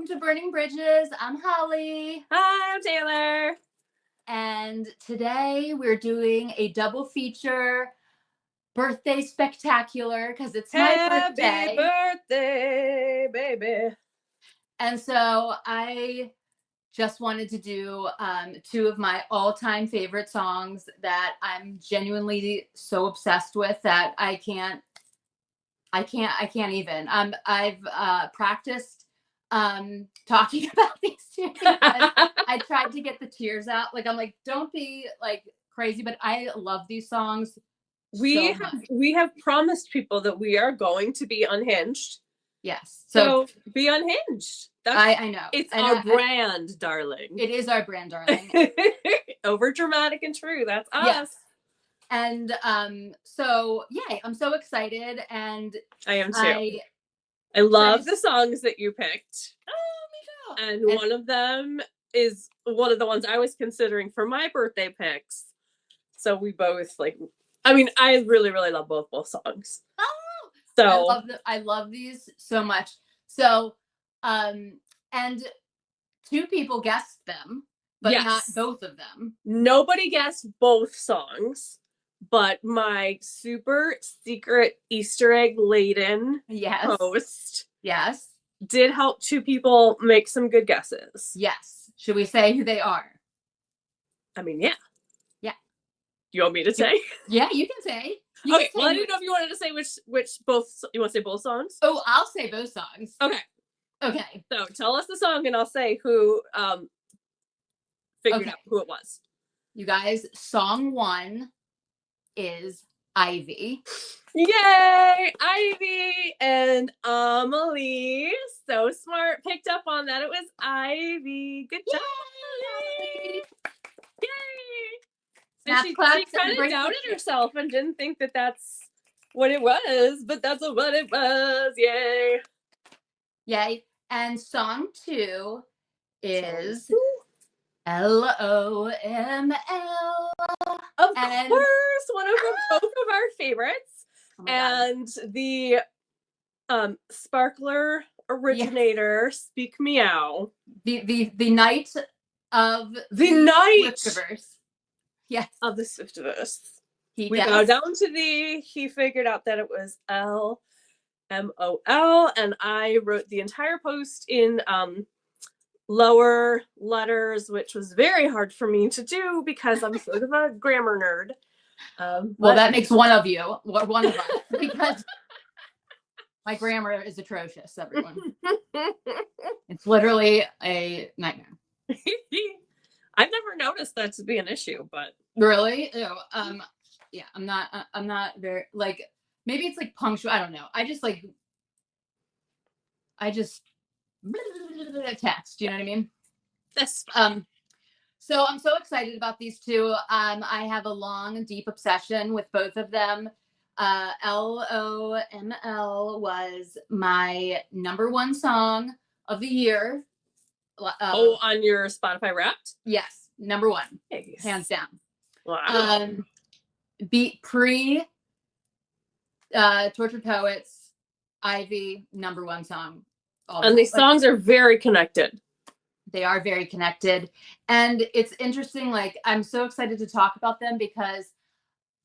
to Burning Bridges. I'm Holly. Hi, I'm Taylor. And today we're doing a double feature birthday spectacular because it's my birthday. Happy birthday, baby. And so I just wanted to do two of my all-time favorite songs that I'm genuinely so obsessed with that I can't even. I've practiced talking about these two because I tried to get the tears out. Like, I'm like, don't be like crazy, but I love these songs. We have promised people that we are going to be unhinged. Yes. So be unhinged. I know. It's our brand, darling. It is our brand, darling. Over dramatic and true. That's us. Yes. And so yay, I'm so excited, and I am too. I love the songs that you picked. Oh, me too. And one of them is one of the ones I was considering for my birthday picks. So we both I really, really love both songs. Oh, so I love these so much. So and two people guessed them, but not both of them. Nobody guessed both songs, but my super secret Easter egg laden post did help two people make some good guesses. Yes. Should we say who they are? I mean, yeah. Yeah. You want me to say? Yeah, you can say. Okay. Well, I didn't know if you wanted to say which both. You want to say both songs? Oh, I'll say both songs. Okay. So tell us the song, and I'll say who figured out who it was. You guys, song one is Ivy. Yay! Ivy and Amelie. So smart. Picked up on that. It was Ivy. Good job, Amelie. Yay! So she kind of doubted herself and didn't think that that's what it was, but that's what it was. Yay! Yay. And song two is LOML. Of course, one of both of our favorites. And the sparkler originator, Speak Meow. The night of the Swiftiverse. Yes. Of the Swiftiverse. We bow down to thee. He figured out that it was LMOL, and I wrote the entire post in lower letters, which was very hard for me to do because I'm sort of a grammar nerd. Well, that makes one of you, one of us, because my grammar is atrocious, everyone. It's literally a nightmare. I've never noticed that to be an issue, but really, yeah, I'm not very maybe it's like punctual. I don't know. I just text. You know what I mean? This. So I'm so excited about these two. I have a long, deep obsession with both of them. LOML was my #1 song of the year. On your Spotify Wrapped? Yes, #1, nice. Hands down. Wow. Beat Tortured Poets, Ivy, #1 song. And these songs are very connected. They are very connected. And it's interesting, I'm so excited to talk about them because,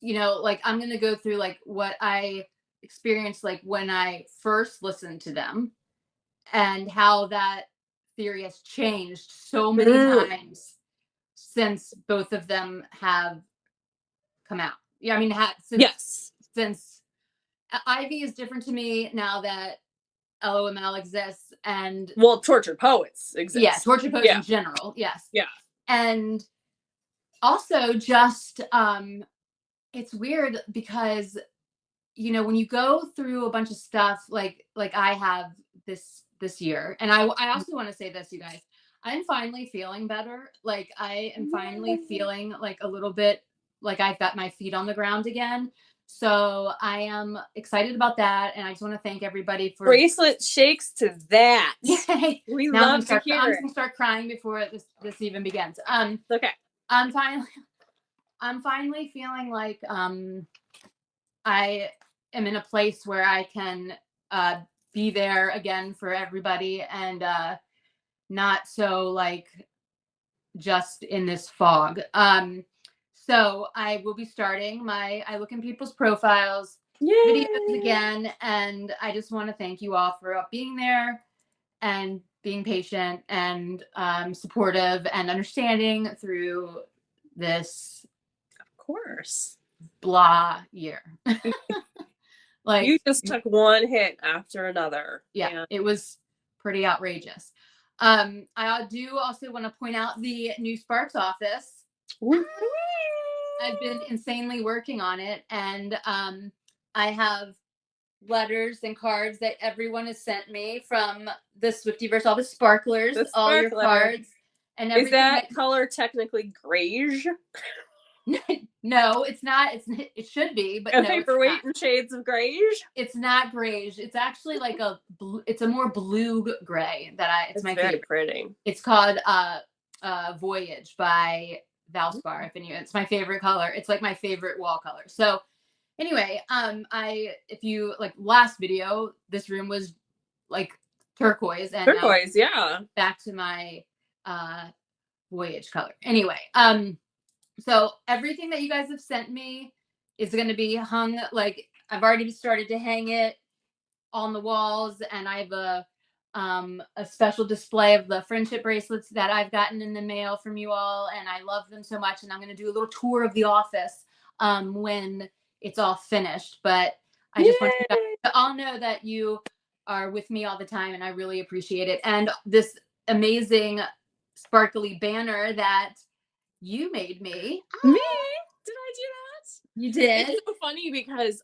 I'm going to go through what I experienced when I first listened to them and how that theory has changed so many times since both of them have come out. Yeah, I mean, since Ivy is different to me now that LOML exists, and Tortured Poets exist. Yeah, Tortured Poets in general. Yes. Yeah. And also just it's weird because when you go through a bunch of stuff like I have this year, and I also want to say this, you guys, I'm finally feeling better. I am finally feeling a little bit like I've got my feet on the ground again. So I am excited about that, and I just want to thank everybody for bracelet shakes to that. Yay. We love to hear it. I'm just gonna start crying before this even begins. Okay. I'm finally feeling like I am in a place where I can be there again for everybody, and not so like just in this fog. So I will be starting my I look in people's profiles Yay! videos again, and I just want to thank you all for being there and being patient and supportive and understanding through this, of course, blah year. Like, you just took one hit after another. Yeah, and it was pretty outrageous. I do also want to point out the new Sparks office. I've been insanely working on it, and I have letters and cards that everyone has sent me from the Swiftiverse, all the sparklers, all your cards, and everything. Is that color technically greige? No, it's not. It should be, but a no, paperweight in shades of greige. It's not greige. It's actually like a blue. It's a more blue gray it's my very favorite. Pretty. It's called Voyage by Valspar. It's my favorite color. It's like my favorite wall color. So anyway, if you like last video, this room was like turquoise, and yeah. Back to my Voyage color. Anyway, so everything that you guys have sent me is going to be hung, like I've already started to hang it on the walls, and I have a special display of the friendship bracelets that I've gotten in the mail from you all, and I love them so much, and I'm going to do a little tour of the office when it's all finished. But I just want you guys to all know that you are with me all the time, and I really appreciate it. And this amazing sparkly banner that you made me. Me? Did I do that? You did. It's so funny because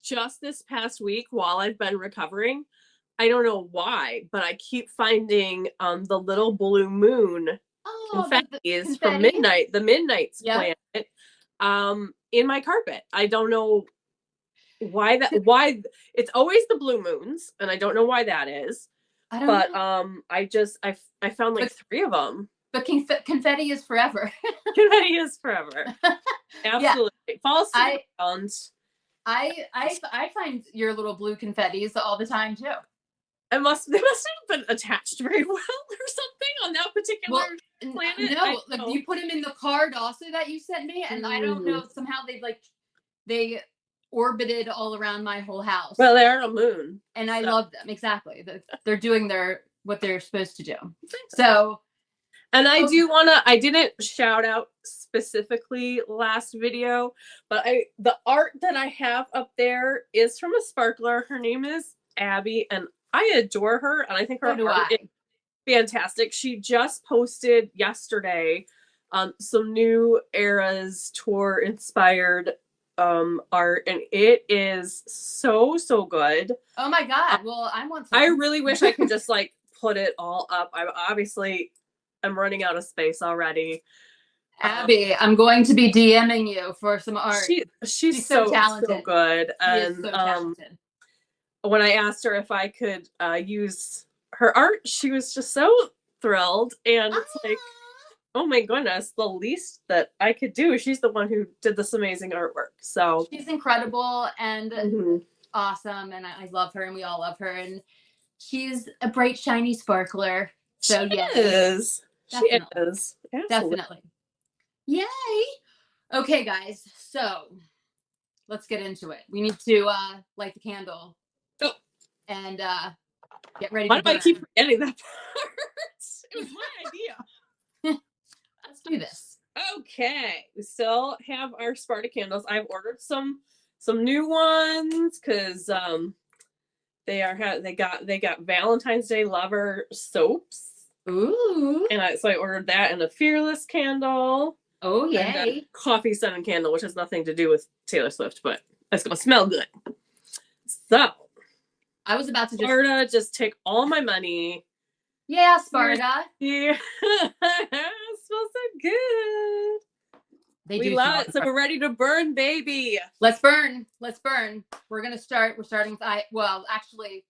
just this past week, while I've been recovering, I don't know why, but I keep finding the little blue moon confettis from Midnight, the Midnight's planet, in my carpet. I don't know why why it's always the blue moons, and I don't know why that is. I found like 3 of them. But confetti is forever. Confetti is forever. Absolutely. Yeah. Falls to the ground. I find your little blue confettis all the time too. They must have been attached very well or something on that particular planet. No, like you put them in the card also that you sent me, and I don't know, somehow they orbited all around my whole house. Well, they're on a moon, and I love them. Exactly, they're doing what they're supposed to do. So. And I do want to, I didn't shout out specifically last video, but the art that I have up there is from a sparkler. Her name is Abby, and I adore her, and I think her art is fantastic. She just posted yesterday some new Eras tour inspired art, and it is so good. Oh my god. Well, I want some. I really wish I could just like put it all up. I'm running out of space already. Abby, I'm going to be DMing you for some art. She's so talented. So good. And so talented. When I asked her if I could use her art, she was just so thrilled. And it's like, oh my goodness, the least that I could do. She's the one who did this amazing artwork. So she's incredible and awesome. And I love her, and we all love her. And she's a bright, shiny sparkler. So she is. Definitely. She is. Absolutely. Definitely. Yay. Okay, guys. So let's get into it. We need to light the candle. Oh. And get ready. Why do I keep forgetting that part? It was my idea. Let's do this. Okay. We still have our Sparta candles. I've ordered some new ones because they got Valentine's Day lover soaps. Ooh. And so I ordered that and a Fearless candle. Oh, yay. And a coffee scented candle, which has nothing to do with Taylor Swift, but it's going to smell good. So. I was about to Sparta, just take all my money. Yeah, Sparta. Yeah. It smells so good. We love it. So we're ready to burn, baby. Let's burn. Let's burn. We're starting with actually,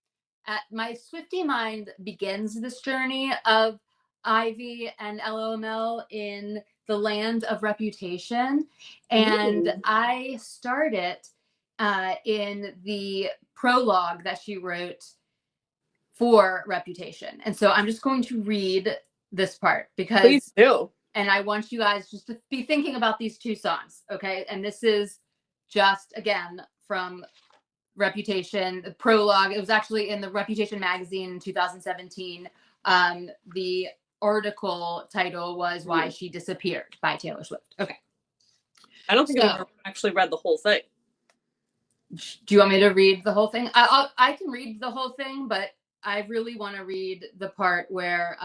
my Swiftie mind begins this journey of Ivy and loml in the land of reputation. And I started in the prologue that she wrote for Reputation. And so I'm just going to read this part because please do. And I want you guys just to be thinking about these two songs, okay? And this is just, again, from Reputation, the prologue. It was actually in the Reputation magazine in 2017. The article title was Why She Disappeared by Taylor Swift. Okay. I don't think I've ever actually read the whole thing. Do you want me to read the whole thing? I can read the whole thing, but I really want to read the part where,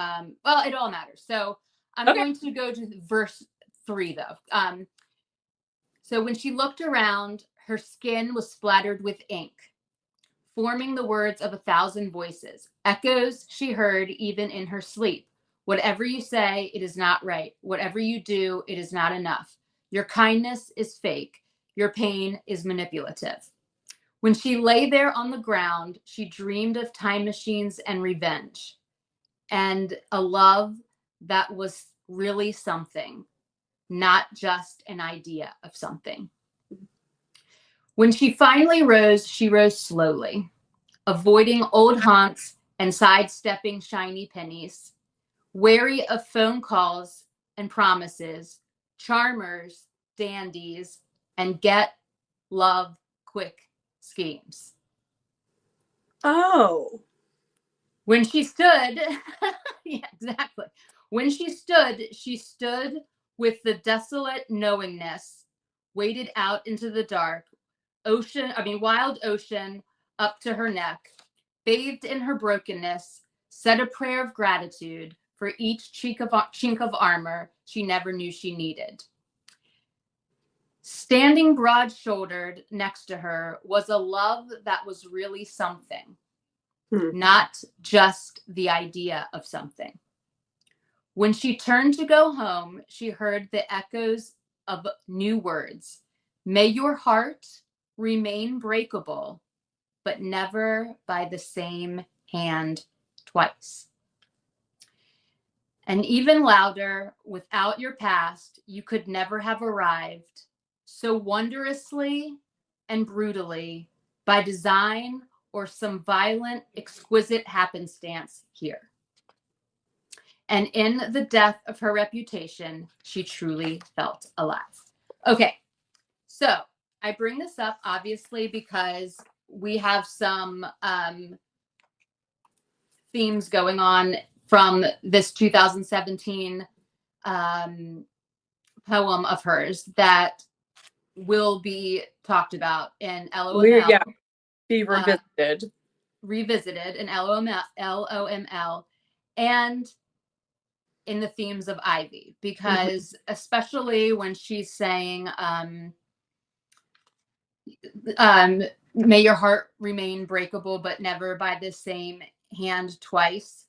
well, it all matters. So I'm going to go to verse 3, though. So when she looked around, her skin was splattered with ink, forming the words of 1,000 voices, echoes she heard even in her sleep. Whatever you say, it is not right. Whatever you do, it is not enough. Your kindness is fake. Your pain is manipulative. When she lay there on the ground, she dreamed of time machines and revenge, and a love that was really something, not just an idea of something. When she finally rose, she rose slowly, avoiding old haunts and sidestepping shiny pennies, wary of phone calls and promises, charmers, dandies, and get love quick schemes. Oh. When she stood, yeah, exactly. When she stood with the desolate knowingness, waded out into the dark, wild ocean up to her neck, bathed in her brokenness, said a prayer of gratitude for each chink of armor she never knew she needed. Standing broad-shouldered next to her was a love that was really something, not just the idea of something. When she turned to go home, she heard the echoes of new words. May your heart remain breakable, but never by the same hand twice. And even louder, without your past, you could never have arrived so wondrously and brutally by design or some violent, exquisite happenstance here. And in the death of her reputation, she truly felt alive. Okay, so I bring this up obviously because we have some themes going on from this 2017 poem of hers that will be talked about in LOML. Yeah, be revisited. Revisited in LOML and in the themes of Ivy, because especially when she's saying, may your heart remain breakable, but never by the same hand twice.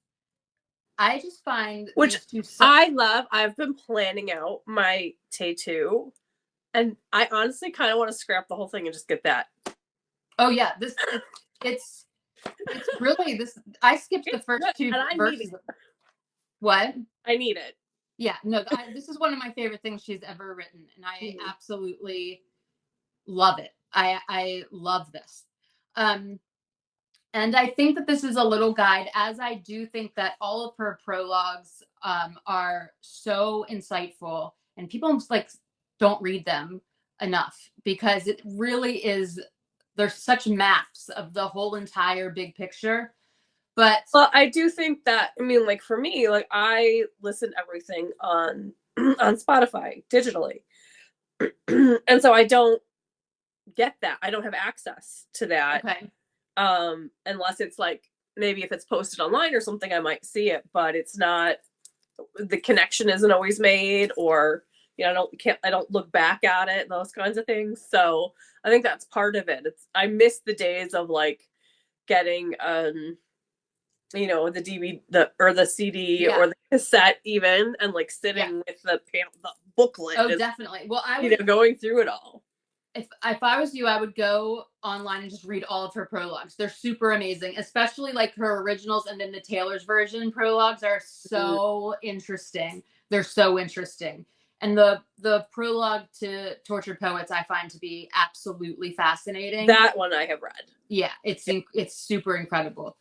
I just find which I love. I've been planning out my tattoo, and I honestly kind of want to scrap the whole thing and just get that. Oh yeah, it's really this. I skipped the first two verses. What? I need it. Yeah, no, this is one of my favorite things she's ever written, and I absolutely love it. I love this. And I think that this is a little guide, as I do think that all of her prologues are so insightful, and people like don't read them enough because it really is. There's such maps of the whole entire big picture. But well, I do think that, I mean, like for me, like I listen to everything on Spotify digitally, and so I don't get that. I don't have access to that. Okay. Unless it's like maybe if it's posted online or something, I might see it, but it's not. The connection isn't always made, or you know, I don't look back at it, those kinds of things. So I think that's part of it. I miss the days of like getting you know, the DVD or the CD or the cassette even, and like sitting with the booklet. Oh, definitely. Well, I would, going through it all. If I was you, I would go online and just read all of her prologues. They're super amazing, especially like her originals, and then the Taylor's version prologues are so interesting. They're so interesting. And the prologue to Tortured Poets I find to be absolutely fascinating. That one I have read. Yeah, it's super incredible.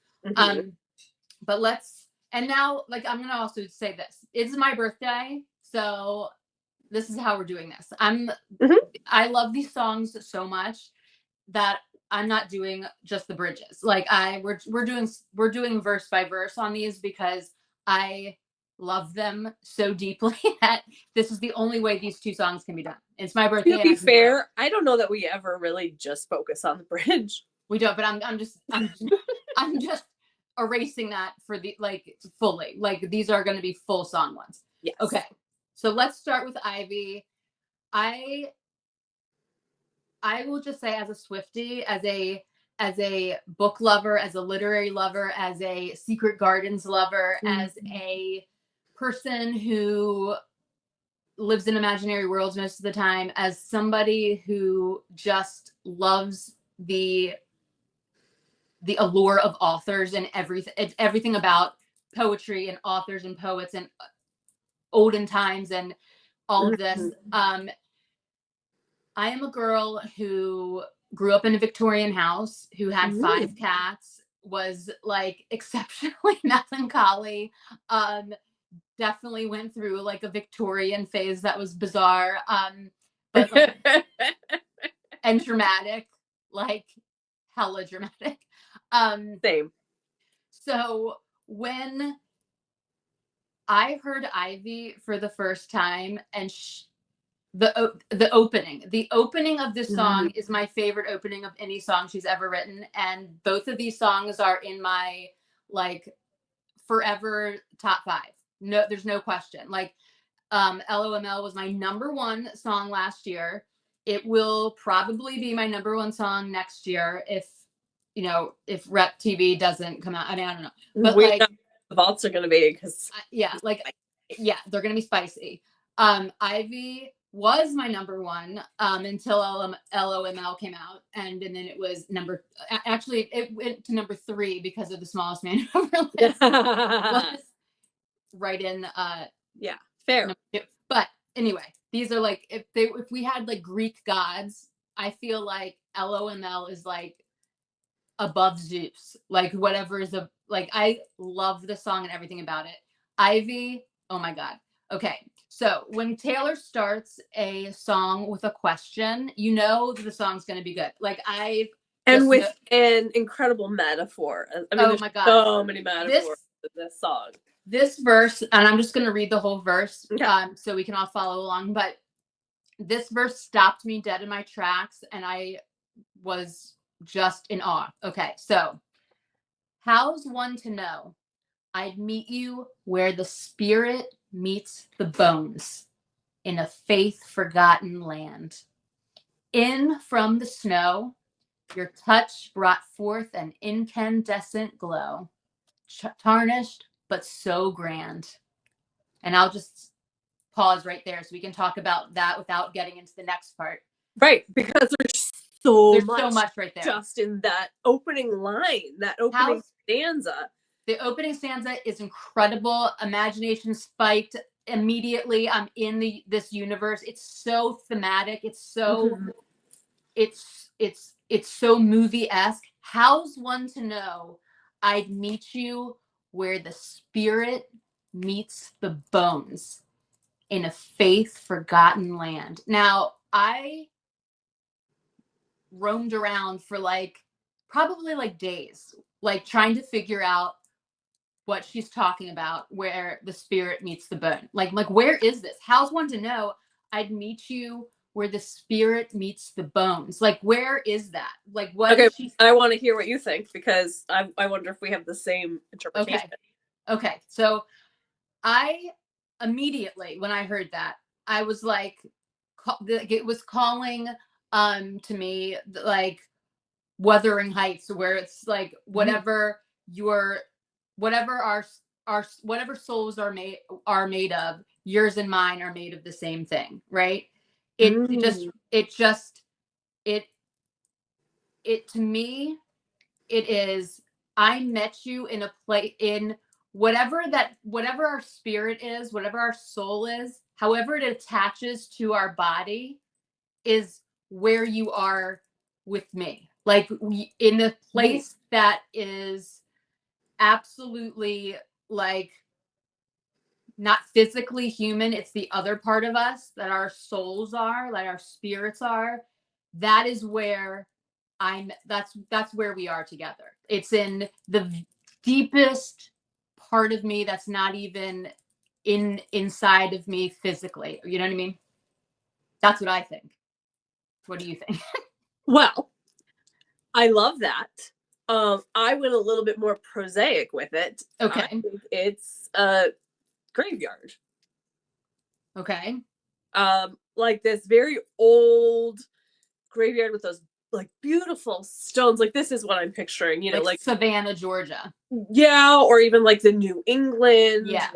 but and now, like, I'm gonna also say this. It's my birthday, so this is how we're doing this. I love these songs so much that I'm not doing just the bridges. Like we're doing verse by verse on these because I love them so deeply that this is the only way these two songs can be done. It's my birthday. To be fair, I don't know that we ever really just focus on the bridge. We don't, but I'm just erasing that for the like fully. Like these are going to be full song ones. Yes. Okay. So let's start with Ivy. I will just say, as a Swiftie, as a book lover, as a literary lover, as a Secret Gardens lover, as a person who lives in imaginary worlds most of the time, as somebody who just loves the allure of authors and everything about poetry and authors and poets and olden times and all of this. I am a girl who grew up in a Victorian house, who had 5 cats, was like exceptionally melancholy, definitely went through like a Victorian phase that was bizarre, but like, and dramatic, like hella dramatic. Same. So when I heard Ivy for the first time, and the opening of this song is my favorite opening of any song she's ever written, and both of these songs are in my like forever top 5. No, there's no question. Like LOML was my #1 song last year. It will probably be my #1 song next year if Rep TV doesn't come out. I mean, I don't know, but we know the vaults are going to be, because they're going to be spicy. Ivy was my #1 until LOML came out, and then it was actually it went to #3 because of The Smallest Man Who Ever Lived. Was right in fair. But anyway, these are like if we had like Greek gods, I feel like LOML is like above Zeus, like whatever is like I love the song and everything about it. Ivy, oh my god. Okay, so when Taylor starts a song with a question, you know the song's going to be good. Like with an incredible metaphor. I mean, my god, so many metaphors in this song. This verse, and I'm just going to read the whole verse, so we can all follow along. But this verse stopped me dead in my tracks, and I was just in awe. Okay, so how's one to know I'd meet you where the spirit meets the bones in a faith forgotten land. In from the snow, your touch brought forth an incandescent glow, tarnished but so grand. And I'll just pause right there so we can talk about that without getting into the next part. Right, because there's so much right there. Just in that opening line, that opening stanza. The opening stanza is incredible. Imagination spiked immediately. I'm in this universe. It's so thematic. It's so it's so movie-esque. How's one to know I'd meet you where the spirit meets the bones in a faith forgotten land. Now, I roamed around for probably days, trying to figure out what she's talking about, where the spirit meets the bone. Like where is this? How's one to know I'd meet you where the spirit meets the bones? Like, where is that? Like, what? Okay, I want to hear what you think, because I wonder if we have the same interpretation. Okay. So I immediately, when I heard that, I was like, it was calling to me like Wuthering Heights, where it's like whatever whatever souls are made of, yours and mine are made of the same thing, right? It to me, it is, I met you in a place, in whatever our spirit is, whatever our soul is, however it attaches to our body, is where you are with me. Like in the place that is absolutely like not physically human, it's the other part of us that our souls are, like our spirits are, that is where that's where we are together. It's in the deepest part of me that's not even inside of me physically. You know what I mean? That's what I think. What do you think? Well, I love that. I went a little bit more prosaic with it. Okay. I think it's a graveyard. Okay. Like this very old graveyard with those like beautiful stones. Like this is what I'm picturing, you know, like Savannah, Georgia. Yeah, or even like the New England. Yeah.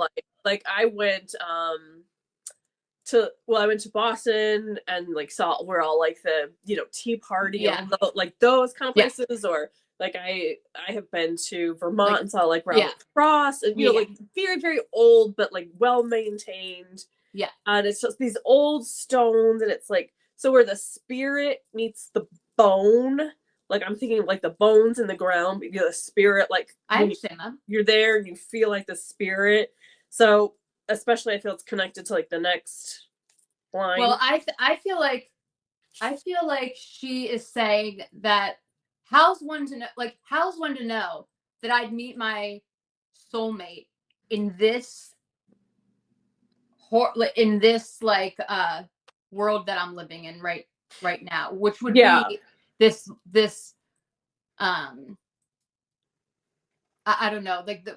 Like I went I went to Boston and like saw where all like the, you know, Tea Party, yeah, and like those kind of places, yeah. Or like I have been to Vermont, like, and saw like Robert, yeah. Frost, and you know, like very very old but like well maintained. Yeah, and it's just these old stones, and it's like, so where the spirit meets the bone. Like I'm thinking of like the bones in the ground, but the spirit, like I understand that. You're there and you feel like the spirit. So especially I feel it's connected to like the next line. Well, I feel like she is saying that how's one to know that I'd meet my soulmate in this like world that I'm living in right now, which would be this I don't know, like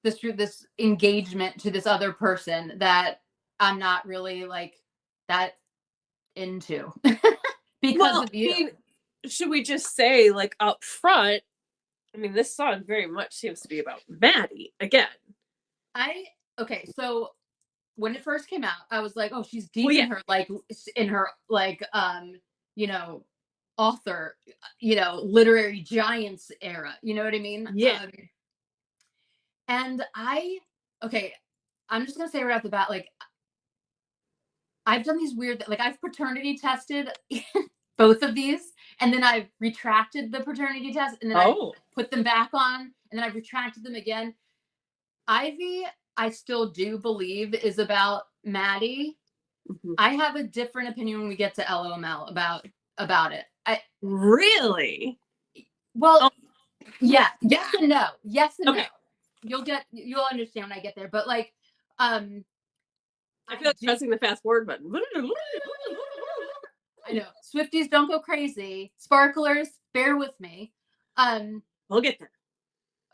this engagement to this other person that I'm not really like that into because of you. I mean, should we just say like up front, I mean, this song very much seems to be about Maddie again. Okay, so when it first came out, I was like, oh, she's deep in her you know, author, you know, literary giants era. You know what I mean? Yeah. And I'm just gonna say right off the bat, like I've done these weird, like I've paternity tested both of these, and then I've retracted the paternity test, and then I put them back on, and then I've retracted them again. Ivy, I still do believe is about Maddie. Mm-hmm. I have a different opinion when we get to loml about it. Really? Well, yeah. Yes and no. Yes and no. You'll understand when I get there. But like, I feel like pressing the fast forward button. I know. Swifties, don't go crazy. Sparklers, bear with me. We'll get there.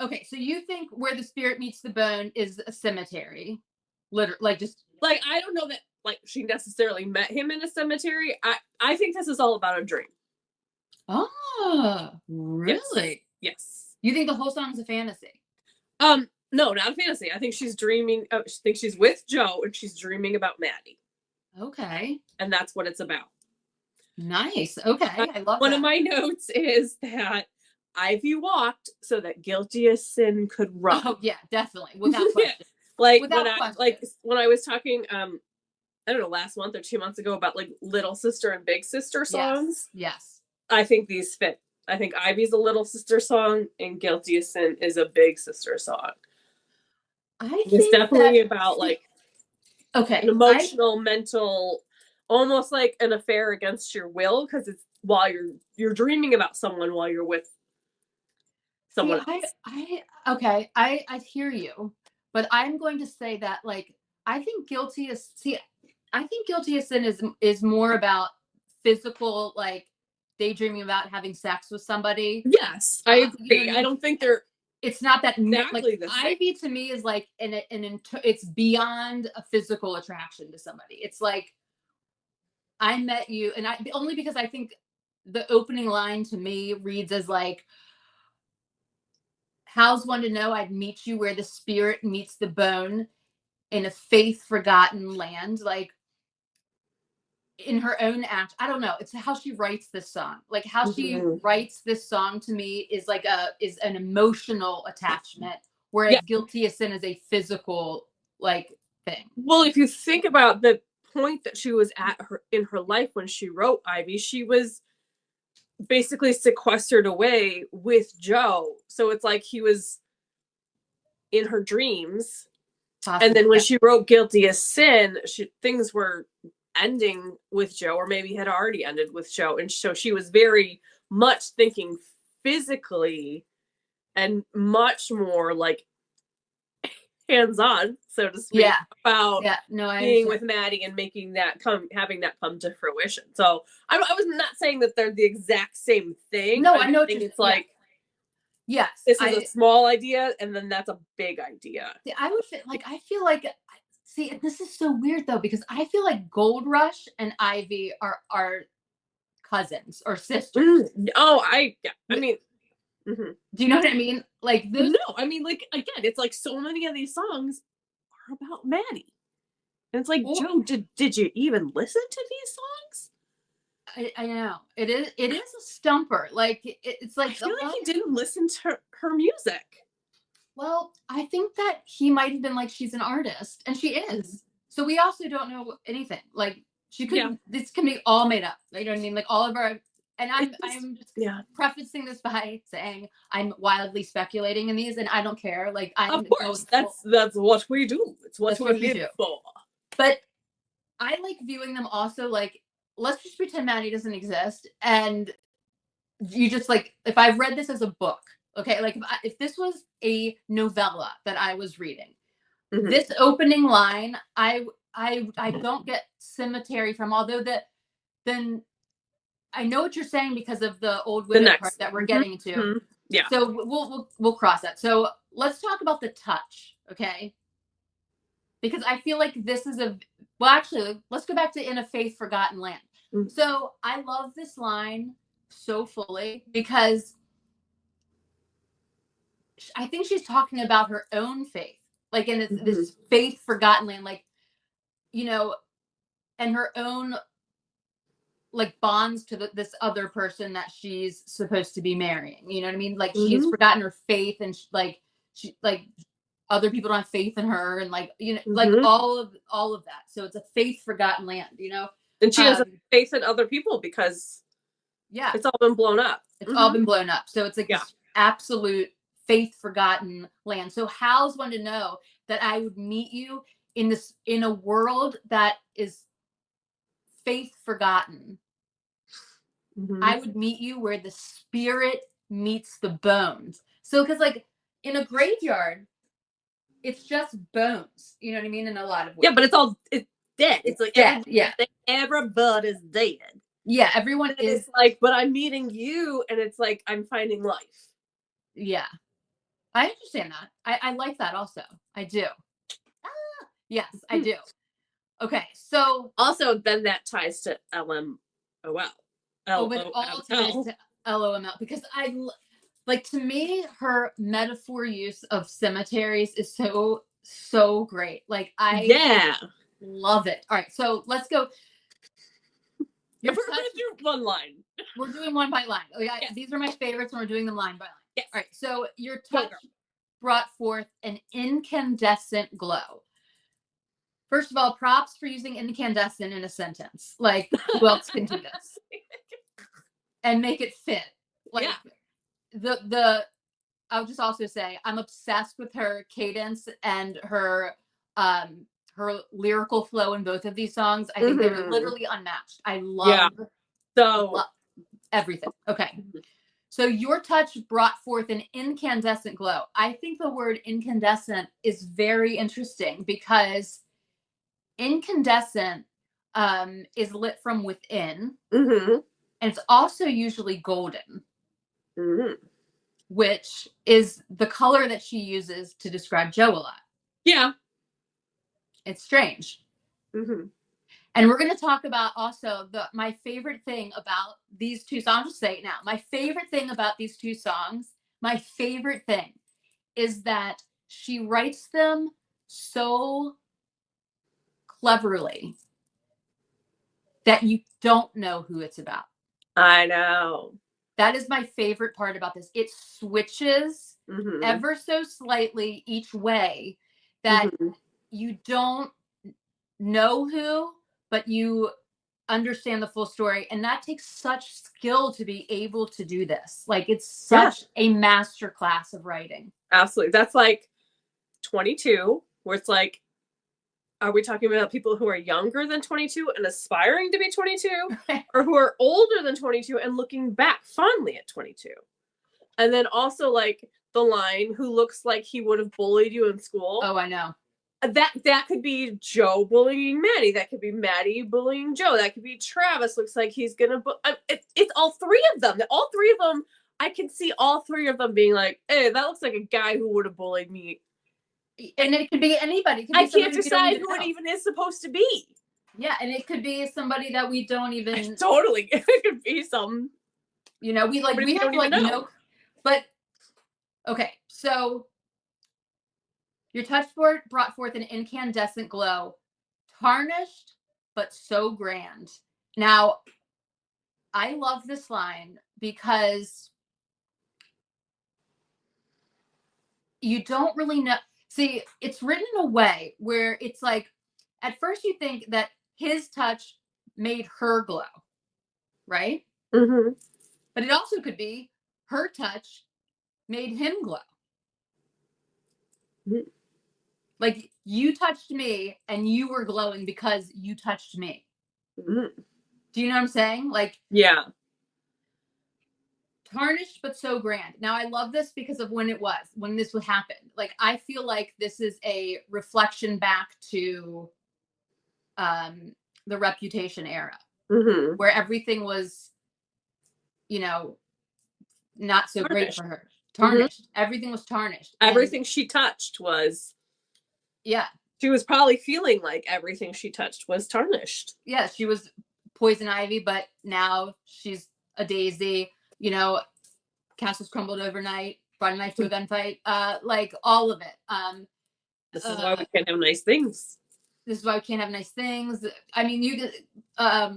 Okay, so you think where the spirit meets the bone is a cemetery? Literally, like just like I don't know that like she necessarily met him in a cemetery. I think this is all about a dream. Oh, really? Yes. You think the whole song is a fantasy? No, not a fantasy. I think she's dreaming. I think she's with Joe and she's dreaming about Maddie. Okay. And that's what it's about. Nice. Okay, I love one of my notes is that Ivy walked so that guilty as sin could run. Oh yeah, definitely, without question. Like when I was talking, I don't know, last month or 2 months ago about like little sister and big sister songs. Yes. I think these fit. I think Ivy's a little sister song and Guilty as Sin is a big sister song. It's definitely about like an emotional, mental, almost like an affair against your will, because it's while you're dreaming about someone while you're with someone else. I hear you, but I'm going to say that like I think Guilty as Sin is more about physical, like daydreaming about having sex with somebody. Yes, I agree. You know, I don't think they're. It's not that exactly like Ivy to me is like it's beyond a physical attraction to somebody. It's like I met you, and only because I think the opening line to me reads as like, how's one to know I'd meet you where the spirit meets the bone in a faith forgotten land. Like in her own act, I don't know, it's how she writes this song. Like how she writes this song to me is like is an emotional attachment, whereas Guilty as Sin is a physical like thing. Well, if you think about the point that she was at in her life when she wrote Ivy, she was basically sequestered away with Joe. So it's like he was in her dreams. Possibly, and then when she wrote Guilty as Sin, things were ending with Joe, or maybe had already ended with Joe. And so she was very much thinking physically and much more like hands-on, so to speak, about being with Maddie and making that having that come to fruition. So I was not saying that they're the exact same thing. No, I know what it's like, yes, this is a small idea, and then that's a big idea. I would I feel like, see, this is so weird though, because I feel like Gold Rush and Ivy are cousins or sisters. Oh, I mean, do you know what I mean? Like, no, I mean, like, again, it's like so many of these songs are about Maddie, and it's like, Joe, did you even listen to these songs? I know it is a stumper. Like, it's like, I feel like he didn't listen to her music. Well, I think that he might have been like, she's an artist, and she is. So we also don't know anything. Like, she could. This can be all made up. You know what I mean? Like, all of our. And I'm just prefacing this by saying I'm wildly speculating in these, and I don't care. Like, of course, that's what we do. It's what we live for. But I like viewing them also like, let's just pretend Maddie doesn't exist, and you just like, if I read this as a book, okay, like if this was a novella that I was reading, this opening line, I don't get cemetery from, although then I know what you're saying because of the old women part that we're getting into. Yeah. So we'll cross that. So let's talk about the touch, okay? Because I feel like this is actually, let's go back to In a Faith Forgotten Land. So I love this line so fully because I think she's talking about her own faith, like in this faith forgotten land, like, you know, and her own like bonds to this other person that she's supposed to be marrying. You know what I mean? Like, she's forgotten her faith, and she other people don't have faith in her, and like, you know, like all of that. So it's a faith forgotten land, you know. And she has faith in other people because it's all been blown up. It's all been blown up. So it's like this absolute faith forgotten land. So Hal's wanted to know that I would meet you in a world that is faith forgotten. I would meet you where the spirit meets the bones. So, because like in a graveyard, it's just bones. You know what I mean? In a lot of ways. Yeah, but it's dead. It's like dead. Everybody's dead. Yeah, everyone is. It's like, but I'm meeting you, and it's like I'm finding life. Yeah, I understand that. I like that also. I do. Yes, I do. Okay, so also then that ties to LMOL. But all ties to LOML, because I like, to me, her metaphor use of cemeteries is so great. Like, I love it. All right, so let's go. We're going to do one line. We're doing one by line. Oh, yeah. These are my favorites, and we're doing them line by line. Yes. All right, so your touch brought forth an incandescent glow. First of all, props for using incandescent in a sentence. Like, who else can do this? And make it fit. Like, I'll just also say, I'm obsessed with her cadence and her lyrical flow in both of these songs. I think they're literally unmatched. I love everything. Okay. So your touch brought forth an incandescent glow. I think the word incandescent is very interesting because incandescent is lit from within, and it's also usually golden, which is the color that she uses to describe Joe a lot. Yeah, it's strange. And we're going to talk about also my favorite thing about these two songs. I'll just say it now. My favorite thing about these two songs, my favorite thing, is that she writes them so cleverly that you don't know who it's about. I know. That is my favorite part about this. It switches ever so slightly each way, that you don't know who, but you understand the full story. And that takes such skill to be able to do this. Like, it's such a master class of writing. Absolutely. That's like 22, where it's like, are we talking about people who are younger than 22 and aspiring to be 22, or who are older than 22 and looking back fondly at 22? And then also, like, the line, who looks like he would have bullied you in school. Oh, I know. That could be Joe bullying Maddie. That could be Maddie bullying Joe. That could be Travis looks like he's gonna. It's all three of them. All three of them. I can see all three of them being like, "Hey, that looks like a guy who would have bullied me." And it could be anybody. Could be I can't decide who it even is supposed to be. Yeah, and it could be somebody that we don't even. Totally, it could be some. We have like no. But okay, so. Your touchboard brought forth an incandescent glow, tarnished but so grand. Now, I love this line because you don't really know. See, it's written in a way where it's like, at first you think that his touch made her glow, right? Mm-hmm. But it also could be her touch made him glow. Mm-hmm. Like, you touched me and you were glowing because you touched me. Mm-hmm. Do you know what I'm saying? Like, yeah. Tarnished but so grand. Now, I love this because of when this would happen. Like, I feel like this is a reflection back to the Reputation era, mm-hmm. where everything was, not so tarnished. Great for her. Tarnished. Mm-hmm. Everything was tarnished. Everything she touched was. Yeah. She was probably feeling like everything she touched was tarnished. Yeah, she was poison ivy, but now she's a daisy. Castles crumbled overnight, brought a knife to a gunfight. Like, all of it. This is why we can't have nice things. This is why we can't have nice things. I mean,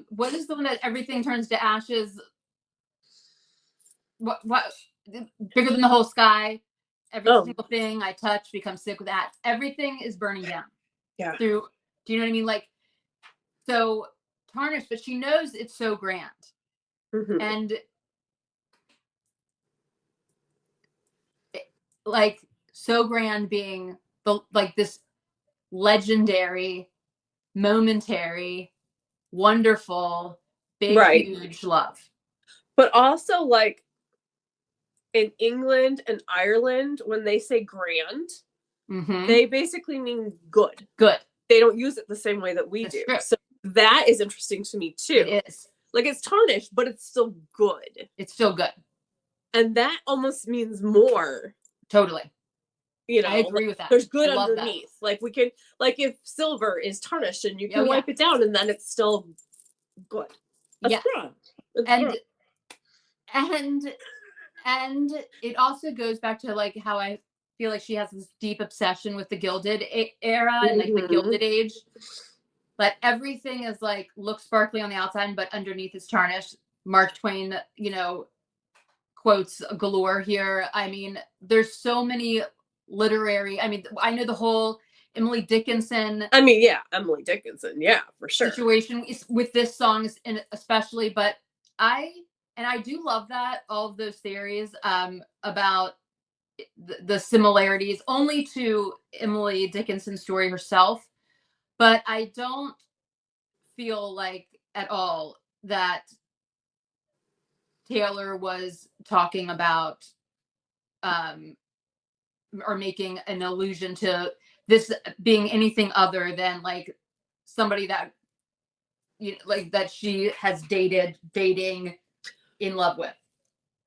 what is the one that everything turns to ashes? What bigger than the whole sky? Every single thing I touch becomes sick with that. Everything is burning down. Yeah. Do you know what I mean? Like, so tarnished, but she knows it's so grand. Mm-hmm. And like, so grand being this legendary, momentary, wonderful, big, right. Huge love. But also, like, in England and Ireland, when they say grand, mm-hmm. they basically mean good. Good. They don't use it the same way that we do. So that is interesting to me too. It is. Like, it's tarnished, but it's still good. It's still good. And that almost means more. Totally. I agree with that. There's good underneath. That. Like, we can, like, if silver is tarnished and you can wipe it down and then it's still good. That's strong. And it also goes back to, like, how I feel like she has this deep obsession with the Gilded era, mm-hmm. and like the Gilded Age. But everything is like, looks sparkly on the outside, but underneath is tarnished. Mark Twain, quotes galore here. I mean, there's so many literary. I mean, I know the whole Emily Dickinson. Emily Dickinson, for sure. Situation with this song, especially, but I do love that, all of those theories about the similarities only to Emily Dickinson's story herself, but I don't feel like at all that Taylor was talking about or making an allusion to this being anything other than, like, somebody that that she has dating, in love with.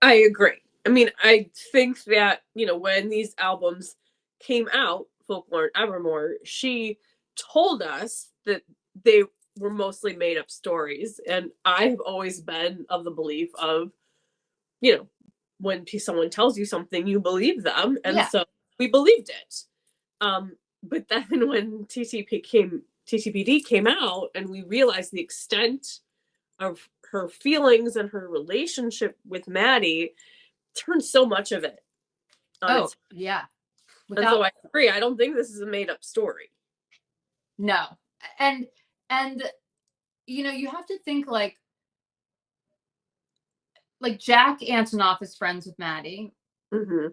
I agree. I mean, I think that, when these albums came out, Folklore and Evermore, she told us that they were mostly made up stories. And I have always been of the belief of, when someone tells you something, you believe them. And so we believed it. But then when TTPD came out and we realized the extent of her feelings and her relationship with Maddie, turned so much of it. Yeah. And so I agree. I don't think this is a made up story. No. And you have to think like Jack Antonoff is friends with Maddie. Mm-hmm.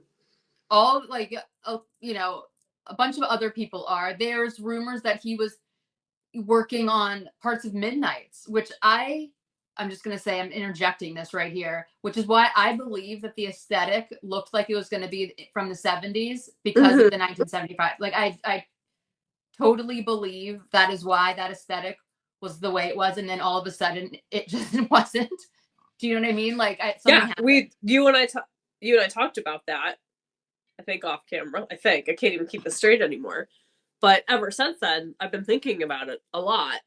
All like a bunch of other people are. There's rumors that he was working on parts of Midnight's, which I'm just going to say, I'm interjecting this right here, which is why I believe that the aesthetic looked like it was going to be from the 70s because of the 1975. Like I totally believe that is why that aesthetic was the way it was, and then all of a sudden it just wasn't. Do you know what I mean? Like something happened. You and I talked about that. I think off camera. I can't even keep this straight anymore. But ever since then, I've been thinking about it a lot,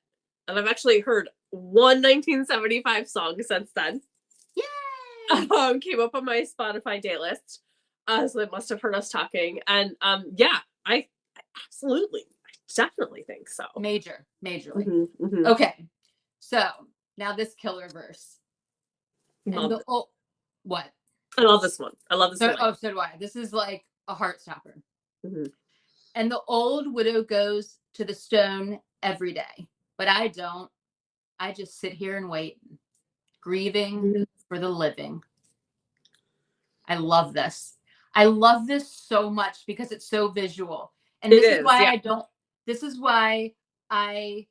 and I've actually heard one 1975 song since then. Yay! Came up on my Spotify day list, so they must have heard us talking. And yeah, I absolutely, I definitely think so. Majorly. Mm-hmm, mm-hmm. Okay, so now this killer verse. What? I love this one. I love this one. Oh, so do I. This is like a heart stopper. Mm-hmm. And the old widow goes to the stone every day, but I don't. I just sit here and wait, grieving for the living. I love this. I love this so much because it's so visual. And this is why I don't. This is why I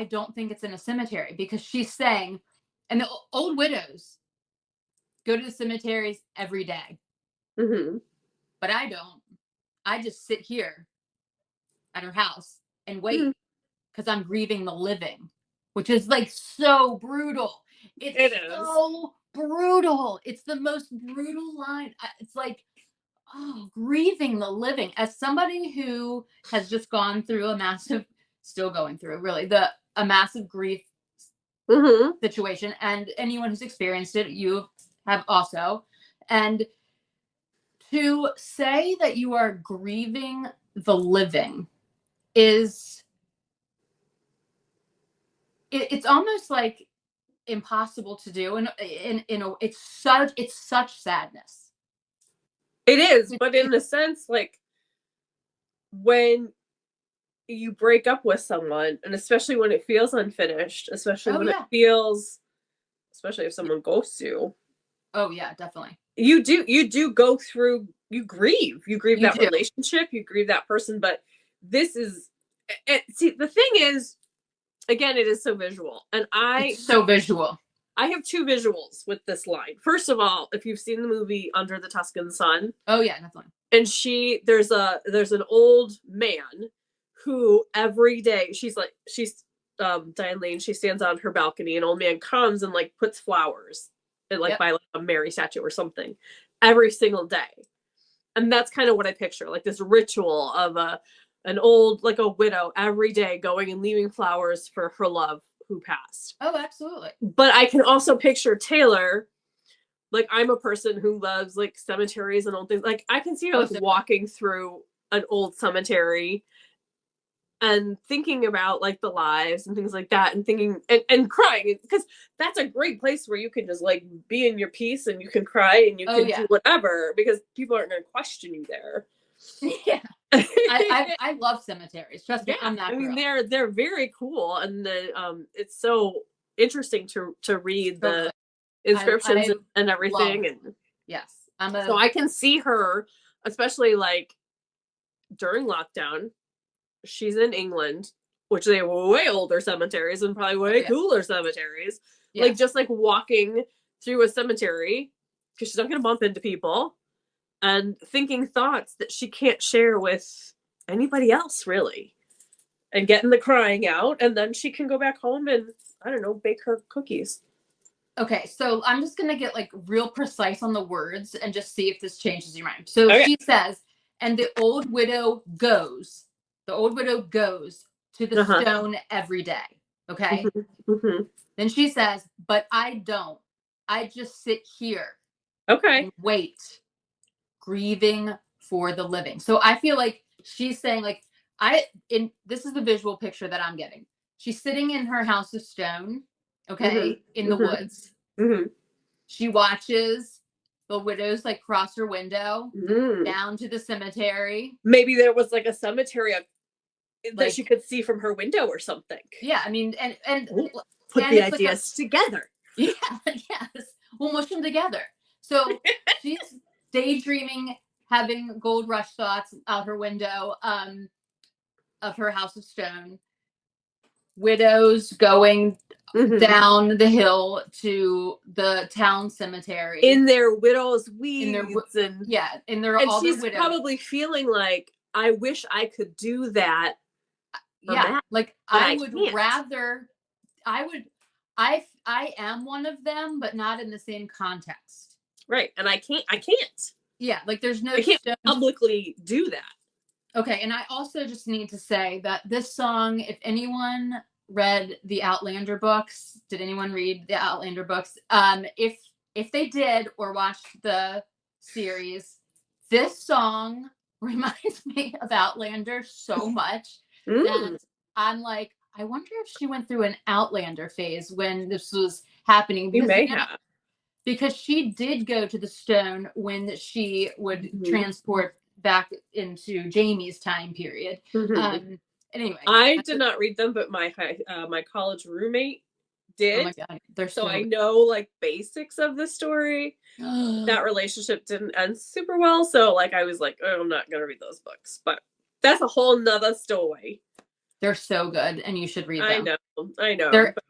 don't think it's in a cemetery, because she's saying, and the old widows go to the cemeteries every day. Mm-hmm. But I don't. I just sit here at her house and wait because I'm grieving the living, which is like so brutal. It is so brutal. It's the most brutal line. It's like, oh, grieving the living. As somebody who has just gone through still going through really a massive grief situation, and anyone who's experienced it, you have also, and to say that you are grieving the living is it's almost like impossible to do, and it's such sadness. It is, but in a sense, like when you break up with someone, and especially when it feels unfinished, especially when it feels, especially if someone ghosts you. Oh yeah, definitely. You do go through, you grieve that relationship, you grieve that person, but this is, see, the thing is, again, it is so visual, and it's so visual. I have two visuals with this line. First of all, if you've seen the movie Under the Tuscan Sun. Oh yeah, definitely. And there's an old man who every day she's Diane Lane, she stands on her balcony, an old man comes and like puts flowers and by like a Mary statue or something every single day. And that's kind of what I picture, like this ritual of an old, like a widow every day going and leaving flowers for her love who passed. Oh, absolutely. But I can also picture Taylor, like I'm a person who loves like cemeteries and old things. Like I can see her like walking through an old cemetery and thinking about like the lives and things like that, and thinking and crying, because that's a great place where you can just like be in your peace and you can cry and you can do whatever, because people aren't going to question you there. Yeah. I love cemeteries. Trust me, I'm that girl. I mean, they're very cool, and it's so interesting to read the inscriptions and everything. And yes, so I can see her, especially like during lockdown. She's in England, which they have way older cemeteries and probably way cooler cemeteries. Yeah. Like just like walking through a cemetery, because she's not going to bump into people, and thinking thoughts that she can't share with anybody else really, and getting the crying out, and then she can go back home and, I don't know, bake her cookies. Okay, so I'm just going to get like real precise on the words and just see if this changes your mind. So she says, and the old widow goes to the stone every day. Okay. Then she says, but I don't. I just sit here. Okay. And wait, grieving for the living. So I feel like she's saying, like, this is the visual picture that I'm getting. She's sitting in her house of stone, okay, in the woods. She watches the widows like cross her window down to the cemetery. Maybe there was like a cemetery that she could see from her window or something. Yeah, I mean, and put the ideas together. Yeah, yes. We'll mush them together. So she's daydreaming, having gold rush thoughts out her window of her house of stone. Widows going down the hill to the town cemetery in their widow's weeds, in their all she's their widows. Probably feeling like, I wish I could do that. Yeah, like I would rather. I am one of them, but not in the same context. Right, and I can't. Yeah, like there's no. I can't publicly do that. Okay, and I also just need to say that this song, if anyone read the Outlander books, did anyone read the Outlander books? If they did or watched the series, this song reminds me of Outlander so much that I'm like, I wonder if she went through an Outlander phase when this was happening. You may have. Because she did go to the stone when she would transport back into Jamie's time period. Anyway, I did not read them, but my college roommate did. Oh my God, they're so I know like basics of the story. That relationship didn't end super well, so like I was like, oh, I'm not gonna read those books, but that's a whole nother story. They're so good, and you should read them. I know. But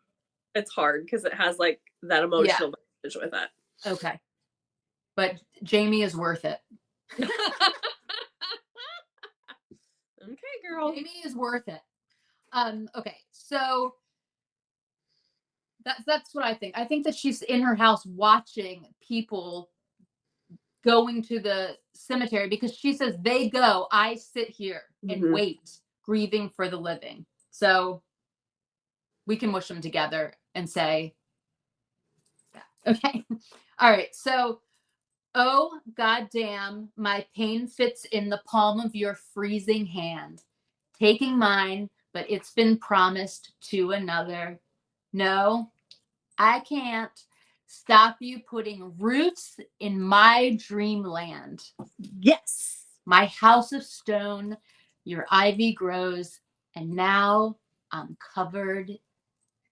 it's hard because it has like that emotional message with it. Okay, but Jamie is worth it. Okay, girl. Jamie is worth it. Okay, so that's what I think. I think that she's in her house watching people going to the cemetery because she says they go, I sit here and wait, grieving for the living. So we can mush them together and say, okay. All right. So, oh, goddamn, my pain fits in the palm of your freezing hand, taking mine, but it's been promised to another. No, I can't stop you putting roots in my dreamland. Yes. My house of stone, your ivy grows, and now I'm covered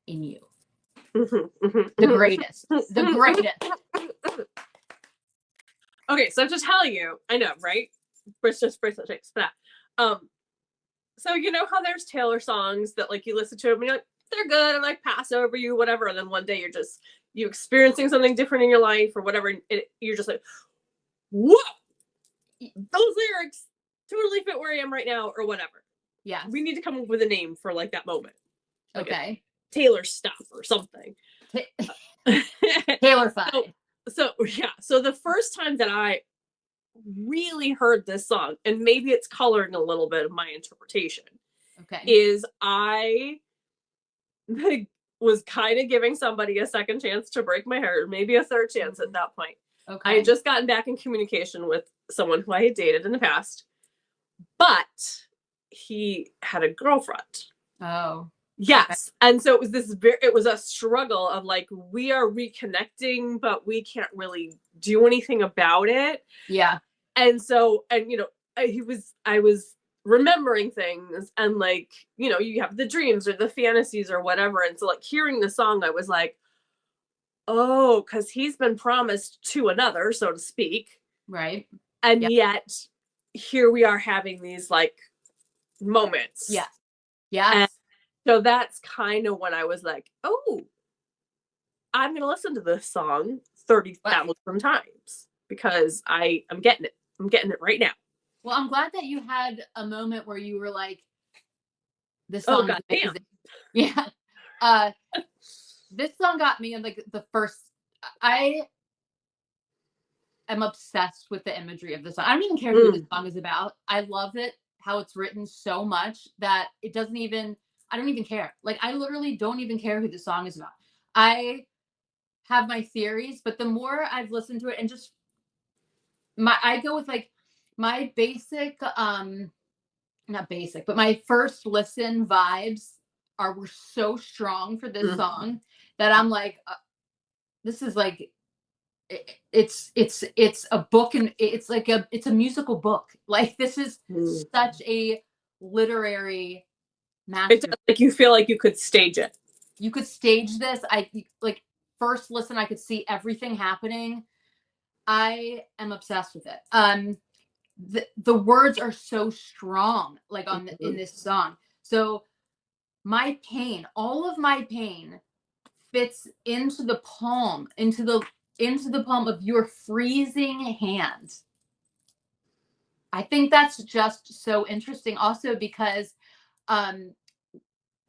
in you. The greatest. The greatest. Okay, so to tell you, I know, right? Bracelet takes that. So you know how there's Taylor songs that like you listen to them and you're like, they're good and like pass over you, whatever, and then one day you experiencing something different in your life or whatever, and you're just like, whoa, those lyrics totally fit where I am right now, or whatever. Yeah, we need to come up with a name for like that moment. Like okay, Taylor stuff or something. Taylor five. So the first time that I really heard this song, and maybe it's coloring a little bit of my interpretation, is I was kind of giving somebody a second chance to break my heart, maybe a third chance at that point. Okay. I had just gotten back in communication with someone who I had dated in the past, but he had a girlfriend. Oh. Yes. Okay. And so it was it was a struggle of like, we are reconnecting, but we can't really do anything about it. Yeah. And so, and you know, I was remembering things and like, you know, you have the dreams or the fantasies or whatever. And so like hearing the song, I was like, oh, because he's been promised to another, so to speak. Right. And yet here we are having these like moments. Yeah. Yeah. And so that's kind of when I was like, oh, I'm going to listen to this song 30,000 times because I'm getting it. I'm getting it right now. Well, I'm glad that you had a moment where you were like, this song is amazing. Yeah. This song got me in like the first, I am obsessed with the imagery of the song. I don't even care who this song is about. I love it, how it's written so much that I don't even care. Like, I literally don't even care who the song is about. I have my theories, but the more I've listened to it and just I go with like my basic, not basic, but my first listen vibes were so strong for this song that I'm like, this is like, it's a book, and it's a musical book. Like, this is such a literary It does, like you feel like you could stage it. You could stage this. I like first listen, I could see everything happening. I am obsessed with it. The words are so strong, like on the, in this song. So my pain, all of my pain fits into the palm, into the palm of your freezing hand. I think that's just so interesting also because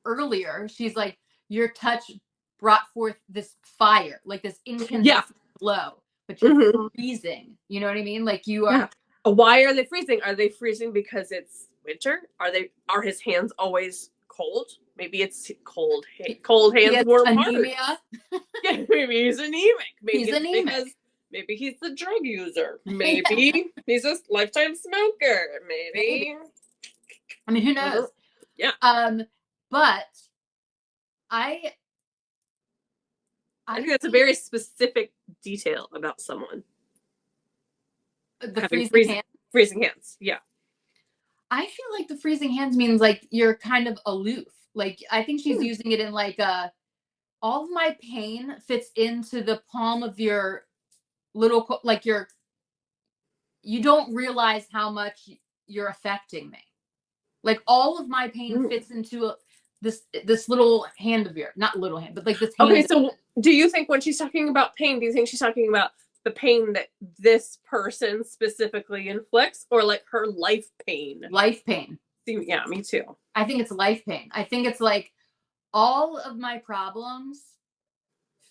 earlier she's like, your touch brought forth this fire, like this incandescent glow, but you're freezing. You know what I mean? Like you are. Why are they freezing? Are they freezing because it's winter? Are his hands always cold? Maybe it's cold hands, warm anemia. heart. Yeah, maybe he's anemic. Maybe he's anemic. Because maybe he's a drug user. Maybe he's a lifetime smoker. Maybe. I mean, who knows? Yeah. But I think that's a very specific detail about someone. The freezing hands. Yeah. I feel like the freezing hands means like you're kind of aloof. Like I think she's using it in like all of my pain fits into the palm of your little, like you don't realize how much you're affecting me. Like all of my pain fits into this little hand of yours, not little hand, but like this hand. Okay, so do you think when she's talking about pain, do you think she's talking about the pain that this person specifically inflicts, or like her life pain? Life pain. Yeah, me too. I think it's life pain. I think it's like all of my problems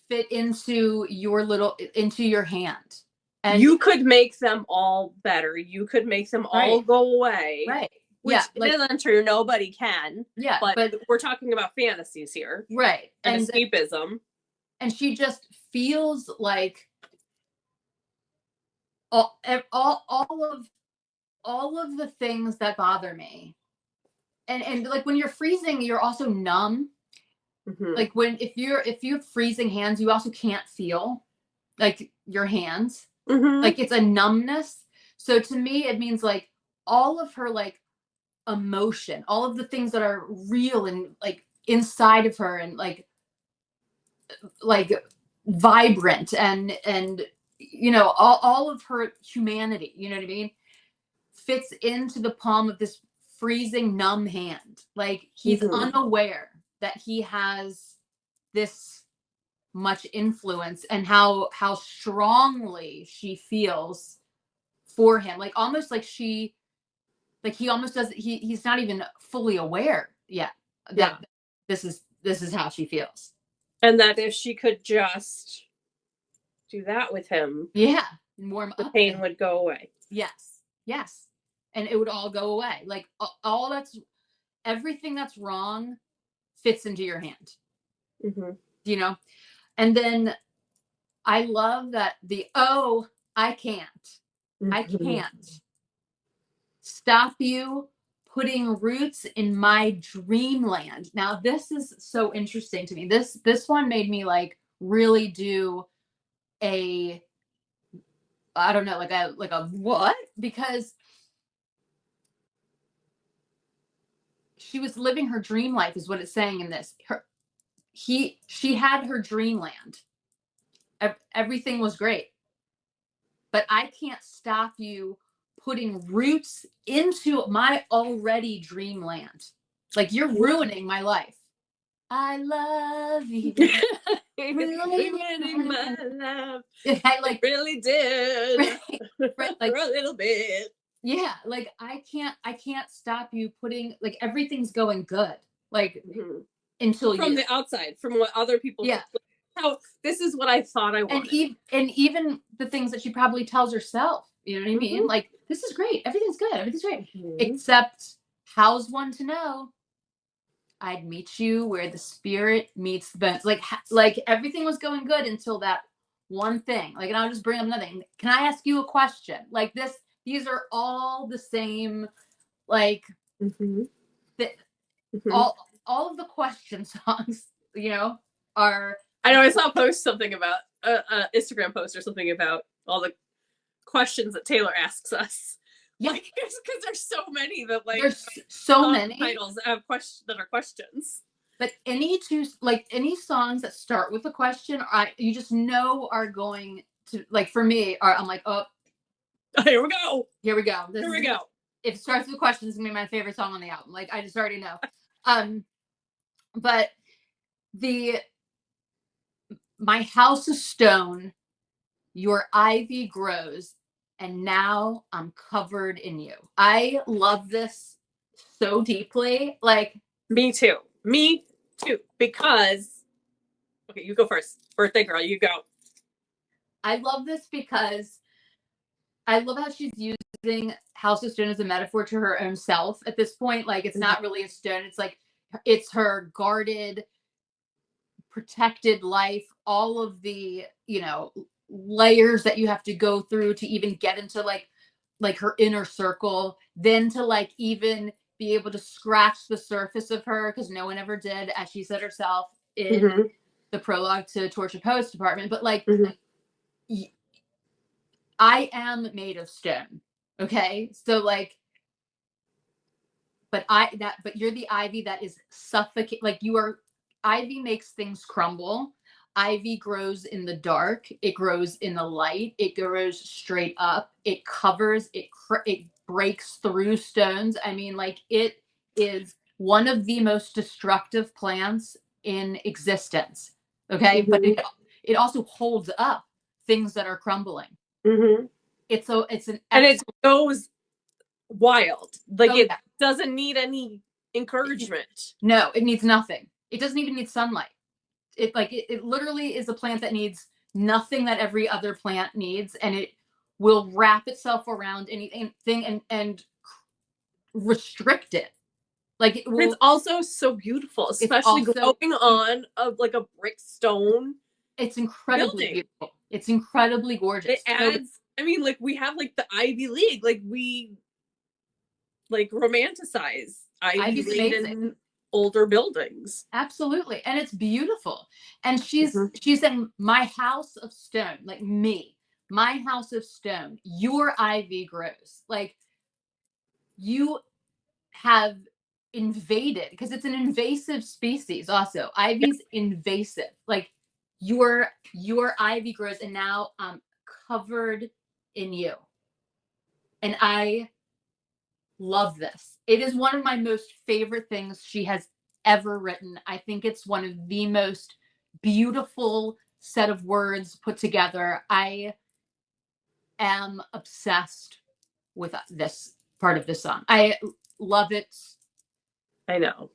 fit into your hand. And you could make them all better. You could make them all go away. Right. Which isn't true. Nobody can. Yeah. But we're talking about fantasies here. Right. And escapism. And she just feels like all of the things that bother me. And like when you're freezing, you're also numb. Like if you have freezing hands, you also can't feel like your hands. Like it's a numbness. So to me, it means like all of her like emotion, all of the things that are real and like inside of her and like vibrant and you know, all of her humanity, you know what I mean, fits into the palm of this freezing numb hand. Like he's unaware that he has this much influence and how strongly she feels for him. Like almost like he almost does he's not even fully aware yet that this is how she feels. And that if she could just do that with him, warm the up, pain would go away. Yes, and it would all go away. Like everything that's wrong fits into your hand. You know, and then I love that I can't stop you putting roots in my dreamland. Now this is so interesting to me. This one made me like really do I don't know, like a what? Because she was living her dream life is what it's saying in this. She had her dreamland. Everything was great. But I can't stop you putting roots into my already dreamland. Like you're ruining my life. I love you. Ruining my life. I really did. Right, like for a little bit. Yeah, like I can't stop you putting, like everything's going good. Like until from the outside, from what other people how this is what I thought I wanted. And even the things that she probably tells herself, you know what I mean? Like, this is great. Everything's good. Everything's great. Except, how's one to know? I'd meet you where the spirit meets the bones. Like everything was going good until that one thing. Like, and I'll just bring up another thing. Can I ask you a question? Like these are all the same, like, all of the question songs, you know, are. I know I saw a post something about Instagram post or something about all the questions that Taylor asks us Yeah, like, because there's so many that like there's so many titles that have that are questions. But any songs that start with a question, you just know are going to, like, for me, I'm like, oh, here we go. Here we go. Here we go. If it starts with a question, it's gonna be my favorite song on the album. Like, I just already know. But my house is stone, your ivy grows, and now I'm covered in you. I love this so deeply. Like, me too. Because, okay, you go first. Birthday girl, you go. I love this because I love how she's using House of Stone as a metaphor to her own self at this point. Like, it's not really a stone. It's like, it's her guarded, protected life, all of the, layers that you have to go through to even get into like her inner circle, then to like even be able to scratch the surface of her, because no one ever did, as she said herself in the prologue to Torture Post Department. But like, I am made of stone. Okay. So like, but you're the ivy that is suffocate. Like, ivy makes things crumble. Ivy grows in the dark. It grows in the light. It grows straight up. It covers, it breaks through stones. I mean, like, it is one of the most destructive plants in existence. Okay. But it also holds up things that are crumbling. It's and it goes wild. Like, it doesn't need any encouragement. No, it needs nothing. It doesn't even need sunlight. It literally is a plant that needs nothing that every other plant needs, and it will wrap itself around anything and restrict it. Like, it's also so beautiful, especially growing on a brick stone. It's incredibly beautiful. It's incredibly gorgeous. It adds, I mean, like, we have like the Ivy League, like we like romanticize Ivy League in older buildings. Absolutely. And it's beautiful. And she's saying, my house of stone, like me, my house of stone, your ivy grows. Like, you have invaded, because it's an invasive species also. Ivy's invasive. Like, your ivy grows, and now I'm covered in you. And I love this. It is one of my most favorite things she has ever written. I think it's one of the most beautiful set of words put together. I am obsessed with this part of the song. I love it. I know.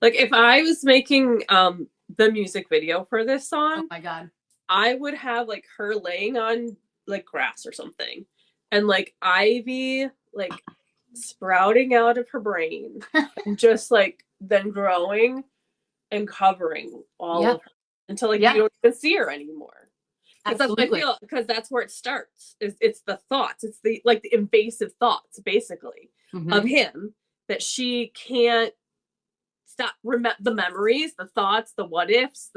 Like, if I was making the music video for this song, oh my god, I would have like her laying on like grass or something, and like ivy like sprouting out of her brain and just like then growing and covering all of her until like you don't even see her anymore. Because that's what I feel, because that's where it starts. It's the thoughts. It's the like the invasive thoughts, basically, of him, that she can't stop. The memories, the thoughts, the what ifs,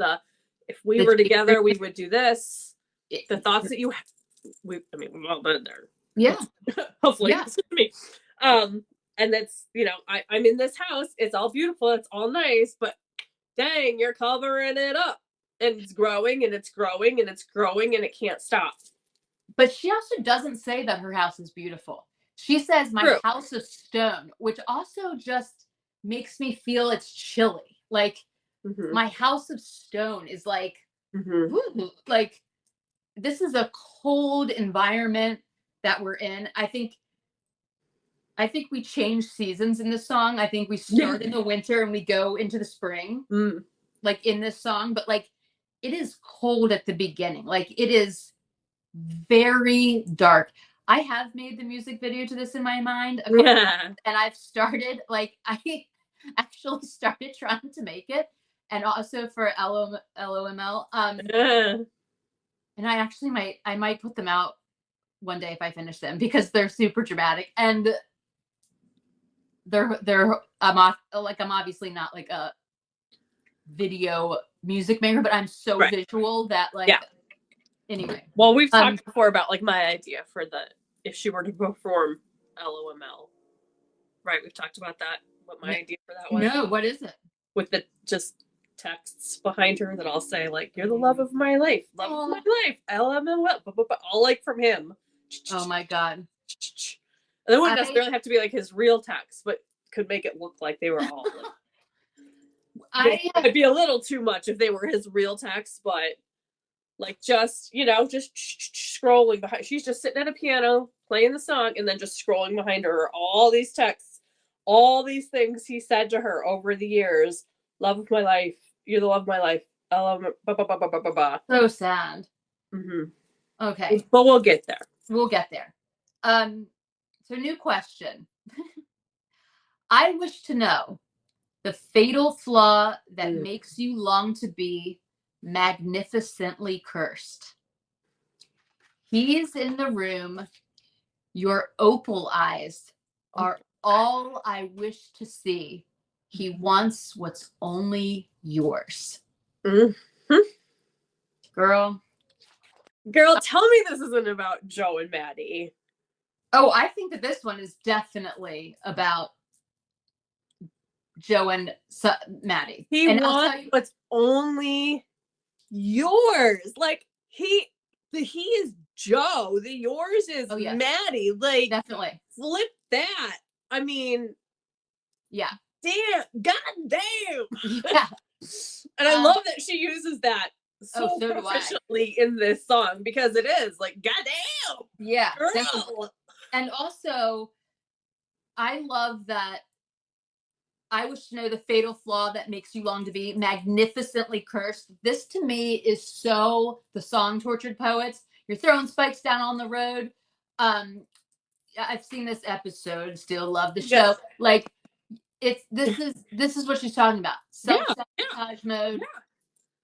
if we were together, we would do this. The thoughts that you have. We've all been there. Yeah. Hopefully. Yeah. Me. And that's, I'm in this house. It's all beautiful. It's all nice. But dang, you're covering it up. And it's growing and it's growing and it's growing and it can't stop. But she also doesn't say that her house is beautiful. She says, my house is stone, which also just makes me feel it's chilly. Like, my house of stone is like, like, this is a cold environment that we're in. I think we change seasons in this song. I think we start in the winter and we go into the spring, like in this song. But like, it is cold at the beginning. Like, it is very dark. I have made the music video to this in my mind a couple times, and I've started, like, I actually started trying to make it, and also for LOML. And I actually might put them out one day if I finish them, because they're super dramatic, and I'm obviously not like a video music maker, but I'm so visual that like anyway. Well, we've talked before about like my idea for if she were to perform LOML. Right, we've talked about that. What my idea for that was. No, what is it? With the just texts behind her that I'll say, like, you're the love of my life. Love of my life. LML. All like from him. Oh my God. And they wouldn't necessarily have to be like his real text, but could make it look like they were all like, it'd be a little too much if they were his real text, but like just, you know, just scrolling behind. She's just sitting at a piano playing the song and then just scrolling behind her all these texts, all these things he said to her over the years. Love of my life. You're the love of my life. I love So sad. Mm-hmm. Okay. But we'll get there. We'll get there. So new question. I wish to know the fatal flaw that makes you long to be magnificently cursed. He's in the room. Your opal eyes are all I wish to see. He wants what's only yours. Mm-hmm. Girl, tell me this isn't about Joe and Maddie. Oh, I think that this one is definitely about Joe and Maddie. He wants what's only yours. Like he is Joe. The yours is Maddie. Like definitely flip that. I mean, yeah. Damn, god damn. Yeah. And I love that she uses that so proficiently in this song because it is like goddamn. Yeah. Girl. And also, I love that. I wish to know the fatal flaw that makes you long to be magnificently cursed. This to me is so the song Tortured Poets. You're throwing spikes down on the road. I've seen this episode, still love the show. Yes. Like this is what she's talking about. Self-sabotage mode,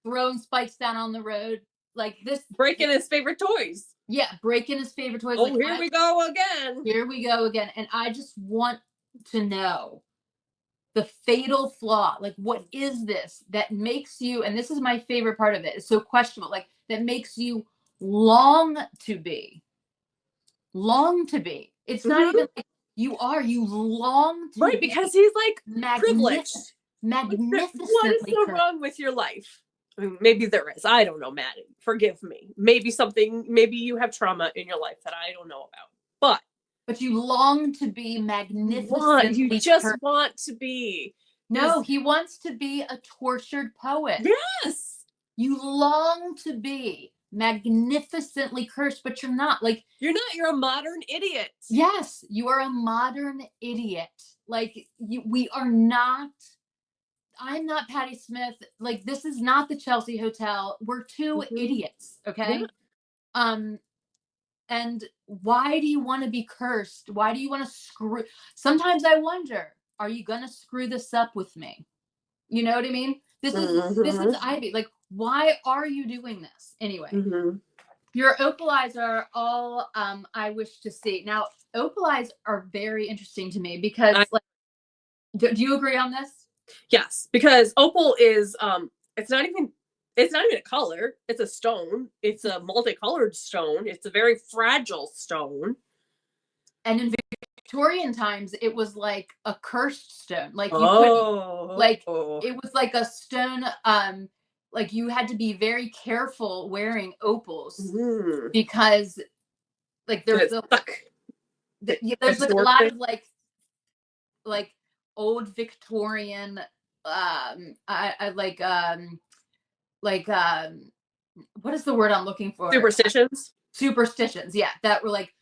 throwing spikes down on the road. Like this, breaking his favorite toys. Yeah, breaking his favorite toys. Oh, like, here we go again. Here we go again. And I just want to know the fatal flaw. Like, what is this that makes you, and this is my favorite part of it, it's so questionable, like, that makes you long to be. Long to be. It's not even like you long to be. Right, because he's like privileged. Magnificently. What is so wrong with your life? I mean, maybe there is. I don't know, Maddie. Forgive me. Maybe you have trauma in your life that I don't know about. But you long to be magnificent. You just want to be. No, he wants to be a tortured poet. Yes. You long to be magnificently cursed, but you're not. Like, you're not. You're a modern idiot. Yes, you are a modern idiot. Like, we are not. I'm not Patti Smith. Like, this is not the Chelsea Hotel. We're two idiots, okay? Yeah. And why do you want to be cursed? Why do you want to screw? Sometimes I wonder, are you gonna screw this up with me? You know what I mean? This is Ivy. Like, why are you doing this anyway? Your opal eyes are all I wish to see. Now, opal eyes are very interesting to me because, do you agree on this? Yes, because opal is it's not even a color. It's a stone. It's a multicolored stone. It's a very fragile stone. And in Victorian times, it was like a cursed stone. Like you couldn't, like it was like a stone. Like you had to be very careful wearing opals because, like, there's there's like a lot of like old Victorian what is the word I'm looking for? Superstitions, yeah, that were like,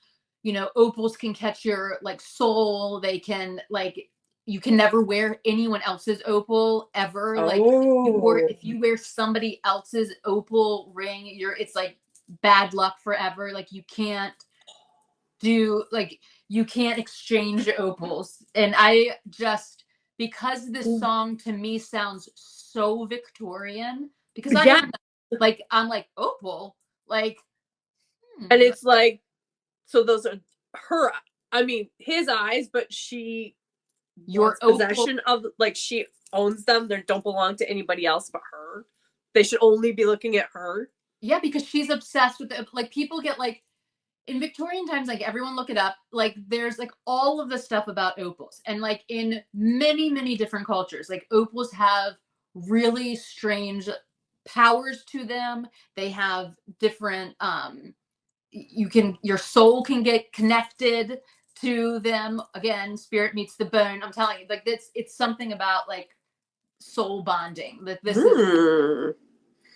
you know, opals can catch your like soul. They can, like, you can never wear anyone else's opal ever. Like, if you wear somebody else's opal ring, it's like bad luck forever. Like, you can't exchange opals. And I just, because this song to me sounds so Victorian, because I don't know, like, I'm like, opal, like, and it's like, so those are his eyes, but she wants possession of, like, she owns them. They don't belong to anybody else but her. They should only be looking at her. Yeah, because she's obsessed with it. Like, people get like, in Victorian times, like everyone look it up, like there's like all of the stuff about opals. And like in many, many different cultures, like opals have really strange powers to them. They have different your soul can get connected to them. Again, spirit meets the bone. I'm telling you, like it's something about like soul bonding. That this is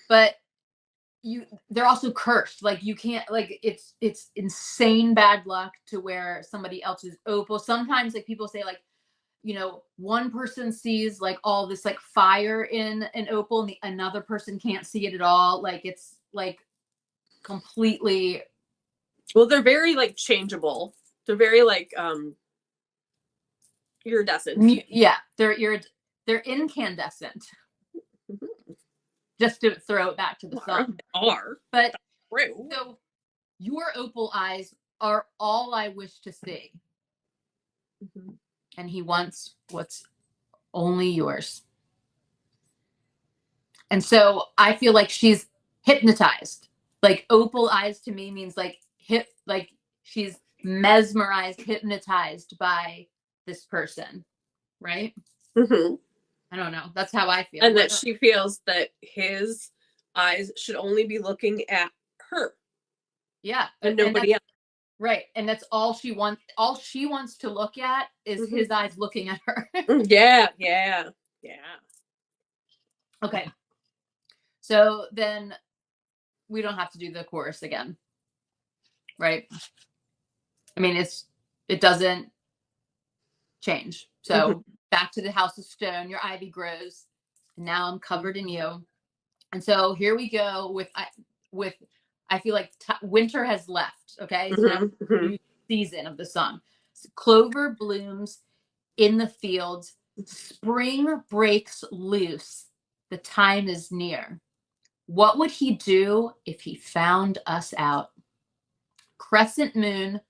but they're also cursed. Like you can't, like it's insane bad luck to wear somebody else's opal. Sometimes like people say like, one person sees like all this like fire in an opal and another person can't see it at all. Like it's like completely. Well, they're very like changeable. They're very like iridescent. Yeah, they're incandescent. Just to throw it back to the sun. But so your opal eyes are all I wish to see. Mm-hmm. And he wants what's only yours. And so I feel like she's hypnotized. Like opal eyes to me means like she's mesmerized, hypnotized by this person, right? Mm-hmm. I don't know. That's how I feel. And that she feels that his eyes should only be looking at her. Yeah. And nobody else. Right. And that's all she wants. All she wants to look at is his eyes looking at her. Yeah. Okay. So then we don't have to do the chorus again. Right? I mean, it doesn't change. So back to the house of stone, your ivy grows. And now I'm covered in you. And so here we go with I feel like winter has left. Okay. So now new season of the song. So clover blooms in the fields. Spring breaks loose. The time is near. What would he do if he found us out? Crescent moon,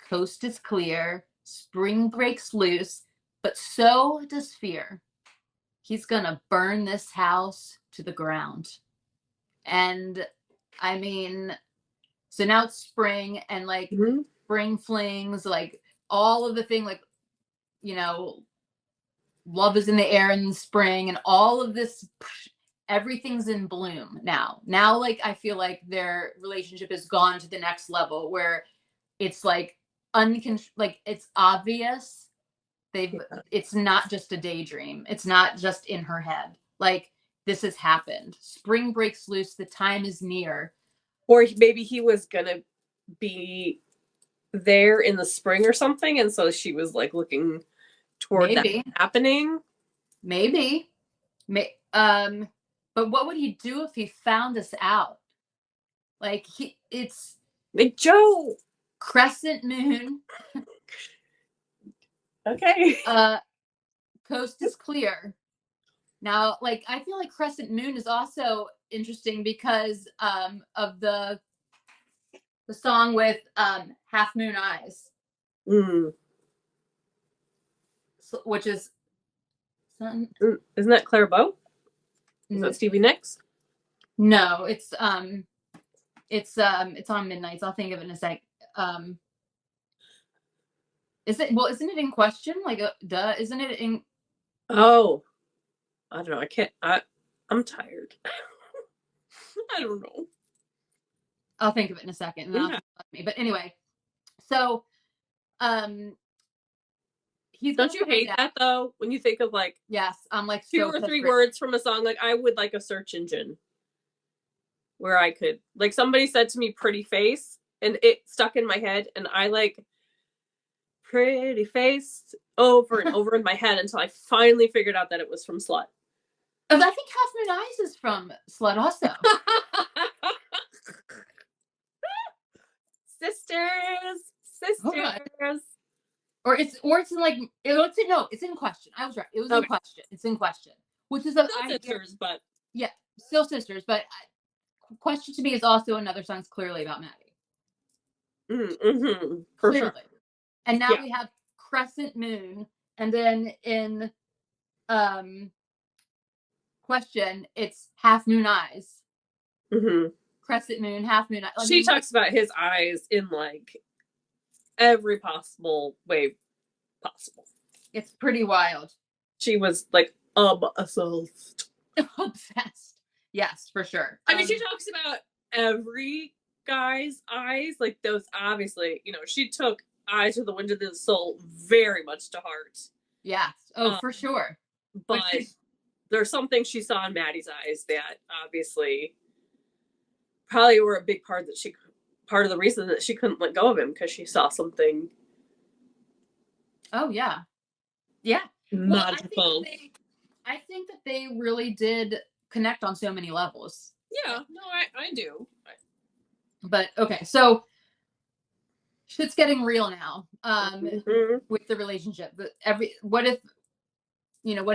coast is clear, spring breaks loose, but so does fear. He's gonna burn this house to the ground. And I mean, so now it's spring and like spring flings, like all of the thing, like, love is in the air in the spring and all of this, everything's in bloom now. Now, like, I feel like their relationship has gone to the next level where it's like like it's obvious it's not just a daydream. It's not just in her head. Like this has happened. Spring breaks loose. The time is near. Or maybe he was gonna be there in the spring or something, and so she was like looking toward that happening. Maybe. But what would he do if he found us out? Like it's like Joe. Crescent moon. Okay. Coast is clear. Now, like I feel like crescent moon is also interesting because of the song with Half Moon Eyes. So, which is isn't that Claire Bow? Is that Stevie Nicks? No, it's on Midnights. I'll think of it in a sec. Isn't it in question? Like isn't it in I don't know. I can't I'm tired. I don't know. I'll think of it in a second. And but anyway, so don't you hate that though? When you think of like yes, I'm like 2 or 3 words from a song, like I would like a search engine where I could like somebody said to me pretty face and it stuck in my head and I like pretty face over and over in my head until I finally figured out that it was from Slut. I think Half Moon Eyes is from Slut also. Sisters. Or it's in like it's in question. I was right. It was in question. It's in question. Which is still sisters, but yeah, still sisters. But question to me is also another song's clearly about Maddie. For clearly. Sure. And now we have Crescent Moon, and then in question it's Half Moon Eyes. crescent moon, half moon. She talks about his eyes in like every possible way possible. It's pretty wild. She was like obsessed. Obsessed. Yes, for sure. I mean, she talks about every guy's eyes, like those. Obviously, you know, she took Eyes with the Wind of the Soul very much to heart. Yes. Oh, for sure. But there's something she saw in Maddie's eyes that obviously probably were a big part of the reason that she couldn't let go of him, because she saw something. Oh yeah. Yeah. Magical. Well, I think that they really did connect on so many levels. Yeah, no, I do. But okay, so shit's getting real now. With the relationship. But what if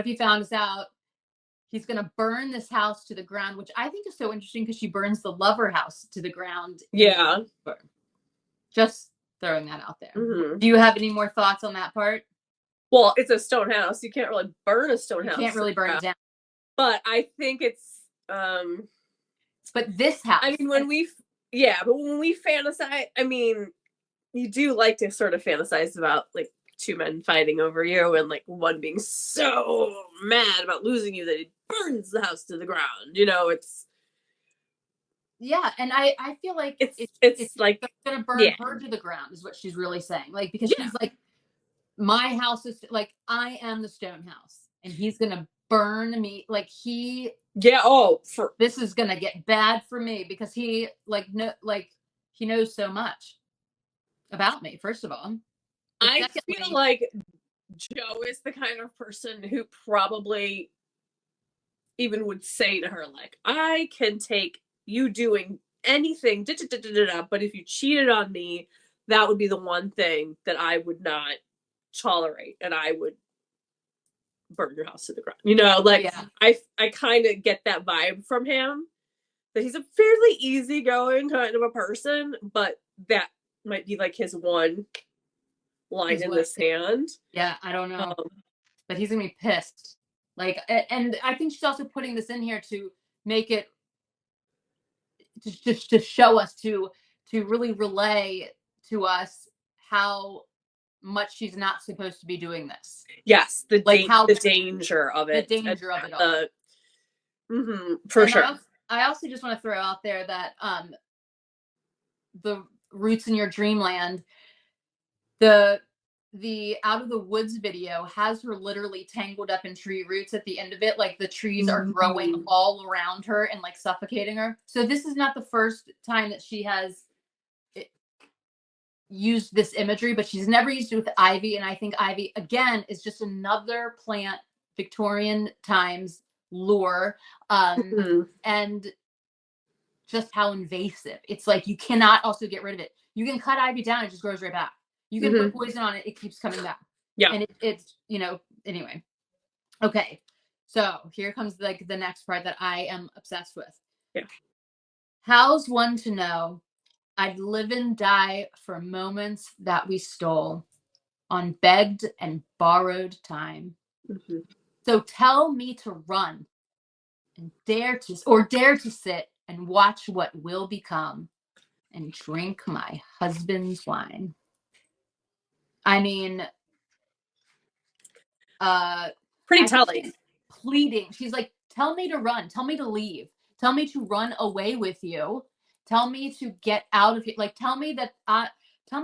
he found us out? He's gonna burn this house to the ground, which I think is so interesting because she burns the lover house to the ground. Yeah. Just throwing that out there. Do you have any more thoughts on that part? Well, it's a stone house. You can't really burn a stone house. You can't really burn it down. But I think it's but this house. I mean, when we fantasize, I mean, you do like to sort of fantasize about like two men fighting over you and like one being so mad about losing you that he burns the house to the ground. You know, it's and I feel like it's like gonna burn her to the ground is what she's really saying. Like, because she's like, my house is like, I am the stone house and he's gonna burn me. Like this is gonna get bad for me because he he knows so much about me, first of all. I feel like Joe is the kind of person who probably even would say to her, like, I can take you doing anything, but if you cheated on me, that would be the one thing that I would not tolerate, and I would burn your house to the ground. You know, like, I kind of get that vibe from him, that he's a fairly easygoing kind of a person, but that might be like his one line in the sand. Yeah, I don't know. But he's gonna be pissed. Like, and I think she's also putting this in here to make it to show us, to really relay to us how much she's not supposed to be doing this. Yes, the danger of it. The danger of it all. For sure. I also just want to throw out there that the Roots in Your Dreamland, the Out of the Woods video has her literally tangled up in tree roots at the end of it. Like, the trees are growing all around her and like suffocating her. So this is not the first time that she has used this imagery, but she's never used it with ivy. And I think ivy, again, is just another plant, Victorian times lure. And just how invasive. It's like, you cannot also get rid of it. You can cut ivy down, it just grows right back. You can put poison on it, it keeps coming back. Yeah. And it's, anyway. Okay. So here comes like the next part that I am obsessed with. Yeah. How's one to know I'd live and die for moments that we stole on begged and borrowed time. So tell me to run and dare to sit and watch what will become and drink my husband's wine. I mean, pretty telling. Pleading. She's like, tell me to run. Tell me to leave. Tell me to run away with you. Tell me to get out of here. Like, tell me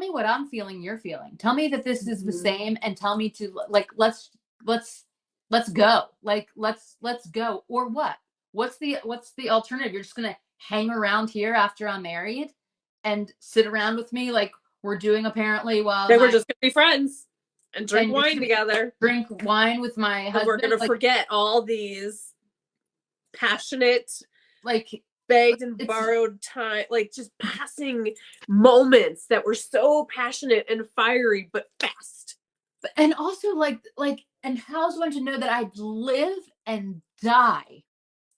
what I'm feeling, you're feeling. Tell me that this is the same, and tell me to, like, let's go. Like, let's go. Or what? What's the alternative? You're just gonna hang around here after I'm married and sit around with me like we're doing apparently while we're just gonna be friends and drink wine together. Drink wine with my husband. We're gonna forget all these passionate, like, begged and borrowed time, like just passing moments that were so passionate and fiery but fast. And also like, and how's one to know that I'd live and die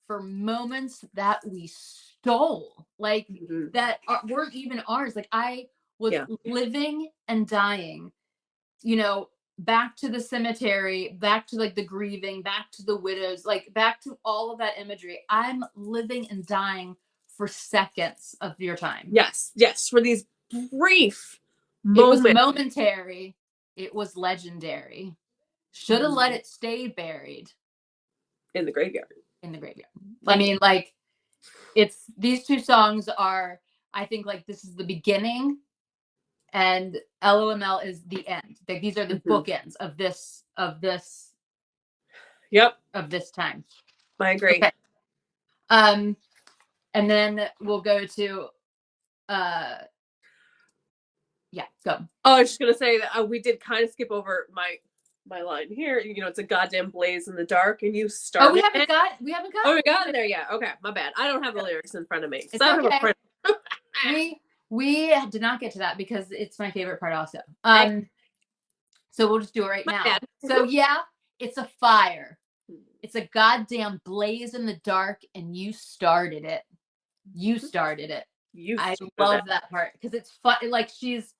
for moments that we stole, like that weren't even ours. Like, I was living and dying, back to the cemetery, back to like the grieving, back to the widows, like back to all of that imagery. I'm living and dying for seconds of your time. Yes, for these brief moments. It was momentary. It was legendary. Should have let it stay buried. In the graveyard. I mean, like, it's, these two songs are, I think, like, this is the beginning and LOML is the end. Like, these are the bookends of this Yep. Of this time. I agree. Okay. And then we'll go to yeah, go. Oh, I was just gonna say that we did kind of skip over my line here. You know, it's a goddamn blaze in the dark, and you started. Oh, we haven't got. Oh, we got there. Yeah. Okay, my bad. I don't have the lyrics in front of me. It's okay. We did not get to that because it's my favorite part also. So we'll just do it right now. So yeah, it's a fire. It's a goddamn blaze in the dark, and you started it. I love that part because it's fun. Like she's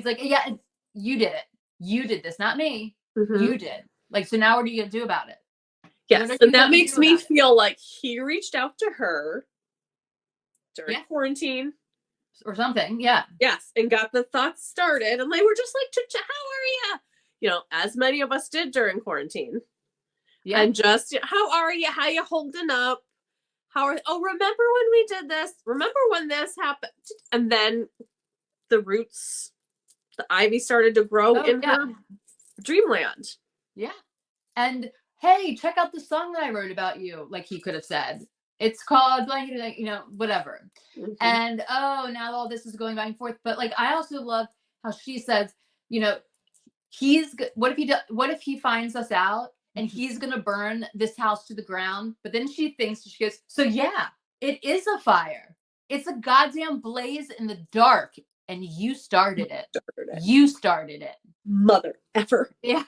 like, yeah, you did it. You did this, not me. You did. Like, so now what are you gonna do about it? Yes, and that makes me feel like he reached out to her during quarantine or something. Yeah. Yes, and got the thoughts started, and they were just like, "How are you?" You know, as many of us did during quarantine. Yeah. And just, how are you? How you holding up? Remember when we did this? Remember when this happened? And then the roots, the ivy started to grow in her dreamland. Yeah. And hey, check out the song that I wrote about you, like he could have said. It's called, like, you know, whatever. And now all this is going back and forth. But like, I also love how she says, you know, what if he finds us out and he's gonna burn this house to the ground? But then she goes, so yeah, it is a fire. It's a goddamn blaze in the dark, and you started it. You started it, mother effer. Yeah.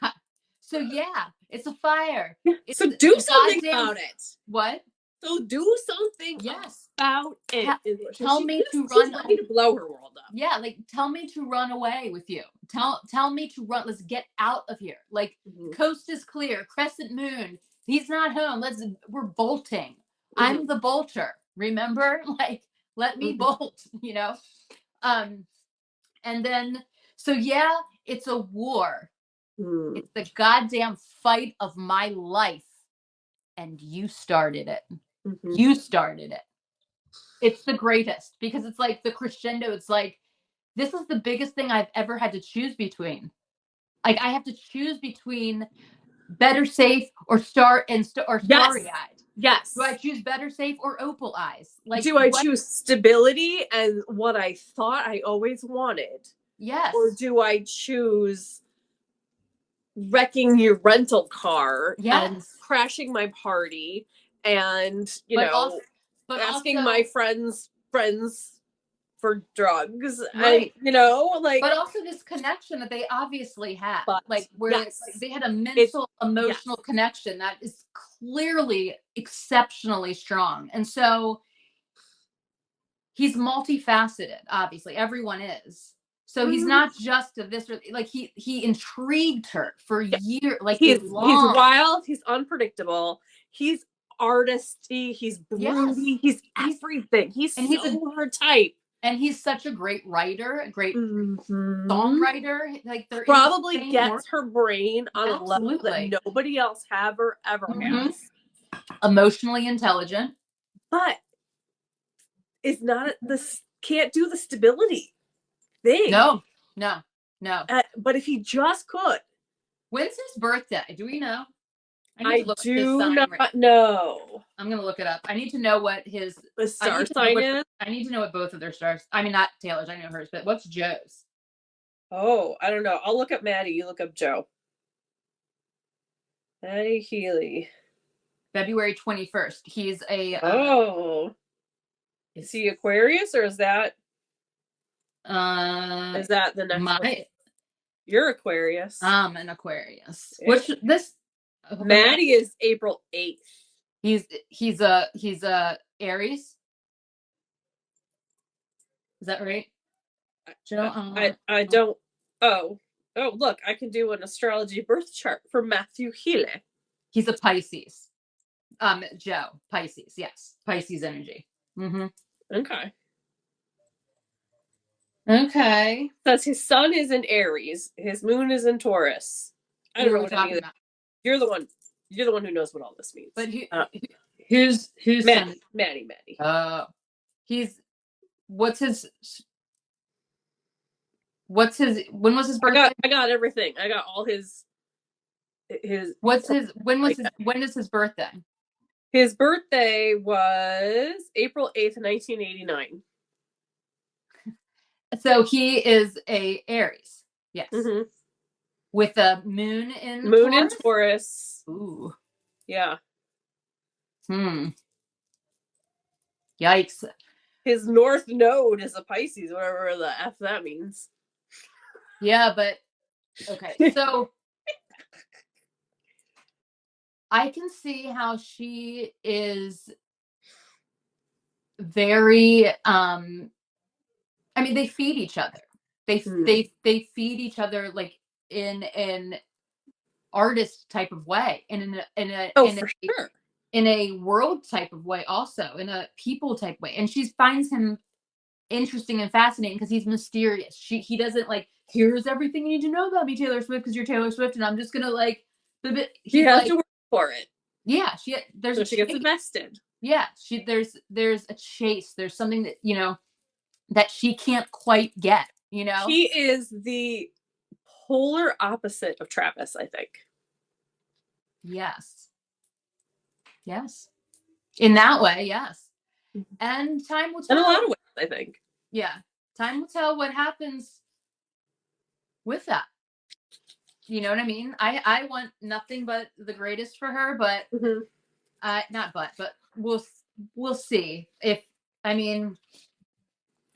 So yeah, it's a fire. So do something about it. What? So do something. Yes. About it. Tell me to run. To blow her world up. Yeah, like, tell me to run away with you. Tell me to run. Let's get out of here. Like, coast is clear. Crescent moon. He's not home. We're bolting. I'm the bolter. Remember? Like, let me bolt. You know. And then, so yeah, it's a war. It's the goddamn fight of my life, and you started it. You started it. It's the greatest because it's like the crescendo. It's like, this is the biggest thing I've ever had to choose between. Like, I have to choose between Better Safe or Starry Eyed. Yes. Do I choose Better Safe or Opal Eyes? Like, do I choose stability and what I thought I always wanted? Yes. Or do I choose wrecking your rental car and crashing my party and, you know, asking my friends for drugs, and, you know, like, but also this connection that they obviously had, like, where they had a emotional connection that is clearly exceptionally strong. And so he's multifaceted, obviously everyone is. So he's not just a visceral, like, he intrigued her for years. Like, he's wild, he's unpredictable, he's artisty, he's broody, he's everything. He's her type. And he's such a great writer, a great songwriter. Like, they're probably gets her brain on a level that nobody else have or ever has. Emotionally intelligent, but is not can't do the stability thing. No. But if he just could. When's his birthday? Do we know? I do not know. I'm gonna look it up. I need to know what his star sign is. I need to know what both of their stars. I mean, not Taylor's. I know hers, but what's Joe's? Oh, I don't know. I'll look up Maddie. You look up Joe. Maddie Healy. February 21st. He's a. Is he Aquarius or is that? Is that the next? You're Aquarius. I'm an Aquarius. Yeah. Which this. Maddie is April 8th. He's a Aries. Is that right? I don't. Oh, look, I can do an astrology birth chart for Matthew Healy. He's a Pisces. Joe, Pisces, yes. Pisces energy. Okay. Okay. Says his sun is in Aries. His moon is in Taurus. I don't know what any of that. You're the one. You're the one who knows what all this means. But who's Maddie? Maddie. He's what's his when was his birthday? I got everything. I got all his when is his birthday? His birthday was April 8th, 1989. So he is a Aries. Yes. Mm-hmm. With a moon in Taurus. Ooh. Yeah. Yikes. His north node is a Pisces, whatever the F that means. Yeah, but okay. So I can see how she is very I mean, they feed each other. They feed each other like in an artist type of way, and in a world type of way, also in a people type way. And she finds him interesting and fascinating because he's mysterious. He doesn't like, here's everything you need to know about me, Taylor Swift, because you're Taylor Swift, and I'm just gonna like. He has to work for it. Yeah, she gets invested. Yeah, there's a chase. There's something that that she can't quite get. He is the polar opposite of Travis, I think. Yes. In that way, yes. And time will tell. In a lot of ways, I think. Yeah. Time will tell what happens with that. You know what I mean? I want nothing but the greatest for her, but but we'll see.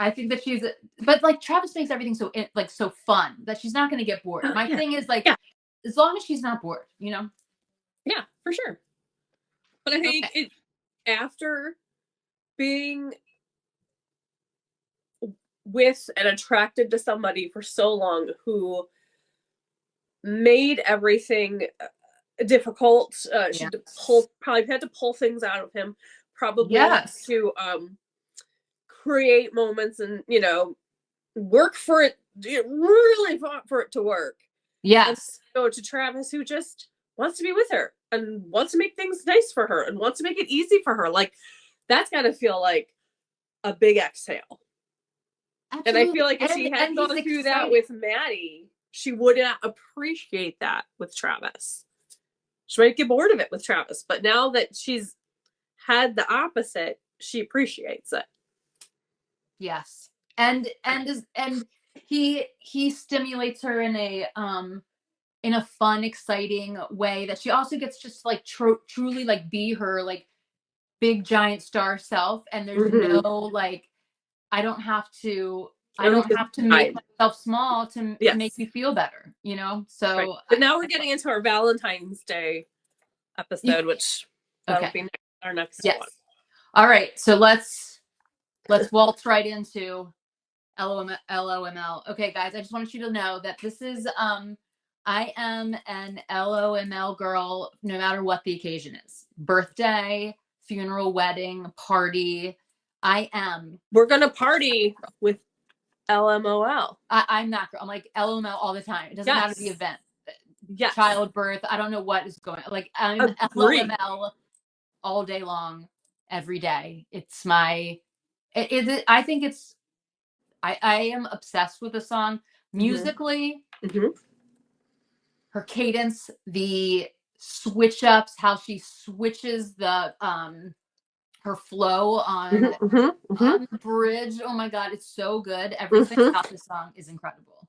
I think that but like Travis makes everything so fun that she's not going to get bored. My thing is like, as long as she's not bored, Yeah, for sure. But I think after being with and attracted to somebody for so long who made everything difficult, she probably had to pull things out of him, probably to create moments and work for it, really fought for it to work. Yes. And so to Travis, who just wants to be with her and wants to make things nice for her and wants to make it easy for her, like that's got to feel like a big exhale. Absolutely. And I feel like if she had gone through that with Maddie, she would not appreciate that with Travis. She might get bored of it with Travis, but now that she's had the opposite, she appreciates it. Yes. And he stimulates her in a fun, exciting way that she also gets just like truly like be her like big giant star self, and there's no like I don't have to make myself small to make you feel better, so right. But now we're getting into our Valentine's Day episode, which that'll be our next one. All right, so let's waltz right into LOML. Okay, guys, I just wanted you to know that this is I am an LOML girl no matter what the occasion is. Birthday, funeral, wedding, party. We're gonna party with LMOL. I'm that girl. I'm like LOML all the time. It doesn't matter the event. Yes. Childbirth. I don't know what is going on. Like I'm LOML all day long, every day. It's my I think it's I am obsessed with the song musically. Her cadence, the switch ups, how she switches the her flow on the bridge. Oh my god, it's so good. Everything about this song is incredible.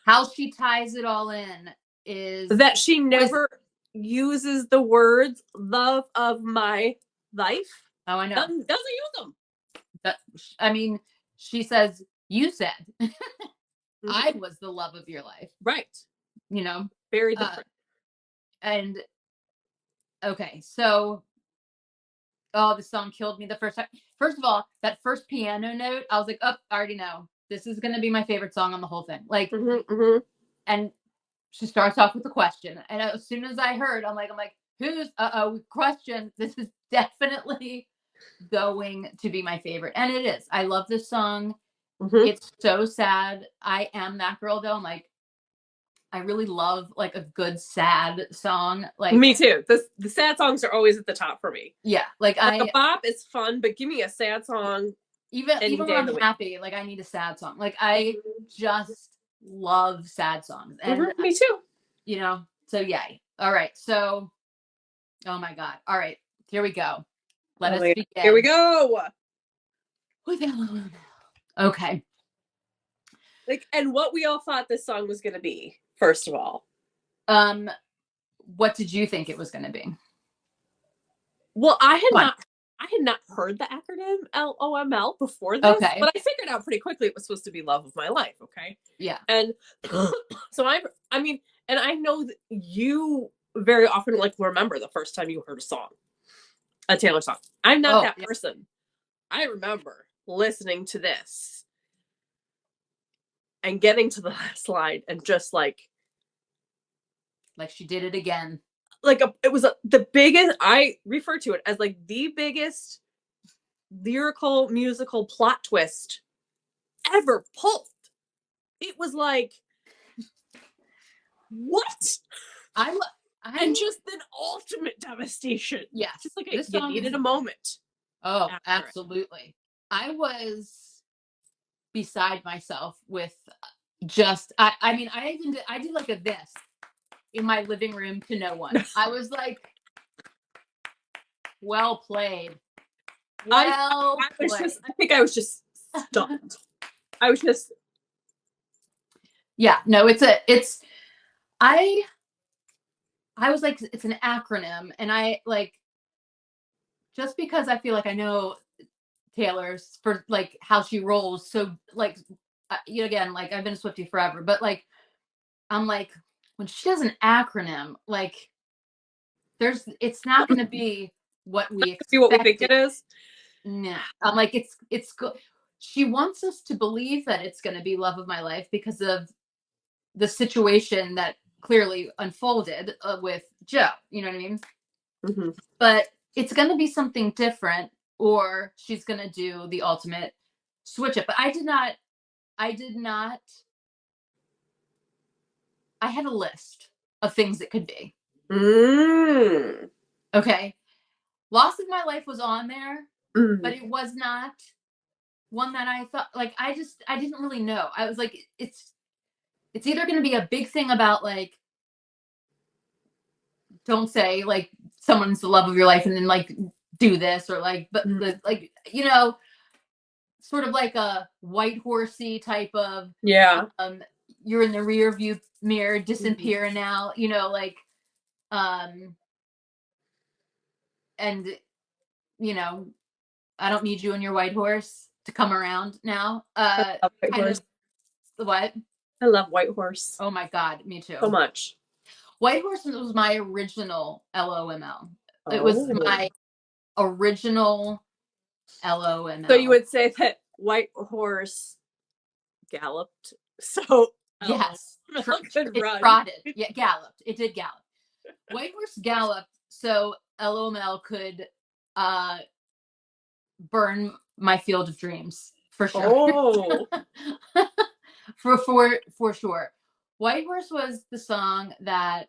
How she ties it all in is that she never uses the words "love of my life." Oh, I know. Doesn't use them. She says, "You said I was the love of your life." Right. Very different. And okay, so the song killed me the first time. First of all, that first piano note, I was like, I already know. This is going to be my favorite song on the whole thing. Like, and she starts off with a question. And as soon as I heard, I'm like, who's, question? This is definitely going to be my favorite. And it is. I love this song. Mm-hmm. It's so sad. I am that girl though. I'm like, I really love like a good sad song. Like me too. The sad songs are always at the top for me. yeah, like a bop is fun, but give me a sad song even any when day of I'm the week. happy, like I need a sad song. Like I just love sad songs. And me too. You know, so yay. All right. So oh my God. All right, here we go. Let us begin. Here we go. With LOL. Okay. Like, and what we all thought this song was gonna be, first of all. What did you think it was gonna be? Well, I had not heard the acronym LOML before this, okay. But I figured out pretty quickly it was supposed to be love of my life, okay? Yeah. And so I mean, and I know that you very often like remember the first time you heard a Taylor song. I'm not that person. I remember listening to this and getting to the last line and just like she did it again. Like it was the biggest, I refer to it as like the biggest lyrical musical plot twist ever pulled. It was like, what? And just an ultimate devastation. Yes. Just like you needed a moment. Oh, absolutely. I was beside myself with just, I mean, I did like a this in my living room to no one. I was like, well played. Well played. I think I was just stunned. I was just. Yeah, no, I was like, it's an acronym. And I like, just because I feel like I know Taylor's for like how she rolls. So like, you know, again, like I've been a Swiftie forever, but like, I'm like, when she does an acronym, like it's not going to be what we expect. See what we think it is. No, I'm like, it's good. She wants us to believe that it's going to be love of my life because of the situation that clearly unfolded with Joe. You know what I mean? Mm-hmm. But it's going to be something different, or she's going to do the ultimate switch up. But I did not. I had a list of things it could be. Okay. Loss of My Life was on there, but it was not one that I thought, like, I didn't really know. I was like, it's either going to be a big thing about like, don't say like someone's the love of your life and then like do this, or like, but like, you know, sort of like a white horsey type of, you're in the rear view mirror, disappear now, you know, like, and you know, I don't need you and your white horse to come around now. I love White Horse. What? I love White Horse. Oh my God, me too. So much. White Horse was my original LOML. It was my original LOML. So you would say that White Horse galloped. So yes, it trotted. Yeah, galloped. It did gallop. White Horse galloped, so LOML could burn my field of dreams for sure. Oh. for sure. White Horse was the song that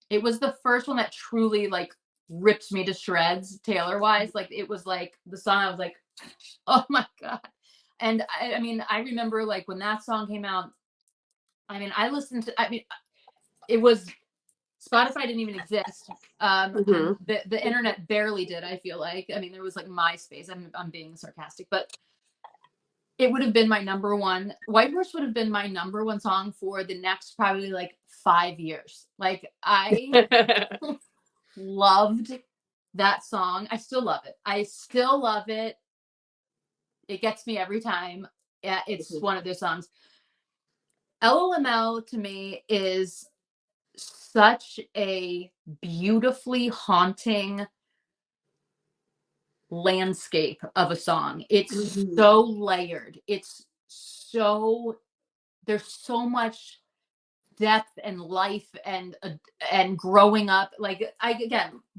it was the first one that truly like ripped me to shreds Taylor wise. Like it was like the song I was like, oh my God. And I mean, I remember like when that song came out, I mean, it was, Spotify didn't even exist. The internet barely did, I feel like. I mean, there was like MySpace. I'm being sarcastic, but it would have been my number one. White Horse would have been my number one song for the next probably like 5 years. Like I loved that song. I still love it. It gets me every time. Yeah, it's one of their songs. LOML to me is such a beautifully haunting landscape of a song. It's so layered. There's so much depth and life and growing up. Like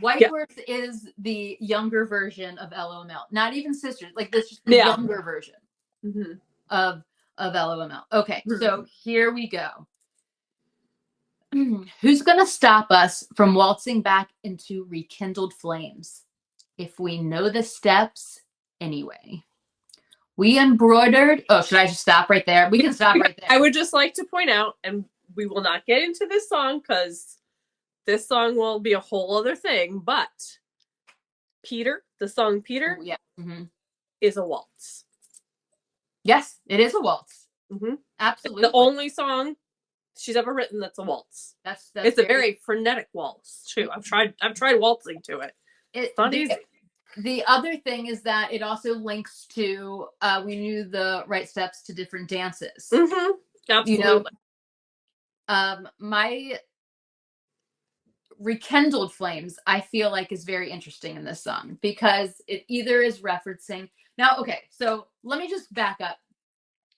White Horse is the younger version of loml, not even sisters, like this just the younger version of loml. Okay, so here we go. Who's gonna stop us from waltzing back into rekindled flames if we know the steps anyway? We embroidered. Oh, should I just stop right there? We can stop right there. I would just like to point out, and we will not get into this song because this song will be a whole other thing, but Peter, the song Peter, is a waltz. Yes, it is a waltz. Absolutely. It's the only song she's ever written that's a waltz. It's a very frenetic waltz too. I've tried waltzing to it. It's not easy. The other thing is that it also links to we knew the right steps to different dances. Absolutely. You know, my rekindled flames, I feel like, is very interesting in this song because it either is referencing now. Okay, so let me just back up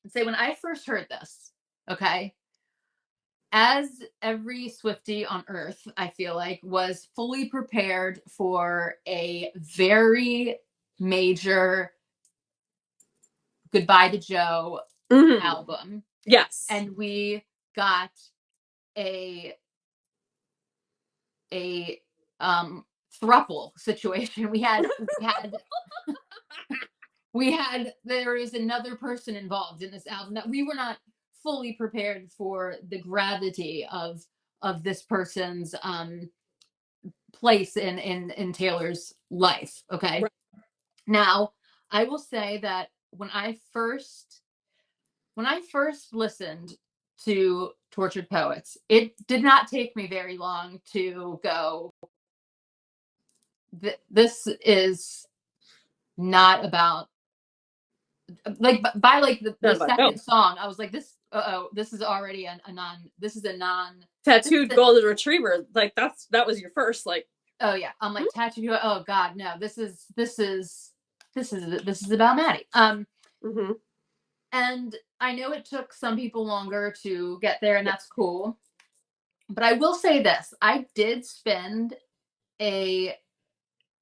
and say when I first heard this, okay, as every Swiftie on earth, I feel like, was fully prepared for a very major Goodbye to Joe album. Yes. And we got a thruple situation. There is another person involved in this album that we were not fully prepared for the gravity of this person's place in Taylor's life. Okay. Right. Now, I will say that when I first listened to Tortured Poets, it did not take me very long to go, this is not about, like, by like the second song, I was like, this is already a non tattooed golden retriever. Like that was your first, like, oh yeah, I'm like tattooed. Oh God, no, this is about Maddie. And I know it took some people longer to get there, and that's cool. But I will say this: I did spend a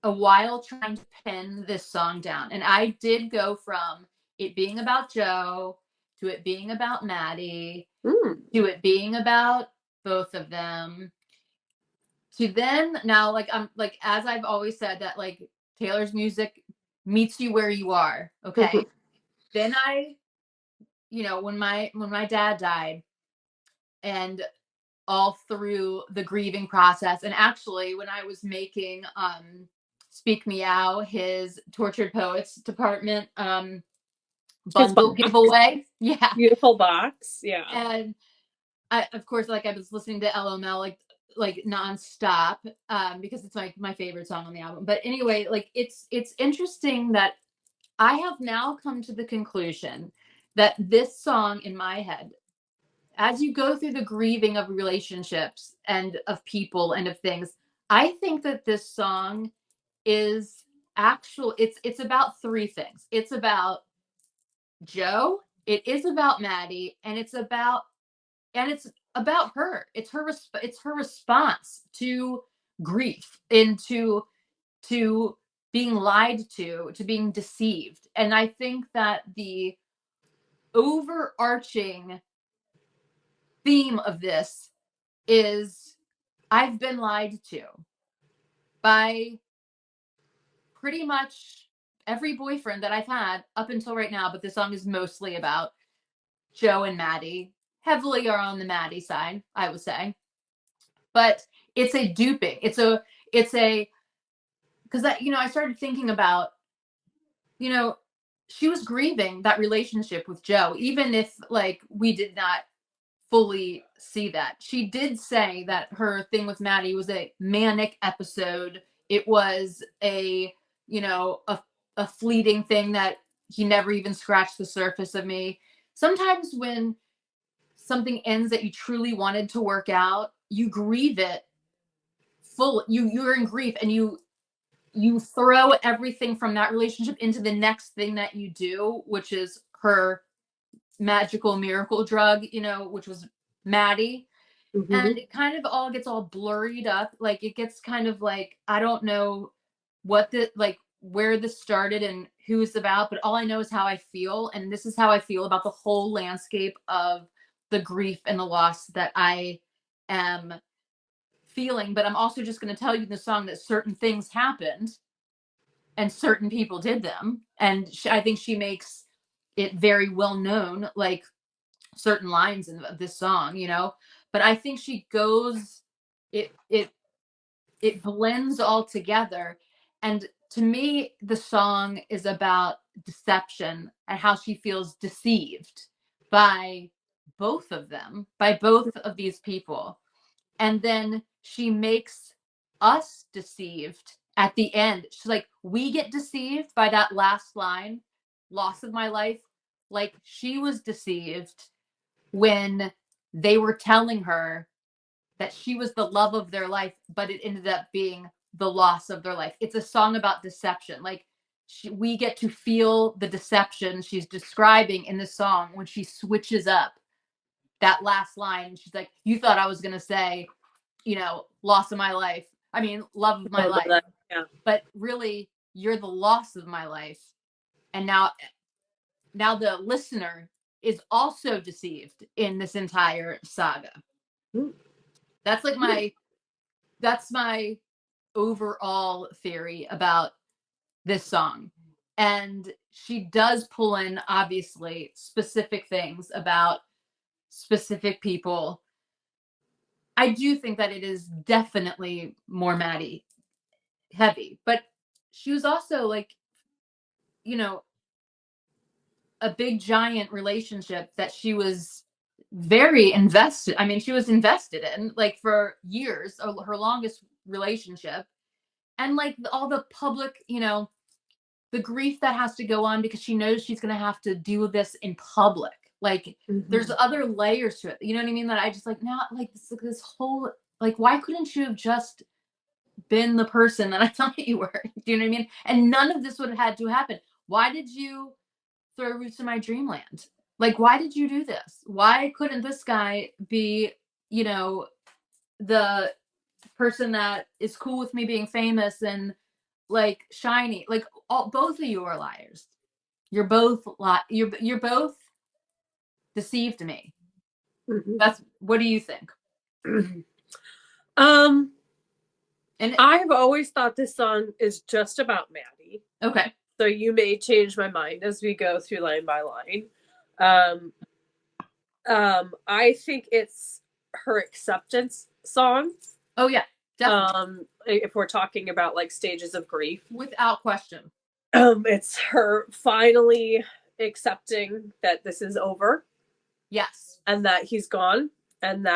while trying to pin this song down, and I did go from it being about Joe to it being about Maddie to it being about both of them to then now, like, I'm like, as I've always said, that like Taylor's music meets you where you are. Okay. Then I, when my dad died, and all through the grieving process, and actually when I was making Speak Meow, his Tortured Poets department bundle giveaway. Yeah. Beautiful box. Yeah. And I, of course, like, I was listening to loml like nonstop because it's my favorite song on the album. But anyway, like, it's interesting that I have now come to the conclusion that this song in my head, as you go through the grieving of relationships and of people and of things, I think that this song is it's about three things. It's about Joe, it is about Maddie, and it's about her. It's her response to grief, and to being lied to being deceived. And I think that the overarching theme of this is, I've been lied to by pretty much every boyfriend that I've had up until right now, but this song is mostly about Joe and Maddie. Heavily are on the Maddie side, I would say. But it's a duping. It's a because that, I started thinking about, she was grieving that relationship with Joe, even if, like, we did not fully see that. She did say that her thing with Maddie was a manic episode. It was a fleeting thing, that he never even scratched the surface of me. Sometimes when something ends that you truly wanted to work out, you grieve it full. You're in grief, and you throw everything from that relationship into the next thing that you do, which is her magical miracle drug, which was Maddie. And it kind of all gets all blurred up. Like it gets kind of like, I don't know what the, like where this started and who it's about, but all I know is how I feel. And this is how I feel about the whole landscape of the grief and the loss that I am feeling. But I'm also just going to tell you in the song that certain things happened and certain people did them. And I think she makes it very well known, like certain lines in this song, you know. But I think she goes, it blends all together. And to me, the song is about deception and how she feels deceived by both of them, by both of these people. And then she makes us deceived at the end. She's like, we get deceived by that last line, loss of my life. Like she was deceived when they were telling her that she was the love of their life, but it ended up being the loss of their life. It's a song about deception. Like we get to feel the deception she's describing in the song when she switches up that last line. She's like, you thought I was going to say, you know, loss of my life. I mean, love of my life. Yeah. But really, you're the loss of my life. And now the listener is also deceived in this entire saga. That's like my overall theory about this song. And she does pull in obviously specific things about specific people. I do think that it is definitely more Maddie heavy, but she was also like, you know, a big giant relationship that she was very invested. I mean, she was invested in like for years, her longest relationship. And like all the public, you know, the grief that has to go on because she knows she's going to have to do this in public. Like there's other layers to it. You know what I mean? That I just like, not like this whole, like, why couldn't you have just been the person that I thought you were? Do you know what I mean? And none of this would have had to happen. Why did you throw roots in my dreamland? Like, why did you do this? Why couldn't this guy be, you know, the person that is cool with me being famous and like shiny? Like both of you are liars. You're both you're both deceived me. That's, what do you think? And I've always thought this song is just about Maddie. Okay. So you may change my mind as we go through line by line. I think it's her acceptance song. Oh yeah, definitely. If we're talking about like stages of grief, without question. It's her finally accepting that this is over. Yes. And that he's gone, and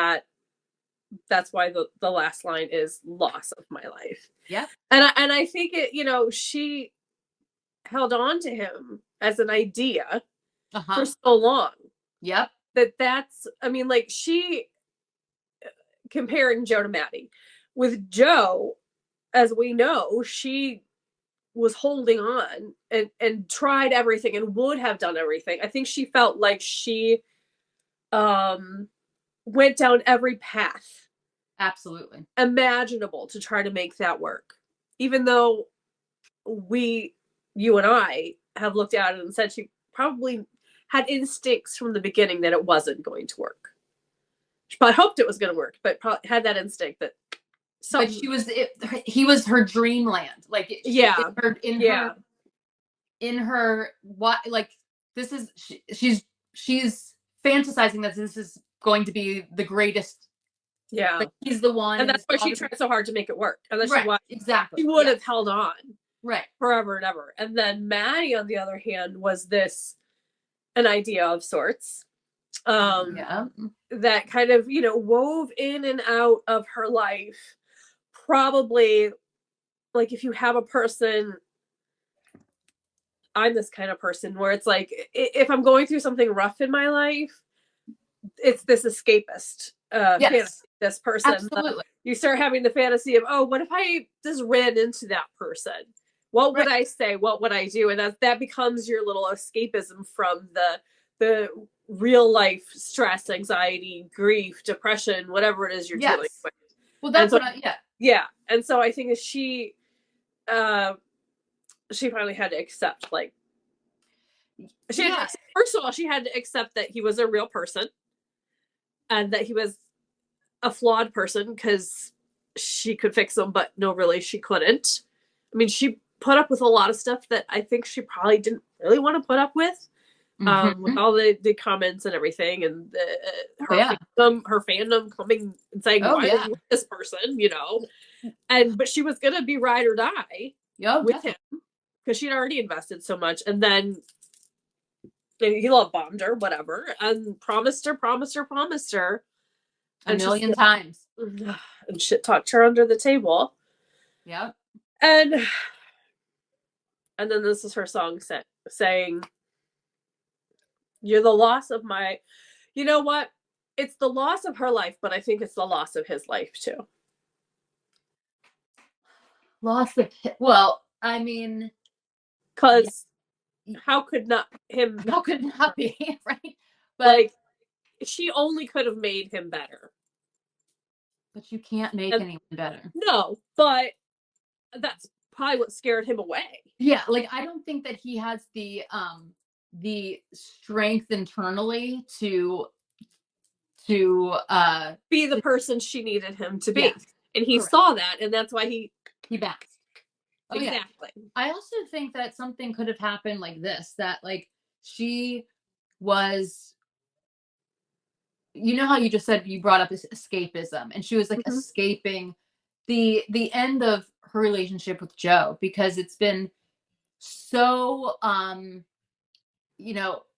that's why the last line is loss of my life. Yeah. And I think it, you know, she held on to him as an idea for so long. Yep. That's, I mean, like she, comparing Joe to Maddie. With Joe, as we know, she was holding on and tried everything and would have done everything. I think she felt like she went down every path absolutely imaginable to try to make that work. Even though you and I have looked at it and said she probably had instincts from the beginning that it wasn't going to work. She probably hoped it was going to work, but probably had that instinct that but he was her dreamland. Like in her what, like this is she's fantasizing that this is going to be the greatest. Yeah, like he's the one, and that's why she tried so hard to make it work. And that's right, exactly. She would have held on right forever and ever. And then Maddie, on the other hand, was an idea of sorts. That kind of, you know, wove in and out of her life. Probably, like, if you have a person, I'm this kind of person where it's like, if I'm going through something rough in my life, it's this escapist fantasy, this person. Absolutely. You start having the fantasy of, oh, what if I just ran into that person? What would I say? What would I do? And that becomes your little escapism from the real life stress, anxiety, grief, depression, whatever it is you're dealing with. Well, that's so, yeah. And so I think she finally had to accept, like, first of all, she had to accept that he was a real person and that he was a flawed person, because she could fix him, but no, really, she couldn't. I mean, she put up with a lot of stuff that I think she probably didn't really want to put up with. With all the comments and everything, and her fandom coming and saying, why are you with this person, but she was gonna be ride or die with him, because she'd already invested so much, and then he love bombed her, whatever, and promised her a million times, and shit talked her under the table. Yep. And then this is her song saying, you're the loss of my, you know what? It's the loss of her life, but I think it's the loss of his life too. Well, I mean, because how could not be, right? But like, she only could have made him better. But you can't make anyone better. No, but that's probably what scared him away. Yeah, like, I don't think that he has the strength internally to be the person she needed him to be. Yes, and he saw that, and that's why he bounced. Oh, exactly. Yeah. I also think that something could have happened like this, that like she was, you know how you just said, you brought up this escapism, and she was like escaping the end of her relationship with Joe, because it's been so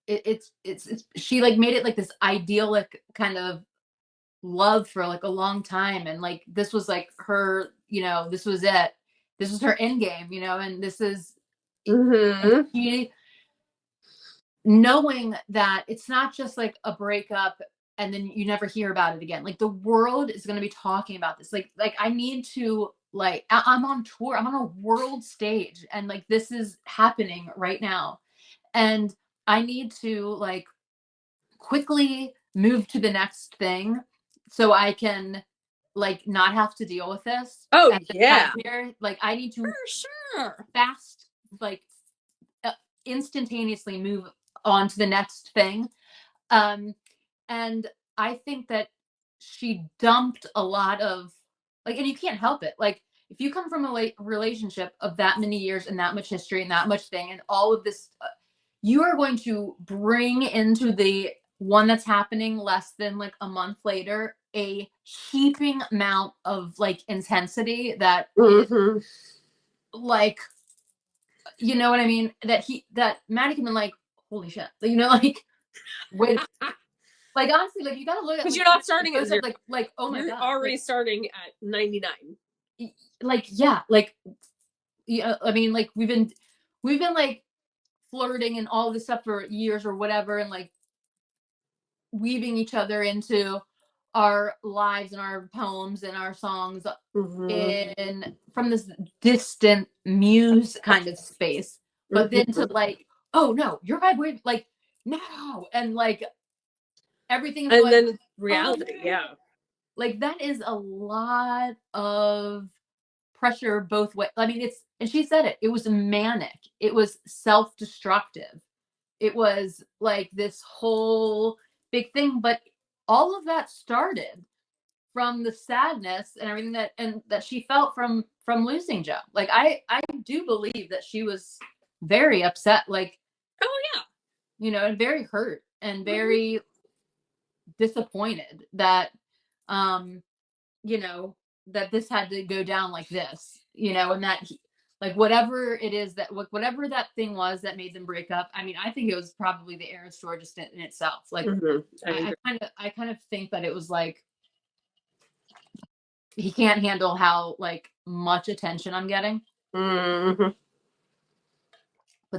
it's she like made it like this idyllic kind of love for like a long time, and like this was like her, this was it, this was her end game, and this is she, knowing that it's not just like a breakup and then you never hear about it again. Like, the world is going to be talking about this. Like I need to, like, I'm on tour, I'm on a world stage, and like this is happening right now, and I need to like quickly move to the next thing so I can like not have to deal with this. Oh yeah. Like, I need to fast, like instantaneously move on to the next thing. And I think that she dumped a lot of, like, and you can't help it. Like, if you come from a relationship of that many years and that much history and that much thing and all of this, you are going to bring into the one that's happening less than like a month later a heaping amount of like intensity that is, like, you know what I mean? That Maddie can be like, holy shit, like, wait. Like, honestly, like, you gotta look at, because, like, you're not starting at like oh my god, you're already like, starting at 99. Like, yeah, like, yeah, I mean, like, we've been like flirting and all this stuff for years or whatever, and like weaving each other into our lives and our poems and our songs in from this distant muse kind of space, but then to like, oh no, you're my boy, like, no, and like everything is, and like, then reality, yeah, like that is a lot of pressure both ways. I mean, and she said it was manic, it was self-destructive, it was like this whole big thing, but all of that started from the sadness and everything that she felt from losing Joe. Like, I do believe that she was very upset, like, oh yeah, and very hurt and very disappointed that that this had to go down like this, and that like whatever it is, that whatever that thing was that made them break up. I mean, I think it was probably the Aaron store just in itself. Like, I kind of think that it was like, he can't handle how like much attention I'm getting. But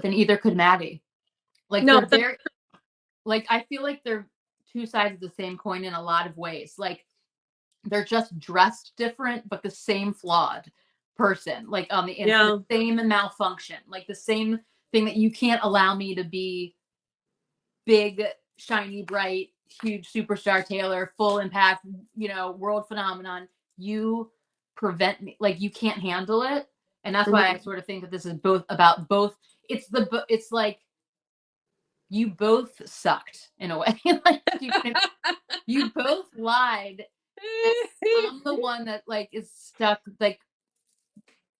then either could Maddie. Like, no, they're like, I feel like they're two sides of the same coin in a lot of ways. Like, they're just dressed different, but the same flawed person. Like, on the inside, the same malfunction, like the same thing that you can't allow me to be big, shiny, bright, huge superstar Taylor, full impact, world phenomenon. You prevent me, like, you can't handle it. And that's why I sort of think that this is about both. It's like you both sucked in a way. Like you both lied. I'm the one that like is stuck. Like,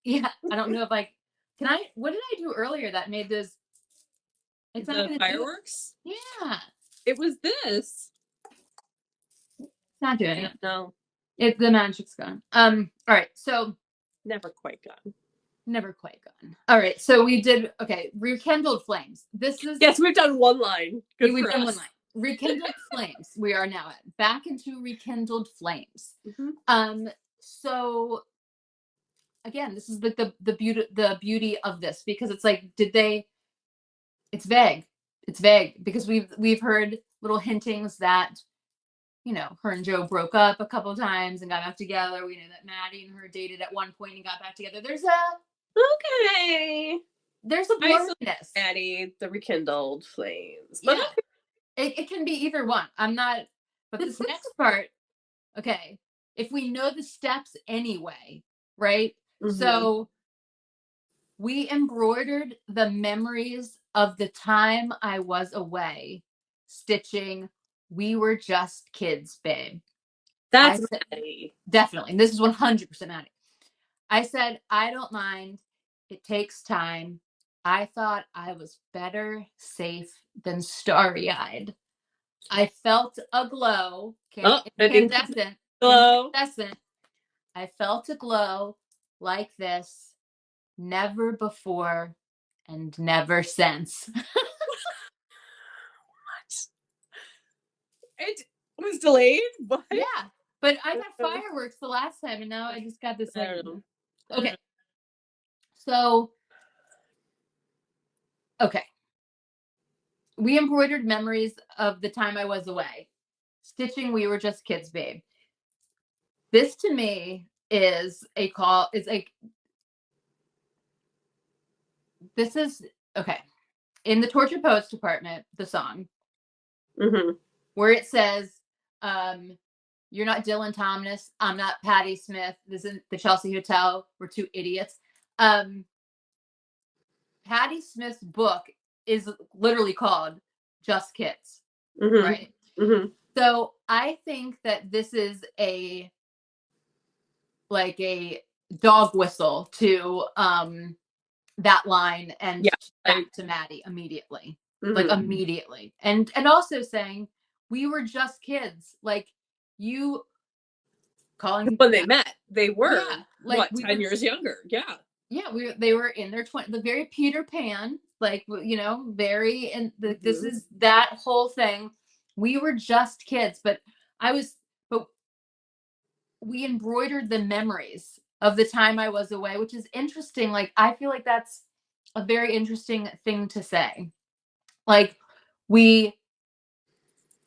yeah, I don't know if like, what did I do earlier that made this? It's not the fireworks. Yeah, it was this. It's not doing it. No, the magic's gone. All right, so never quite gone. Never quite gone. All right, so we did rekindled flames. Yes, we've done one line. We've done one line. Rekindled flames. We are now back into rekindled flames. So again, this is the beauty of this, because it's like, it's vague. It's vague because we've heard little hintings that her and Joe broke up a couple times and got back together. We know that Maddie and her dated at one point and got back together. There's a blurriness. Maddie, the rekindled flames. Yeah. It can be either one. But this next part, okay, if we know the steps anyway, right? So we embroidered the memories of the time I was away, stitching, we were just kids, babe. That's Maddie. Definitely. This is 100% Maddie. I said, I don't mind. It takes time. I thought I was better safe than starry-eyed. I felt a glow. Incandescent. Glow. Incandescent. I felt a glow like this. Never before and never since. What? It was delayed? What? Yeah. But I got fireworks the last time, and now I just got this. Okay. So, okay. We embroidered memories of the time I was away. Stitching, we were just kids, babe. This to me is a call, this is, okay. In the Torture Poets department, the song, where it says, you're not Dylan Thomas, I'm not Patti Smith, this is the Chelsea Hotel, we're two idiots. Patti Smith's book is literally called Just Kids, right? So I think that this is a dog whistle to that line and back to Maddie immediately, immediately, and also saying we were just kids, like you calling when they met, they were 10 years younger, they were in their 20s, the very Peter Pan, very, and this is that whole thing. We were just kids, but we embroidered the memories of the time I was away, which is interesting. Like, I feel like that's a very interesting thing to say. Like, we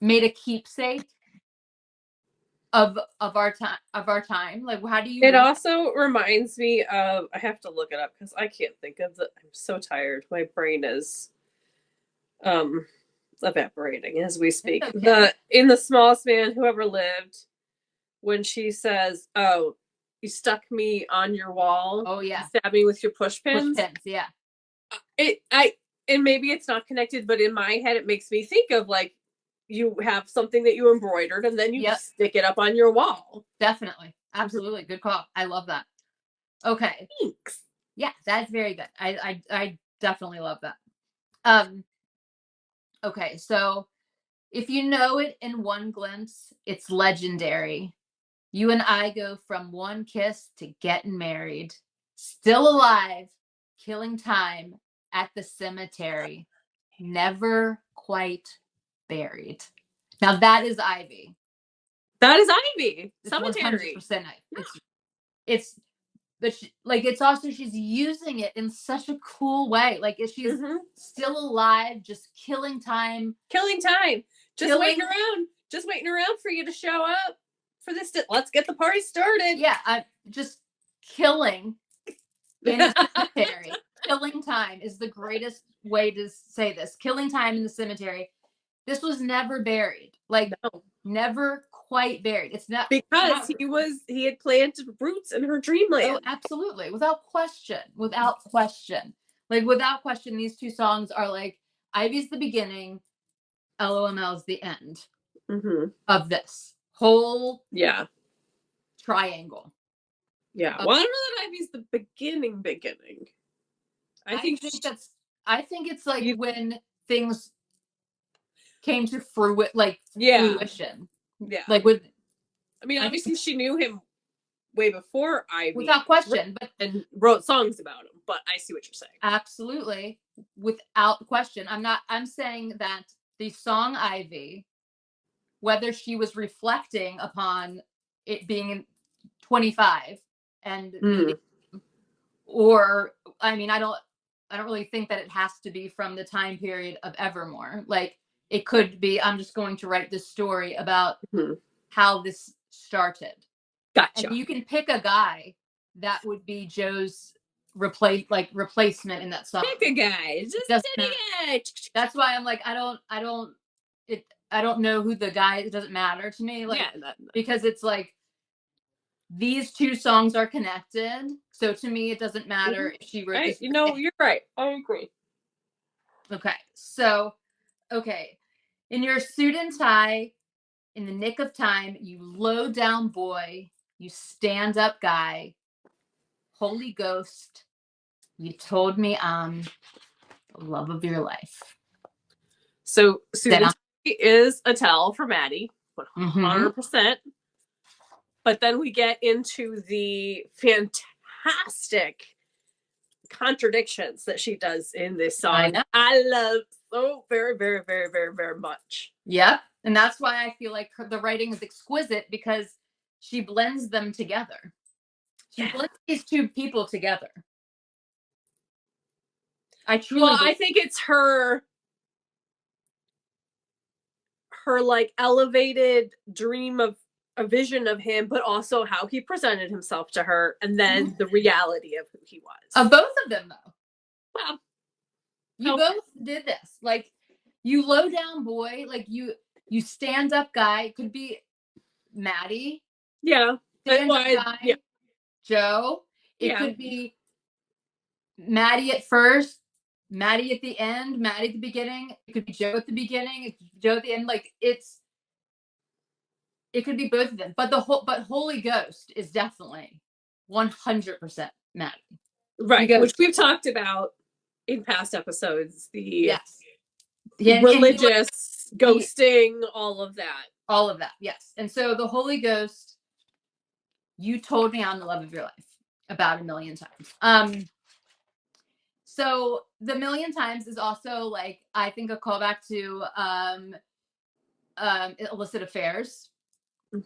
made a keepsake of our time. Like, how do you? It also reminds me of, I have to look it up because I can't think of it. I'm so tired. My brain is evaporating as we speak. Okay. In The Smallest Man Who Ever Lived, when she says, "Oh, you stuck me on your wall. Oh yeah, stabbed me with your push pins." Yeah. And maybe it's not connected, but in my head, it makes me think of like, you have something that you embroidered and then you stick it up on your wall. Definitely, absolutely, good call. I love that. Okay, thanks. Yeah, that's very good. I definitely love that. Okay, so if you know it in one glimpse, it's legendary. You and I go from one kiss to getting married. Still alive, killing time at the cemetery. Never quite buried. Now that is Ivy. That is Ivy. Cemetery. 100% Ivy. It's also, she's using it in such a cool way. Like, if she's still alive, just killing time. Just waiting around for you to show up for this. Let's get the party started. Yeah, I'm just killing in a cemetery. Killing time is the greatest way to say this. Killing time in the cemetery. This was never buried. Like, No. never quite buried. It's not because he had planted roots in her dreamland. Oh, absolutely. Without question. Without question. Like, without question, these two songs are like, Ivy's the beginning, LOML's the end of this whole triangle. Yeah. Well, I don't know that Ivy's the beginning. I think it's like when things came to fruition. Yeah. Like with I mean, obviously she knew him way before Ivy. Without question. And wrote songs about him, but I see what you're saying. Absolutely. Without question. I'm saying that the song Ivy, whether she was reflecting upon it being in 25 and or I mean, I don't really think that it has to be from the time period of Evermore. Like, it could be, I'm just going to write this story about how this started. Gotcha. And you can pick a guy that would be Joe's replacement in that song. Pick a guy. Just any guy. That's why I'm like, I don't know who the guy. It doesn't matter to me. Like, because it's like these two songs are connected. So to me, it doesn't matter if she wrote this. No, you're right. I agree. Okay. So, in your suit and tie, in the nick of time, you low down boy, you stand up guy, Holy Ghost, you told me I'm the love of your life. So suit and tie is a tell for Maddie, 100%. But then we get into the fantastic contradictions that she does in this song. I love so very, very, very, very, very much. Yep. And that's why I feel like the writing is exquisite, because she blends them together. She blends these two people together. I think it's her like elevated dream of a vision of him, but also how he presented himself to her, and then the reality of who he was. Of both of them, though. Well, you both did this. Like, you low down boy, like you stand up guy. It could be Maddie. Yeah. Stand up guy, Joe. It could be Maddie at first, Maddie at the end, Maddie at the beginning. It could be Joe at the beginning, it could be Joe at the end. Like, it could be both of them. But Holy Ghost is definitely 100% Maddie. Right. Which we've talked about in past episodes. The religious ghosting, all of that. Yes. And so the Holy Ghost, you told me I'm the love of your life about 1 million times. So the 1 million times is also, like, I think a callback to illicit affairs.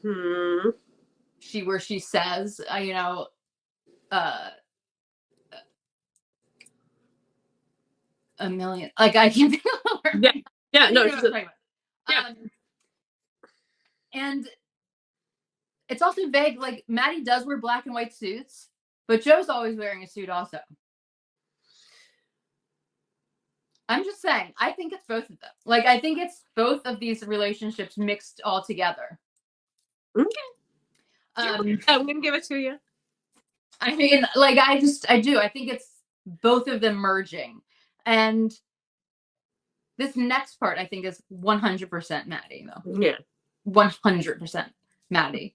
Where she says, a million. Like, I can't think of the word. And it's also vague. Like, Maddie does wear black and white suits, but Joe's always wearing a suit also. I'm just saying, I think it's both of them. Like, I think it's both of these relationships mixed all together. Okay. I'm gonna give it to you. I mean, like, I do. I think it's both of them merging. And this next part, I think, is 100% Maddie, though. Yeah. 100% Maddie.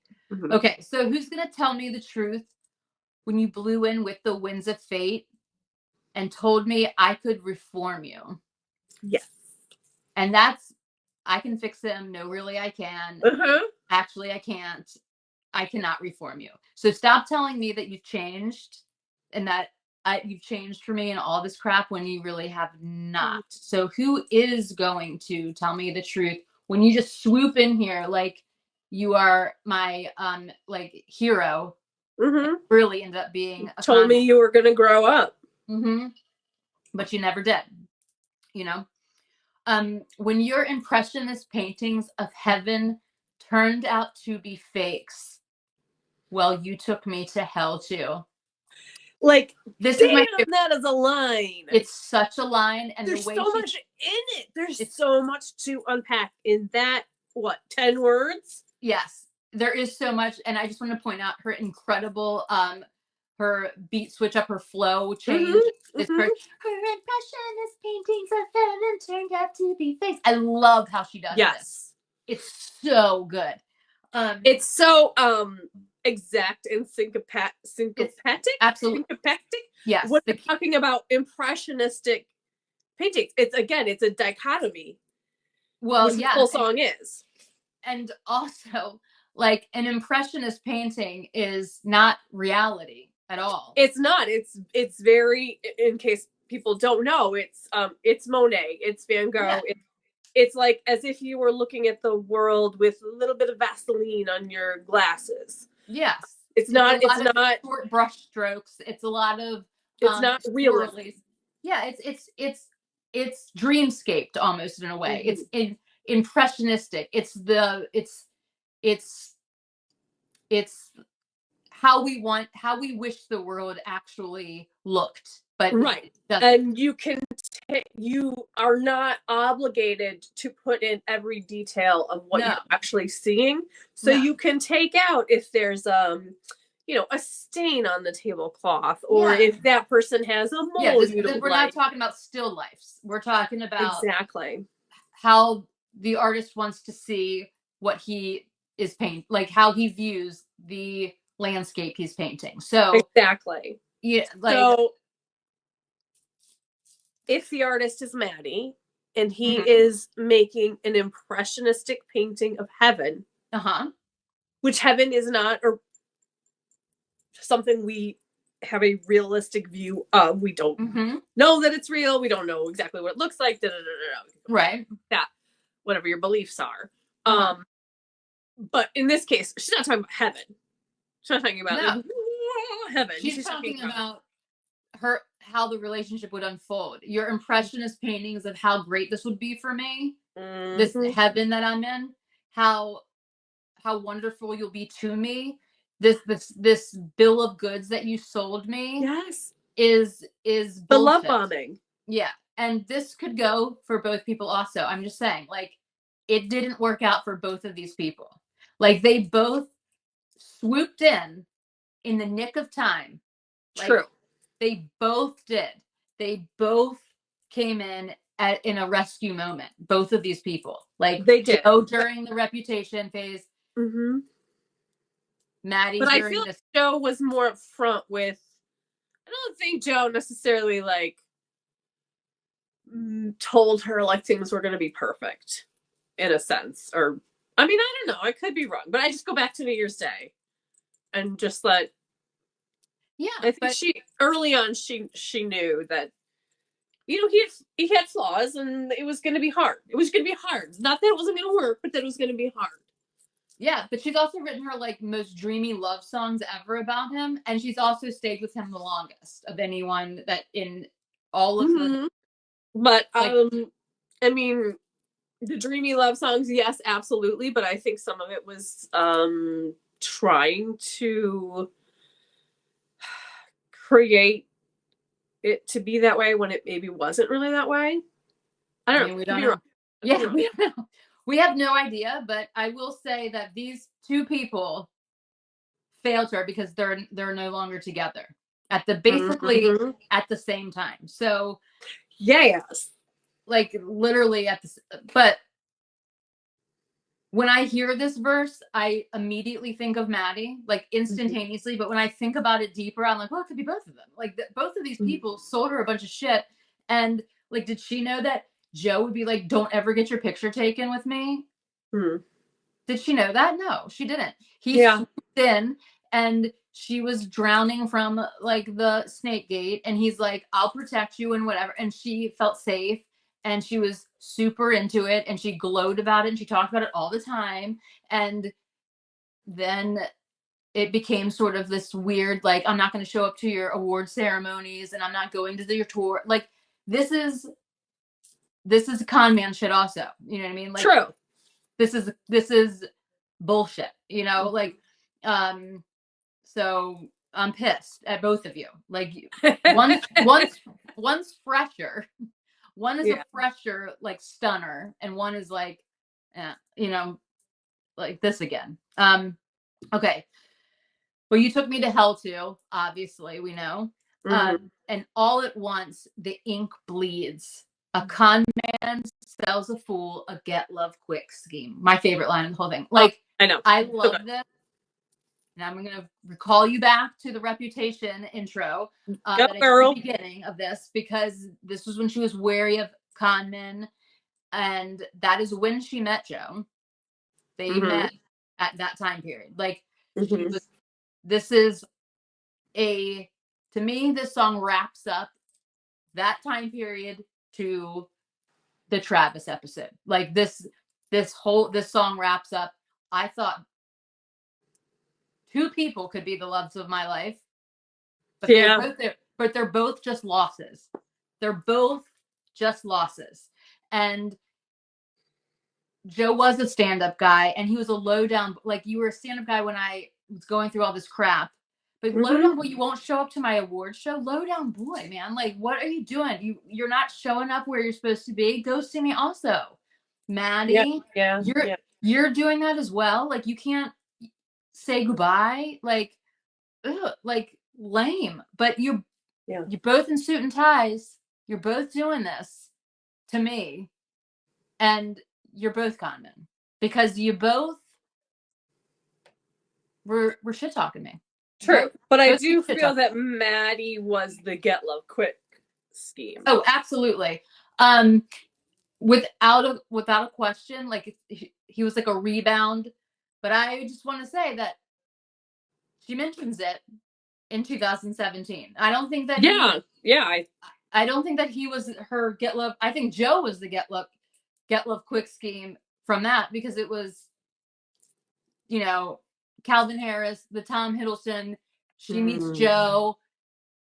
Okay, so who's going to tell me the truth when you blew in with the winds of fate and told me I could reform you? Yes. And I can fix him. No, really, I can. Actually, I can't. I cannot reform you. So stop telling me that you've changed and that you've changed for me and all this crap when you really have not. So who is going to tell me the truth when you just swoop in here like you are my hero? Really end up being told me you were going to grow up. But you never did. When your impressionist paintings of heaven turned out to be fakes, well, you took me to hell too. Like, this damn, is my favorite. that is a line. It's such a line, and there's the way so much in it. There's so much to unpack in that. What, 10 words? Yes, there is so much, and I just want to point out her incredible her beat switch up, her flow change. Her impressionist paintings of heaven turned out to be fakes. I love how she does this. It's so good. It's so exact and syncopatic. Absolutely. Syncopactic. Yes. When we're talking about impressionistic paintings, it's a dichotomy. Well, which the whole song is. And also, like, an impressionist painting is not reality at all. It's not. It's very, in case people don't know, it's Monet, it's Van Gogh. Yeah. It's like as if you were looking at the world with a little bit of Vaseline on your glasses. Yes. It's not short brush strokes. It's a lot of it's not realistic. Yeah, it's dreamscaped almost in a way. Mm-hmm. It's impressionistic. It's how we wish the world actually looked, but right. And you are not obligated to put in every detail of what you're actually seeing. So you can take out if there's a stain on the tablecloth, or if that person has a mold. We're not talking about still lifes. We're talking about exactly how the artist wants to see what he is painting, like how he views the landscape he's painting. So exactly. Yeah. So if the artist is Maddie and he is making an impressionistic painting of heaven, which heaven is not or something we have a realistic view of. We don't know that it's real. We don't know exactly what it looks like. Right. That, whatever your beliefs are. But in this case, she's not talking about heaven. She's not talking about heaven. She's talking about how the relationship would unfold. Your impressionist paintings of how great this would be for me, this heaven that I'm in, how wonderful you'll be to me. This bill of goods that you sold me, is bullshit. The love bombing. Yeah, and this could go for both people. Also, I'm just saying, like, it didn't work out for both of these people. Like, they both swooped in the nick of time. True. They both did. They both came in a rescue moment. Both of these people, like they did. Joe during the Reputation phase. Maddie, but I feel like Joe was more upfront with. I don't think Joe necessarily like told her like things were going to be perfect, in a sense. Or I mean, I don't know. I could be wrong, but I just go back to New Year's Day, and just let. Yeah, I think early on she knew that, he had flaws and it was going to be hard. It was going to be hard. Not that it wasn't going to work, but that it was going to be hard. Yeah, but she's also written her like most dreamy love songs ever about him, and she's also stayed with him the longest of anyone that in all of the. But I mean, the dreamy love songs, yes, absolutely. But I think some of it was trying to create it to be that way when it maybe wasn't really that way. I don't know. We don't know. Yeah, we don't know. We have no idea, but I will say that these two people failed her because they're no longer together at basically at the same time. So yes, like literally but when I hear this verse, I immediately think of Maddie, like instantaneously. But when I think about it deeper, I'm like, well, it could be both of them. Like both of these people sold her a bunch of shit. And like, did she know that Joe would be like, don't ever get your picture taken with me? Did she know that? No, she didn't. He swooped in and she was drowning from like the snake gate. And he's like, I'll protect you and whatever. And she felt safe. And she was super into it, and she glowed about it, and she talked about it all the time. And then it became sort of this weird, like, I'm not going to show up to your award ceremonies, and I'm not going to your tour. Like, this is con man shit also. You know what I mean? Like, true. This is bullshit, like, so I'm pissed at both of you. Like one's fresher. One is a fresher like stunner, and one is like, you know, like this again. Okay. Well, you took me to hell too. Obviously, we know. And all at once, the ink bleeds. A con man sells a fool a get love quick scheme. My favorite line in the whole thing. Like, I know. I love this. And I'm going to recall you back to the Reputation intro Go, girl. the beginning of this, because this was when she was wary of con men, and that is when she met Joe. They met at that time period. Like, she was. This is to me, this song wraps up that time period to the Travis episode. Like this song wraps up. I thought two people could be the loves of my life, but they're both just losses. They're both just losses. And Joe was a stand-up guy, and he was a low down, like, you were a stand-up guy when I was going through all this crap. But low down boy, you won't show up to my award show. Low down boy, man. Like, what are you doing? You're not showing up where you're supposed to be. Go see me also. Maddie. You're doing that as well. Like, you can't say goodbye. Like, like lame. But you're both in suit and ties. You're both doing this to me. And you're both con men. Because you both were shit talking me. True, but I do feel that Maddie was the get love quick scheme. Oh, absolutely. Without a question, like he was like a rebound. But I just want to say that she mentions it in 2017. I don't think that. I don't think that he was her get love. I think Joe was the get love quick scheme from that, because it was, Calvin Harris, the Tom Hiddleston, she meets Joe.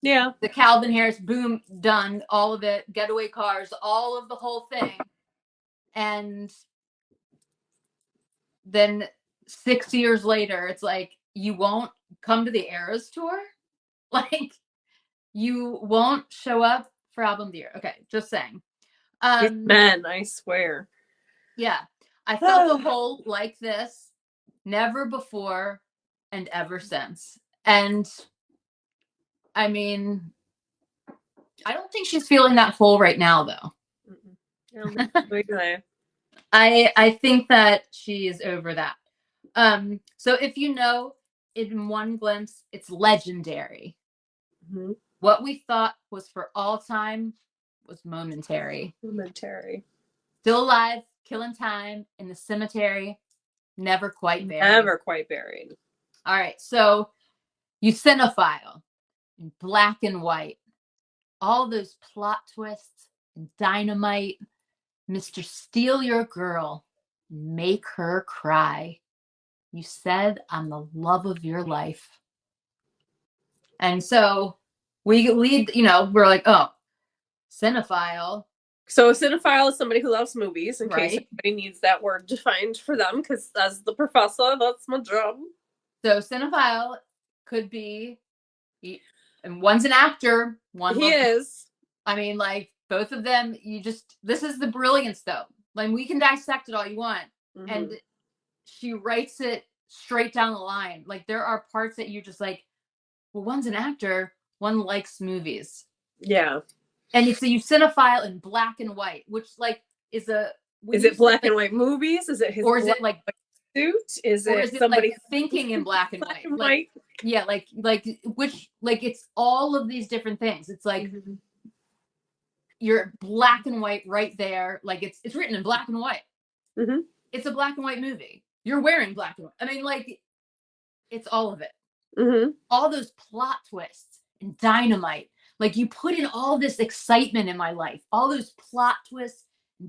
Yeah. The Calvin Harris, boom, done, all of it, getaway cars, all of the whole thing. And then 6 years later, it's like, you won't come to the Eras tour? Like, you won't show up for album of the year. Okay, just saying. Man, I swear. Yeah. I felt the whole like this, never before and ever since. And I mean, I don't think she's feeling that full right now, though. I think that she is over that. So if you know, in one glimpse, it's legendary. What we thought was for all time was momentary. Still alive, killing time in the cemetery, never quite buried. All right, so you cinephile in black and white, all those plot twists and dynamite. Mr. Steal Your Girl, make her cry. You said I'm the love of your life. And so we lead, we're like, oh, cinephile. So a cinephile is somebody who loves movies, in case anybody needs that word defined for them, because as the professor, that's my job. So cinephile could be, and one's an actor, he is. I mean, like, both of them, this is the brilliance, though. Like, we can dissect it all you want. And she writes it straight down the line. Like, there are parts that you're just like, well, one's an actor, one likes movies. Yeah. And so you cinephile in black and white, which, like, is it black and white movies? Is it his, or is it like suit? Is it somebody like thinking in black and white? Like, yeah, like which, like, it's all of these different things. It's like you're black and white right there. Like, it's written in black and white. It's a black and white movie. You're wearing black and white. I mean, like, it's all of it. All those plot twists and dynamite. Like, you put in all this excitement in my life, all those plot twists,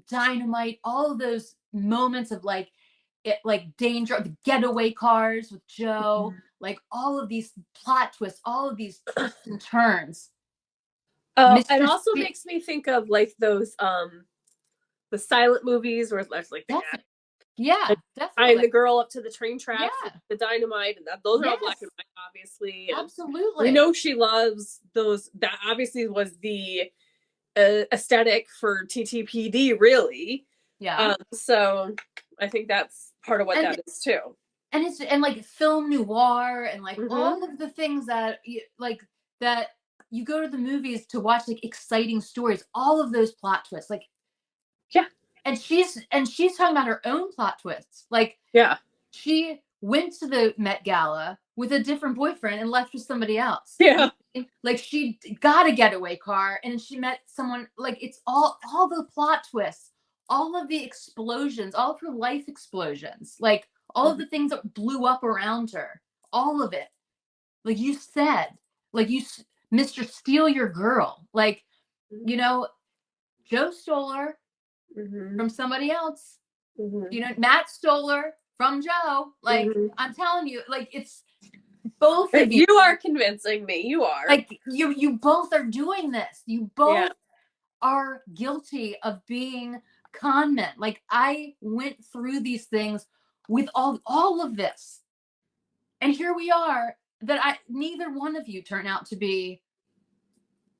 dynamite, all of those moments of like danger, the getaway cars with Joe, like all of these plot twists, all of these twists and turns. It also makes me think of like those the silent movies where it's like Yeah, Tying definitely. the girl up to the train tracks with Yeah. the dynamite, and those are all black Yes. and white, obviously. And we Absolutely. know she loves those. That obviously was the aesthetic for TTPD, really. Yeah. So I think that's part of what And that is too. it's and like film noir and like Mm-hmm. all of the things that like that you go to the movies to watch like exciting stories, all of those plot twists, like Yeah. And she's talking about her own plot twists. Like Yeah. she went to the Met Gala with a different boyfriend and left with somebody else. Yeah. Like she got a getaway car and she met someone. Like it's all the plot twists, all of the explosions, all of her life explosions, like all of the things that blew up around her, all of it. Like you said, like Mr. Steal Your Girl, like you know, Joe stole her Mm-hmm. from somebody else. Mm-hmm. Matt stole her from Joe. Like Mm-hmm. I'm telling you, like it's both of you. You are convincing me. You are. Like you both are doing this. You Yeah. both are guilty of being con men. Like I went through these things with all of this. And here we are that neither one of you turn out to be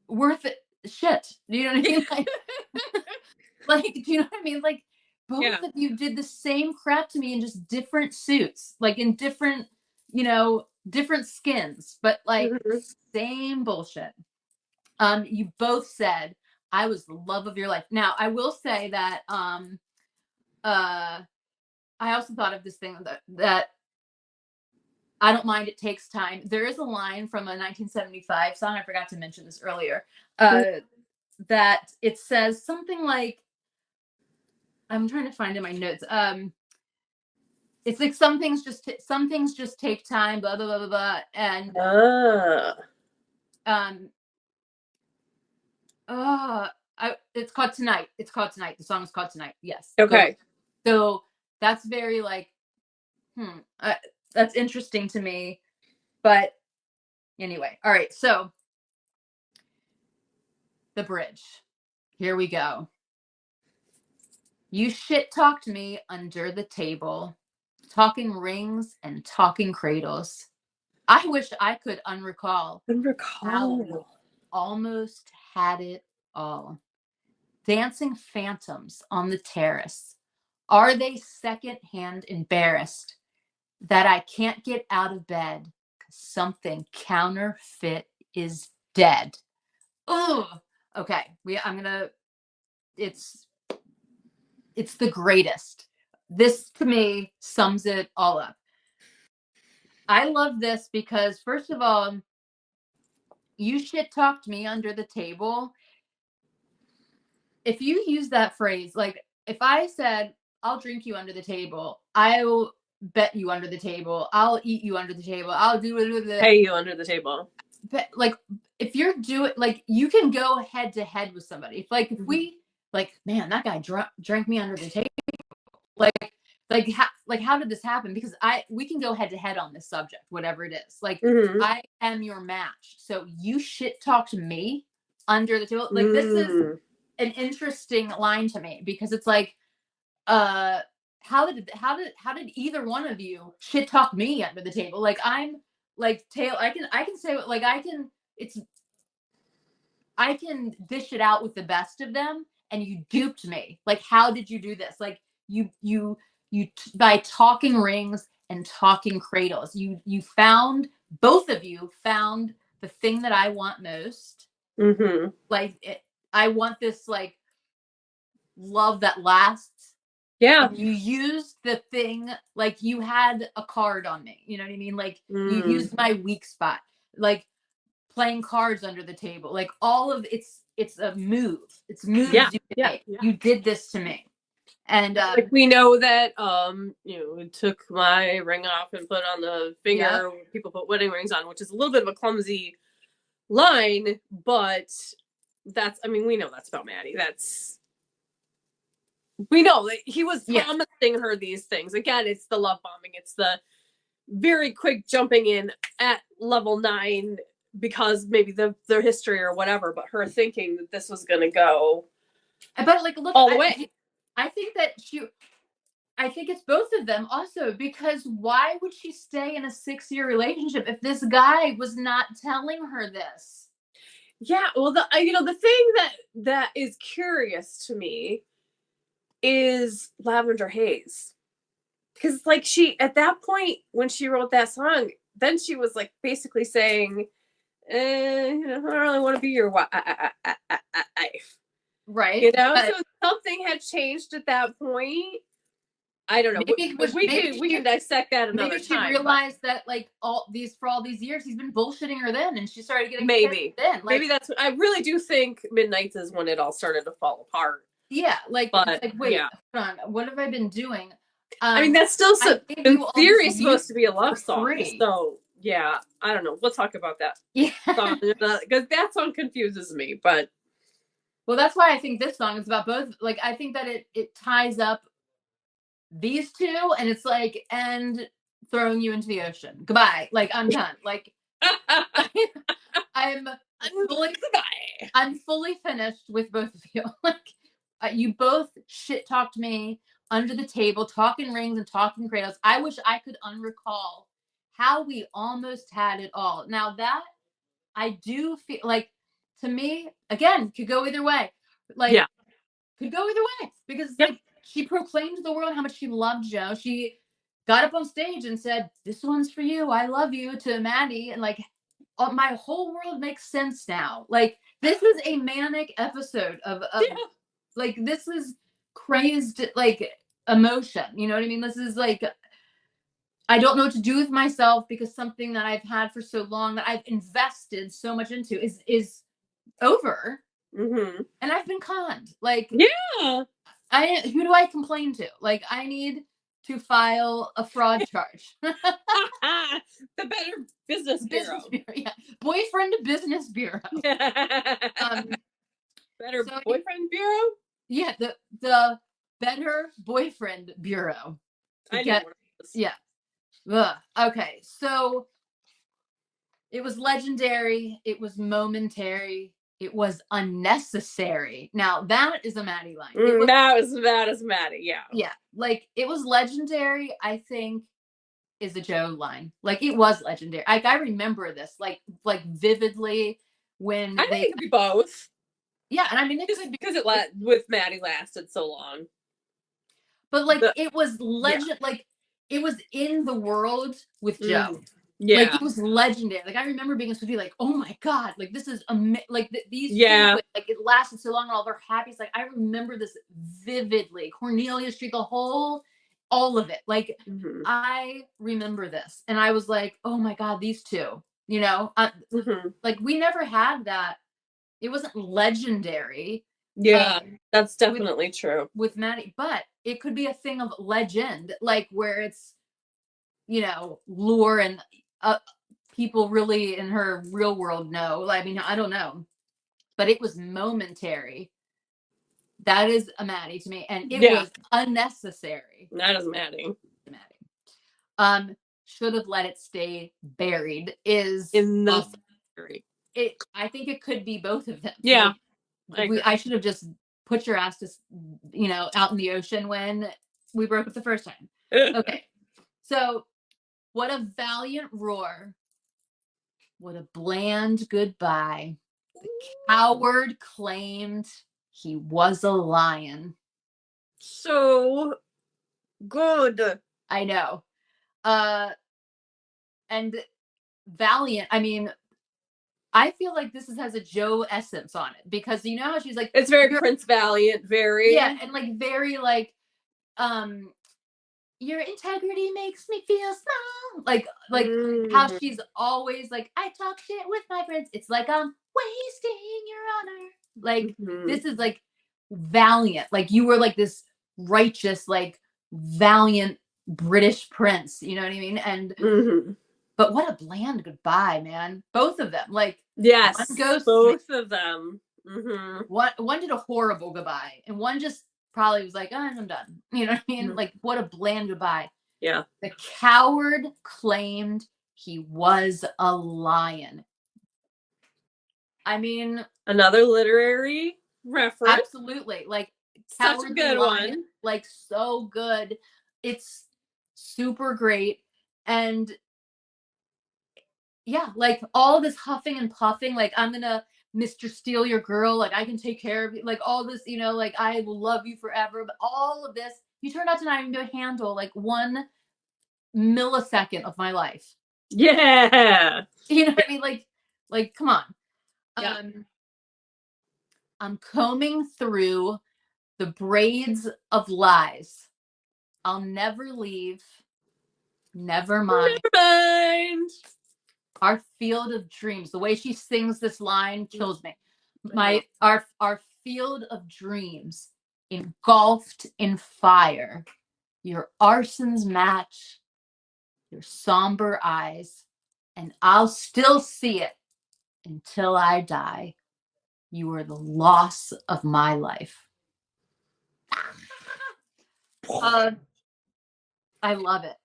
worth it shit. Do you know what I mean? Like do you know what I mean? Like both Yeah. of you did the same crap to me in just different suits, like in different, different skins, but like Mm-hmm. same bullshit. You both said I was the love of your life. Now, I will say that I also thought of this thing that I don't mind, it takes time. There is a line from a 1975 song, I forgot to mention this earlier, that it says something like, I'm trying to find in my notes. It's like some things just take time, blah blah blah blah blah, and um, it's called Tonight. It's called Tonight. The song is called Tonight. Yes. Okay. So that's very like, that's interesting to me. But anyway, all right. So the bridge. Here we go. You shit talked me under the table, talking rings and talking cradles. I wish I could unrecall how we Recall. almost had it all. Dancing phantoms on the terrace. Are they secondhand embarrassed that I can't get out of bed because something counterfeit is dead? Oh, okay. I'm gonna. It's it's the greatest. This to me sums it all up. I love this because first of all, you shit talked me under the table. If you use that phrase, like if I said, I'll drink you under the table, I'll bet you under the table, I'll eat you under the table, I'll do it. Pay you under the table. But like, if you're doing, like, you can go head to head with somebody. If we, like, man, that guy drank me under the table. How did this happen? Because we can go head to head on this subject, whatever it is. Like, I am your match. So you shit talked me under the table. Like, this is an interesting line to me because it's like, how did either one of you shit talk me under the table? Like I'm like Taylor, I can say like I can dish it out with the best of them, and you duped me. Like how did you do this? Like by talking rings and talking cradles, you found both of you found the thing that I want most. Like I want this like love that lasts. Yeah. And you used the thing like you had a card on me. You know what I mean? Like you used my weak spot, like playing cards under the table. Like all of it's a move. It's moves you make. You did this to me. And like we know that it took my ring off and put on the finger. People put wedding rings on, which is a little bit of a clumsy line, but we know that's about Maddie. We know that he was promising her these things. Again, it's the love bombing. It's the very quick jumping in at level 9 because maybe their history or whatever, but her thinking that this was going to go but like look all the way. I think that I think it's both of them also, because why would she stay in a 6-year relationship if this guy was not telling her this? Yeah, well, the thing that is curious to me is Lavender Haze. Because like she at that point when she wrote that song, then she was like basically saying, I don't really want to be your wife. Right. So something had changed at that point. I don't know. We can dissect that another maybe she time. realized that like all these years he's been bullshitting her then, and she started getting maybe then. Like, maybe that's what I really do think. Midnight's is when it all started to fall apart. Yeah, like, but it's like, wait, yeah. hold on, what have I been doing? I mean, that's still in theory supposed to be a love song. Free. So yeah, I don't know. We'll talk about that. Yeah, because that song confuses me. But well, that's why I think this song is about both. Like, I think that it ties up these two, and it's like, and throwing you into the ocean. Goodbye. Like, I'm done. Like, I'm fully finished with both of you. Like, you both shit talked me under the table, talking rings and talking cradles. I wish I could unrecall how we almost had it all. Now that I do feel like, to me, again, could go either way. Like, yeah, could go either way, because like, she proclaimed to the world how much she loved Joe. She got up on stage and said, "This one's for you. I love you," to Maddie, and like, my whole world makes sense now. Like, this was a manic episode of like, this is crazed, like, emotion. You know what I mean? This is like, I don't know what to do with myself, because something that I've had for so long, that I've invested so much into, is over. Mm-hmm. And I've been conned. Like, yeah. Who do I complain to? Like, I need to file a fraud charge. The Better Business Bureau. Yeah. Boyfriend Business Bureau. Better Boyfriend Bureau? Yeah, the Better Boyfriend Bureau. I know what it is. Yeah. Ugh. Okay, so it was legendary. It was momentary. It was unnecessary. Now that is a Maddie line. That is Maddie. Yeah. Yeah. Like, it was legendary, I think, is a Joe line. Like, it was legendary. Like, I remember this like vividly when I think it could be both. Yeah, and I mean, it could because it with Maddie lasted so long. But like, it was legend. Yeah. Like, it was in the world with Joe. Yeah, like, it was legendary. Like, I remember being supposed to be like, "Oh my god, like, this is like these." Yeah, people, like, it lasted so long, and all their happy. Like, I remember this vividly. Cornelia Street, all of it. Like, I remember this, and I was like, "Oh my god, these two." You know, like, we never had that. It wasn't legendary. Yeah, that's definitely true with Maddie, but it could be a thing of legend, like, where it's, lore, and people really in her real world know. I mean, I don't know, but it was momentary. That is a Maddie to me, and it was unnecessary. That is Maddie. Should have let it stay buried is in the I think it could be both of them. Yeah. Like, I should have just put your ass to, out in the ocean when we broke up the first time. Okay. So, what a valiant roar. What a bland goodbye. The coward claimed he was a lion. So good. I know. And valiant, I mean, I feel like this has a Joe essence on it, because you know how she's like, it's very Prince Valiant, very, and like, very like, your integrity makes me feel small. Like how she's always like, I talk shit with my friends. It's like, I'm wasting your honor. Like, this is like valiant. Like, you were like this righteous, like, valiant British prince. You know what I mean? And but what a bland goodbye, man. Both of them. Like, yes, both of them. One did a horrible goodbye, and one just probably was like, "Oh, I'm done." You know what I mean? Like, what a bland goodbye. Yeah. The coward claimed he was a lion. I mean, another literary reference. Absolutely. Like, such a good one. Like, so good. it's super great. And yeah, like all this huffing and puffing, like I'm gonna Mr. Steal Your Girl, like I can take care of you, like all this, like I will love you forever. But all of this, you turned out to not even handle like 1 millisecond of my life. Yeah. You know what I mean? Like come on. Yeah. I'm combing through the braids of lies. I'll never leave. Never mind. Never mind. Our field of dreams. The way she sings this line kills me. Our field of dreams engulfed in fire. Your arsons match your somber eyes, and I'll still see it until I die. You are the loss of my life. I love it.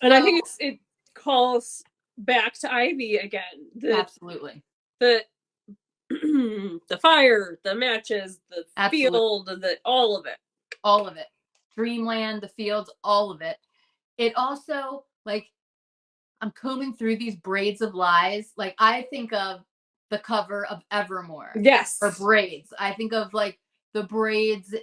And I think it calls back to Ivy again. Absolutely. The fire, the matches, the field, all of it. All of it. Dreamland, the fields, all of it. It also, like, I'm combing through these braids of lies. Like, I think of the cover of Evermore. Yes. Or braids. I think of, like, the braids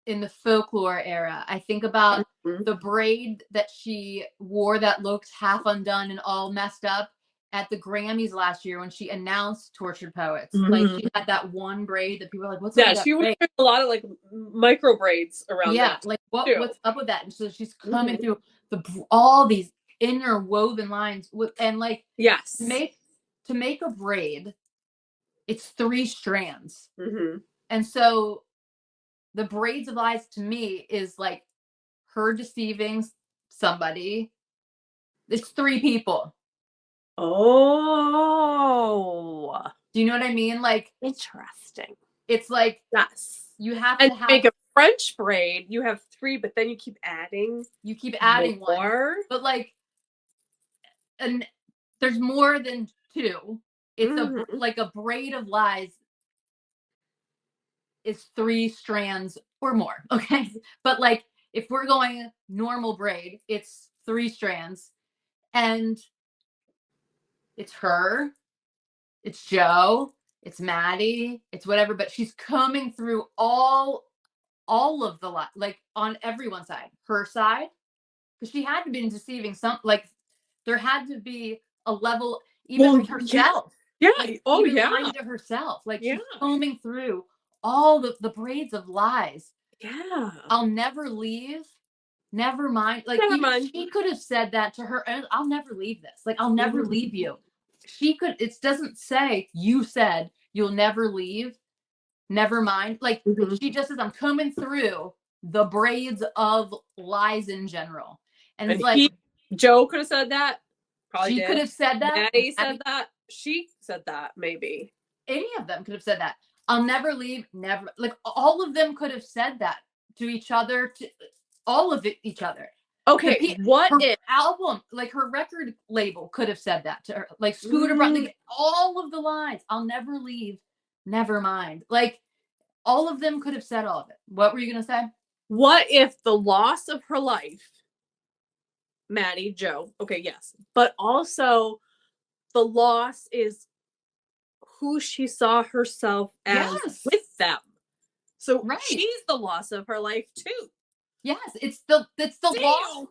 in the folklore era. I think about the braid that she wore that looked half undone and all messed up at the Grammys last year when she announced Tortured Poets. Like, she had that one braid that people were like, what's up with that she braid? wore a lot of like micro braids around that. Like what's up with that? And so she's coming through all these interwoven lines and like to make a braid, it's 3 strands. And so the braids of lies to me is like her deceiving somebody. It's 3 people. Oh, do you know what I mean? Like, interesting. It's like, yes, you have to have make a French braid. You have 3, but then you keep adding more. one. But like, and there's more than 2. It's like a braid of lies is 3 strands or more. Okay. But like, if we're going normal braid, it's 3 strands, and it's her, it's Joe, it's Maddie, it's whatever, but she's coming through all of the like on everyone's side, her side, because she had to be deceiving some, like there had to be a level, even herself. Yeah. Like, lying to herself. Like, she's combing through all the braids of lies. Yeah. I'll never leave. Never mind. Like, she could have said that to her own. I'll never leave this. Like, I'll never leave you. She could. It doesn't say you said you'll never leave. Never mind. Like, she just says, I'm combing through the braids of lies in general. And it's like, Joe could have said that. Probably she could have said that. Maddie said that. She said that, maybe. Any of them could have said that. I'll never leave. Never. Like, all of them could have said that to each other, to all of each other. Okay, what if album, like her record label could have said that to her, like Scooter Braun, like, all of the lines, I'll never leave, never mind. Like, all of them could have said all of it. What were you going to say? What if the loss of her life, Maddie, Joe, okay, yes, but also the loss is who she saw herself as with them. So she's the loss of her life too. Yes, it's the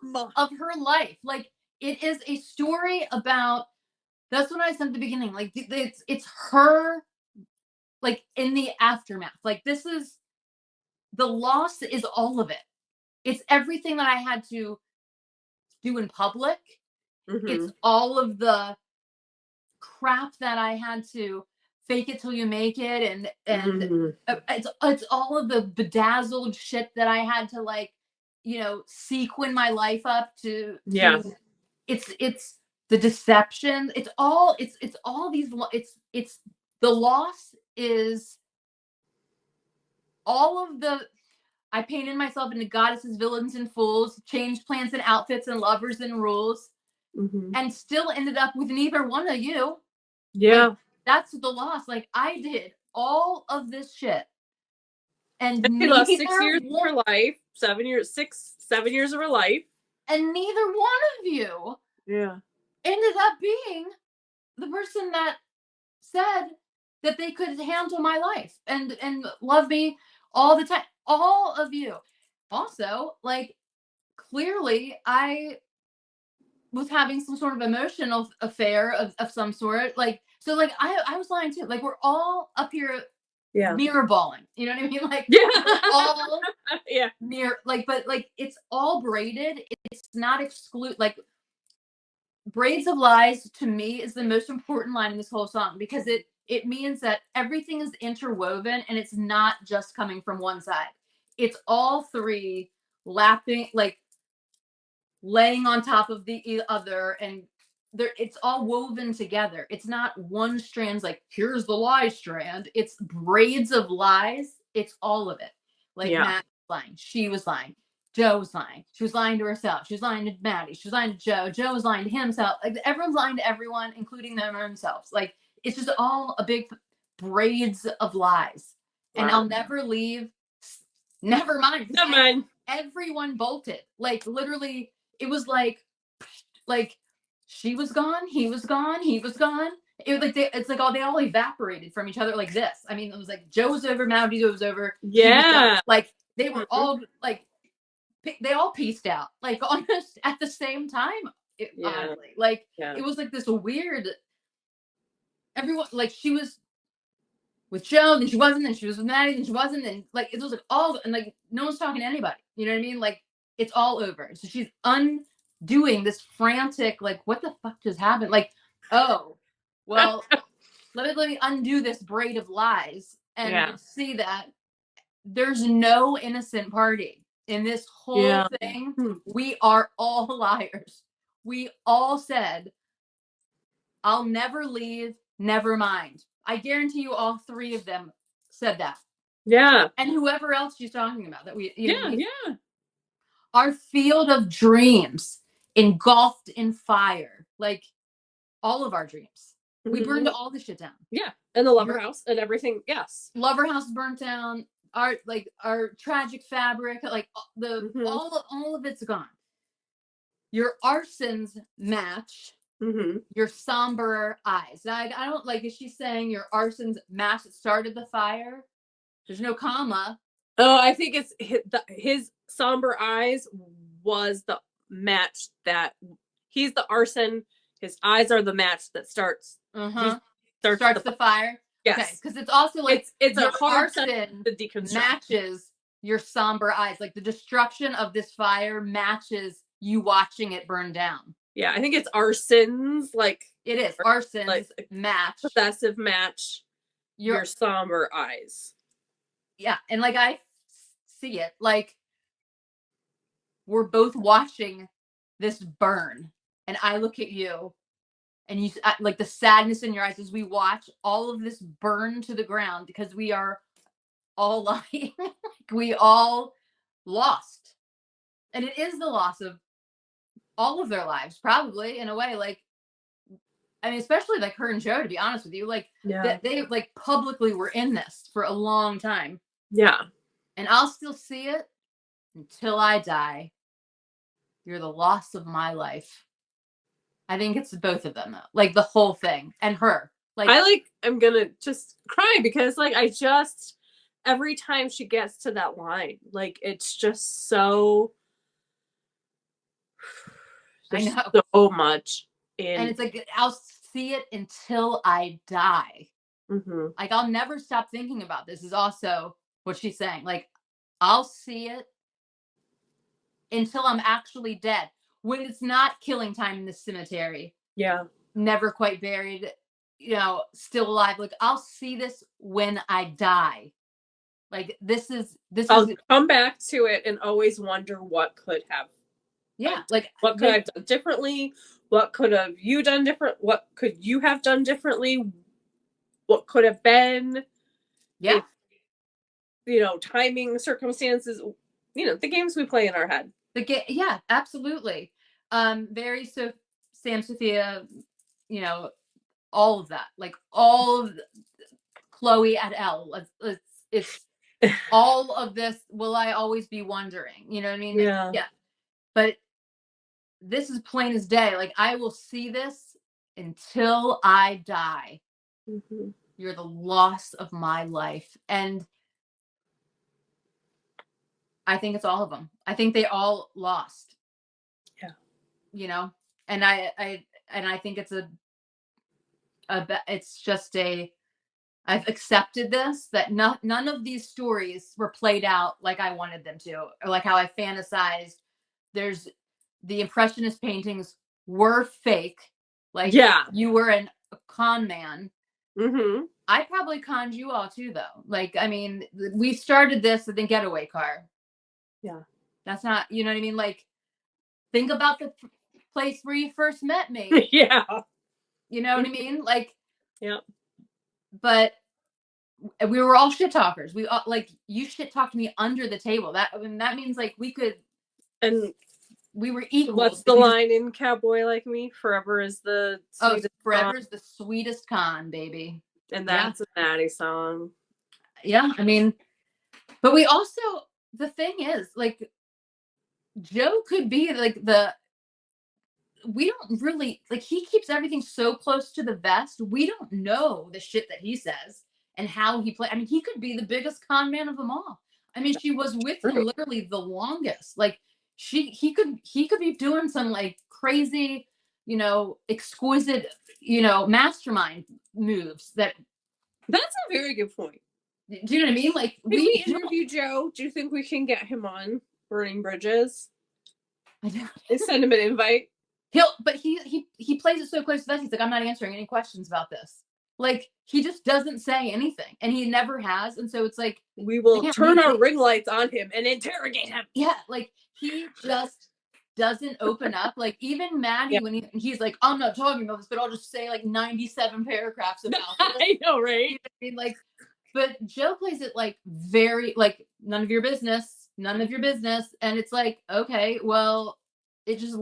loss of her life. Like, it is a story about, that's what I said at the beginning. Like, it's her, like, in the aftermath. Like, this is, the loss is all of it. It's everything that I had to do in public. It's all of the crap that I had to fake it till you make it, and it's all of the bedazzled shit that I had to, like, sequin my life up to it's the deception. It's all these, it's the loss is all of the, I painted myself into goddesses, villains, and fools, changed plans and outfits and lovers and rules, and still ended up with neither one of you. Yeah. Like, that's the loss. Like, I did all of this shit, and she lost 6 years of her life. 7 years of her life. And neither one of you ended up being the person that said that they could handle my life and love me all the time. All of you. Also, like, clearly I was having some sort of emotional affair of some sort. Like, so like I was lying too. Like, we're all up here mirror balling. You know what I mean? Like, all mirror, like, but like it's all braided. It's not like braids of lies to me is the most important line in this whole song, because it means that everything is interwoven and it's not just coming from one side. It's all three lapping, like laying on top of the other, and it's all woven together. It's not one strand's like, here's the lie strand. It's braids of lies. It's all of it. Like, Matt was lying. She was lying. Joe was lying. She was lying to herself. She was lying to Maddie. She was lying to Joe. Joe was lying to himself. Like, everyone's lying to everyone, including them themselves. Like, it's just all a big braids of lies. Wow. And I'll never leave. Never mind. Never mind. Everyone bolted. Like, literally, it was like she was gone. He was gone. He was gone. It was like it's like they all evaporated from each other like this. I mean, it was like Joe was over, Maddie was over. Yeah. Like, they were all like, they all pieced out, like, almost at the same time. Honestly, like, it was like this weird. Everyone, like, she was with Joe, then she wasn't, then she was with Maddie, then she wasn't, and like it was like all, and like no one's talking to anybody. You know what I mean? Like, it's all over. So she's undoing this frantic, like, what the fuck just happened? Like, oh, well, let me undo this braid of lies and see that there's no innocent party in this whole thing. We are all liars. We all said, I'll never leave, never mind. I guarantee you all three of them said that. Yeah. And whoever else she's talking about that our field of dreams engulfed in fire. Like, all of our dreams. We burned all the shit down. Yeah. And the lover house and everything. Yes. Lover house burnt down. Our tragic fabric, like all of it's gone. Your arsons match your somber eyes. Now, I don't like, is she saying your arsons match that started the fire? There's no comma. Oh, I think it's his somber eyes was the match that he's the arson. His eyes are the match that starts the fire. Yes, okay, because it's also like it's a hard arson matches your somber eyes. Like, the destruction of this fire matches you watching it burn down. Yeah, I think it's arsons. Like, it is arsons, like, match, possessive match your somber eyes. Yeah, and like, I see it, like, we're both watching this burn, and I look at you, and you, like, the sadness in your eyes as we watch all of this burn to the ground, because we are all lying. Like, we all lost, and it is the loss of all of their lives, probably, in a way. Like, I mean, especially like her and Joe, to be honest with you, like, they like publicly were in this for a long time. Yeah. And I'll still see it until I die. You're the loss of my life. I think it's both of them, though. Like, the whole thing. And her. Like, I'm gonna just cry, because like every time she gets to that line, like, it's just so I know so much. And it's like, I'll see it until I die. Like, I'll never stop thinking about this, is also what she's saying. Like, I'll see it until I'm actually dead. When it's not killing time in the cemetery. Yeah. Never quite buried, still alive. Like, I'll see this when I die. Like, I'll come back to it and always wonder what could have. Yeah. Like, what could I have done differently? What could have you done different? What could you have done differently? What could have been? Yeah. If, timing, circumstances, the games we play in our head. Yeah, absolutely. Very Sam Sophia, all of that. Like, all of Chloe at L. It's all of this will I always be wondering, you know what I mean? Yeah. Yeah. But this is plain as day. Like, I will see this until I die. Mm-hmm. You're the loss of my life. And I think it's all of them. I think they all lost. Yeah. You know? And I think it's it's just I've accepted this, that none of these stories were played out like I wanted them to, or like how I fantasized. There's the impressionist paintings were fake. Like, Yeah. you were a con man. Mm-hmm. I probably conned you all too, though. Like, I mean, we started this at the getaway car. Yeah. That's not, you know what I mean? Like, think about the place where you first met me. Yeah. You know what I mean? Like, yeah. But we were all shit talkers. We all, like, you shit talked me under the table. I mean, that means like we were equals. What's the line in Cowboy Like Me? Forever is the sweetest forever is the sweetest con, baby. And that's a Maddie song. Yeah, I mean, but we also, the thing is, like, Joe could be like we don't really, like, he keeps everything so close to the vest. We don't know the shit that he says and how he play. I mean, he could be the biggest con man of them all. I mean, she was with him literally the longest. Like, he could be doing some like crazy, exquisite, mastermind moves. That's a very good point. Do you know what I mean? Like, we interview Joe. Do you think we can get him on Burning Bridges? I know. Send him an invite. But he plays it so close to that. He's like, I'm not answering any questions about this. Like, he just doesn't say anything, and he never has. And so it's like, we will turn our ring lights on him and interrogate him. Yeah, like, he just doesn't open up. Like, even Maddie, when he's like, I'm not talking about this, but I'll just say like 97 paragraphs about this. I know, right? You know what I mean? Like, but Joe plays it like very, like, none of your business, and it's like, okay, well, it just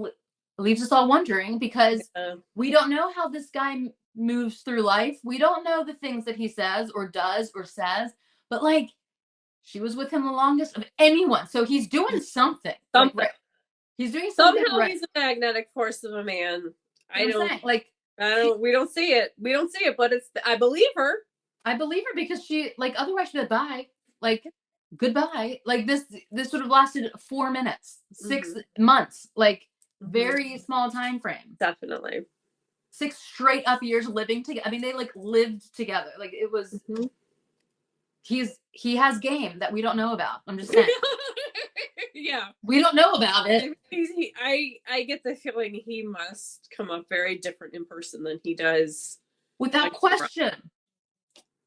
leaves us all wondering, because we don't know how this guy moves through life. We don't know the things that he says or does or says, but like, she was with him the longest of anyone, so he's doing something. He's doing something. Somehow he's a magnetic force of a man. We don't see it. We don't see it, but I believe her. I believe her, because she, like, otherwise she'd be like, bye. Like, goodbye. Like, this would have lasted 4 minutes, 6 months, like, very small time frame. Definitely. 6 straight up years living together. I mean, they like lived together. Like, it was. He has game that we don't know about. I'm just saying. Yeah, we don't know about it. I get the feeling he must come up very different in person than he does. Without question.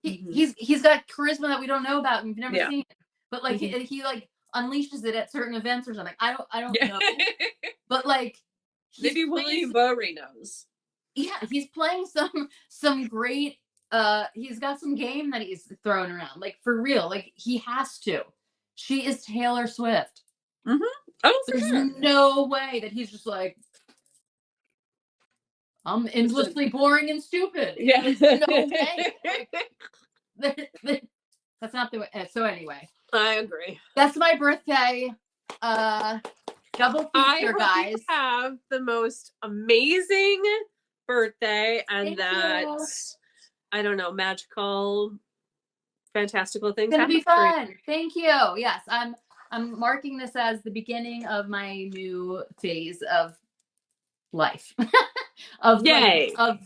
He's got charisma that we don't know about and we've never seen it. But like, he like unleashes it at certain events or something. I don't know. But like, maybe William Bowery knows. Yeah, he's playing some great. He's got some game that he's throwing around, like, for real. Like, he has to. She is Taylor Swift. Oh, there's no way that he's just like, I'm endlessly boring and stupid. Yeah, there's no way. Like, that's not the way. So anyway, I agree. That's my birthday. Double feature, guys. You have the most amazing birthday, and I don't know, magical, fantastical things. It's gonna be fun. Thank you. Yes, I'm marking this as the beginning of my new phase of life. of yay. Like,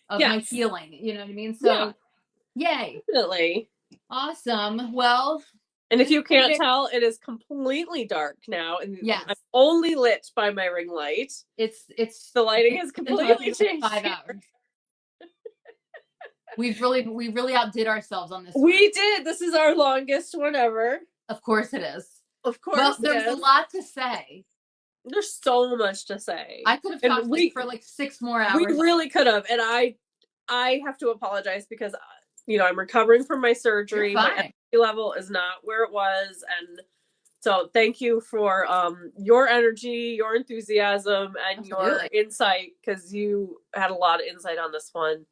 of my healing. You know what I mean? So yay. Definitely. Awesome. Well, and if you can't tell, it is completely dark now, and I'm only lit by my ring light. It's the lighting has completely changed. 5 hours. We really outdid ourselves on this. We did. This is our longest one ever. Of course it is. Of course. Well, there's a lot to say. There's so much to say. I could have talked for like 6 more hours. We really could have, and I have to apologize because I'm recovering from my surgery. My energy level is not where it was, and so thank you for your energy, your enthusiasm, and your insight, because you had a lot of insight on this one.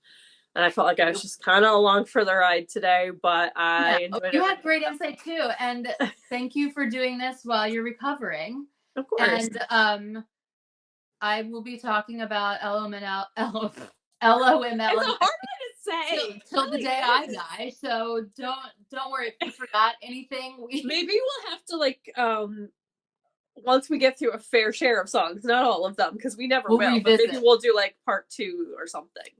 And I felt like I was just kind of along for the ride today, but I enjoyed it. You had great insight too, and thank you for doing this while you're recovering. Of course. And I will be talking about LOML. It's a hard one to say till the day I die. So don't worry if you forgot anything. Maybe we'll have to like once we get through a fair share of songs, not all of them, because we never will. But maybe we'll do like part 2 or something.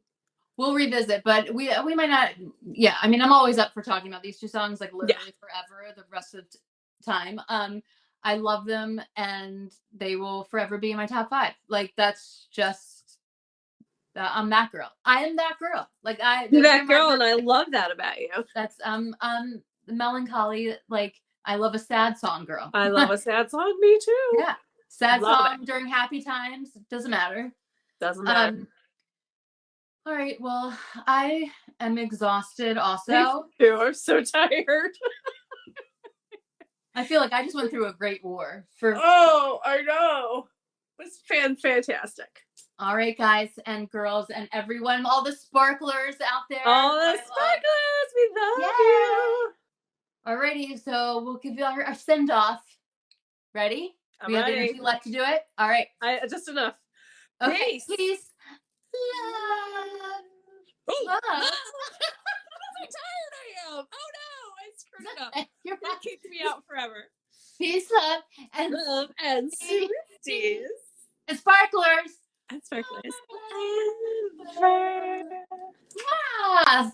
We'll revisit, but we might not. Yeah, I mean, I'm always up for talking about these 2 songs like literally forever. The rest of the time, I love them, and they will forever be in my top 5. Like that's just. I'm that girl. I am that girl. Like you're that girl, and I love that about you. That's melancholy. Like I love a sad song, girl. I love a sad song. Me too. Yeah, sad song during happy times. Doesn't matter. Doesn't matter. All right. Well, I am exhausted. Also, I'm so tired. I feel like I just went through a great war. Oh, I know. It was fantastic. All right, guys and girls and everyone, all the sparklers out there. All the sparklers, we love you. Alrighty, so we'll give you our send off. Ready? I'm ready. Have energy left to do it? All right. Just enough. Okay, peace. Love. Oh, love. How tired I am. Oh no, I screwed it up. You're gonna keep me out forever. Peace, love, and Swifties. And sparklers. And sparklers. Ah,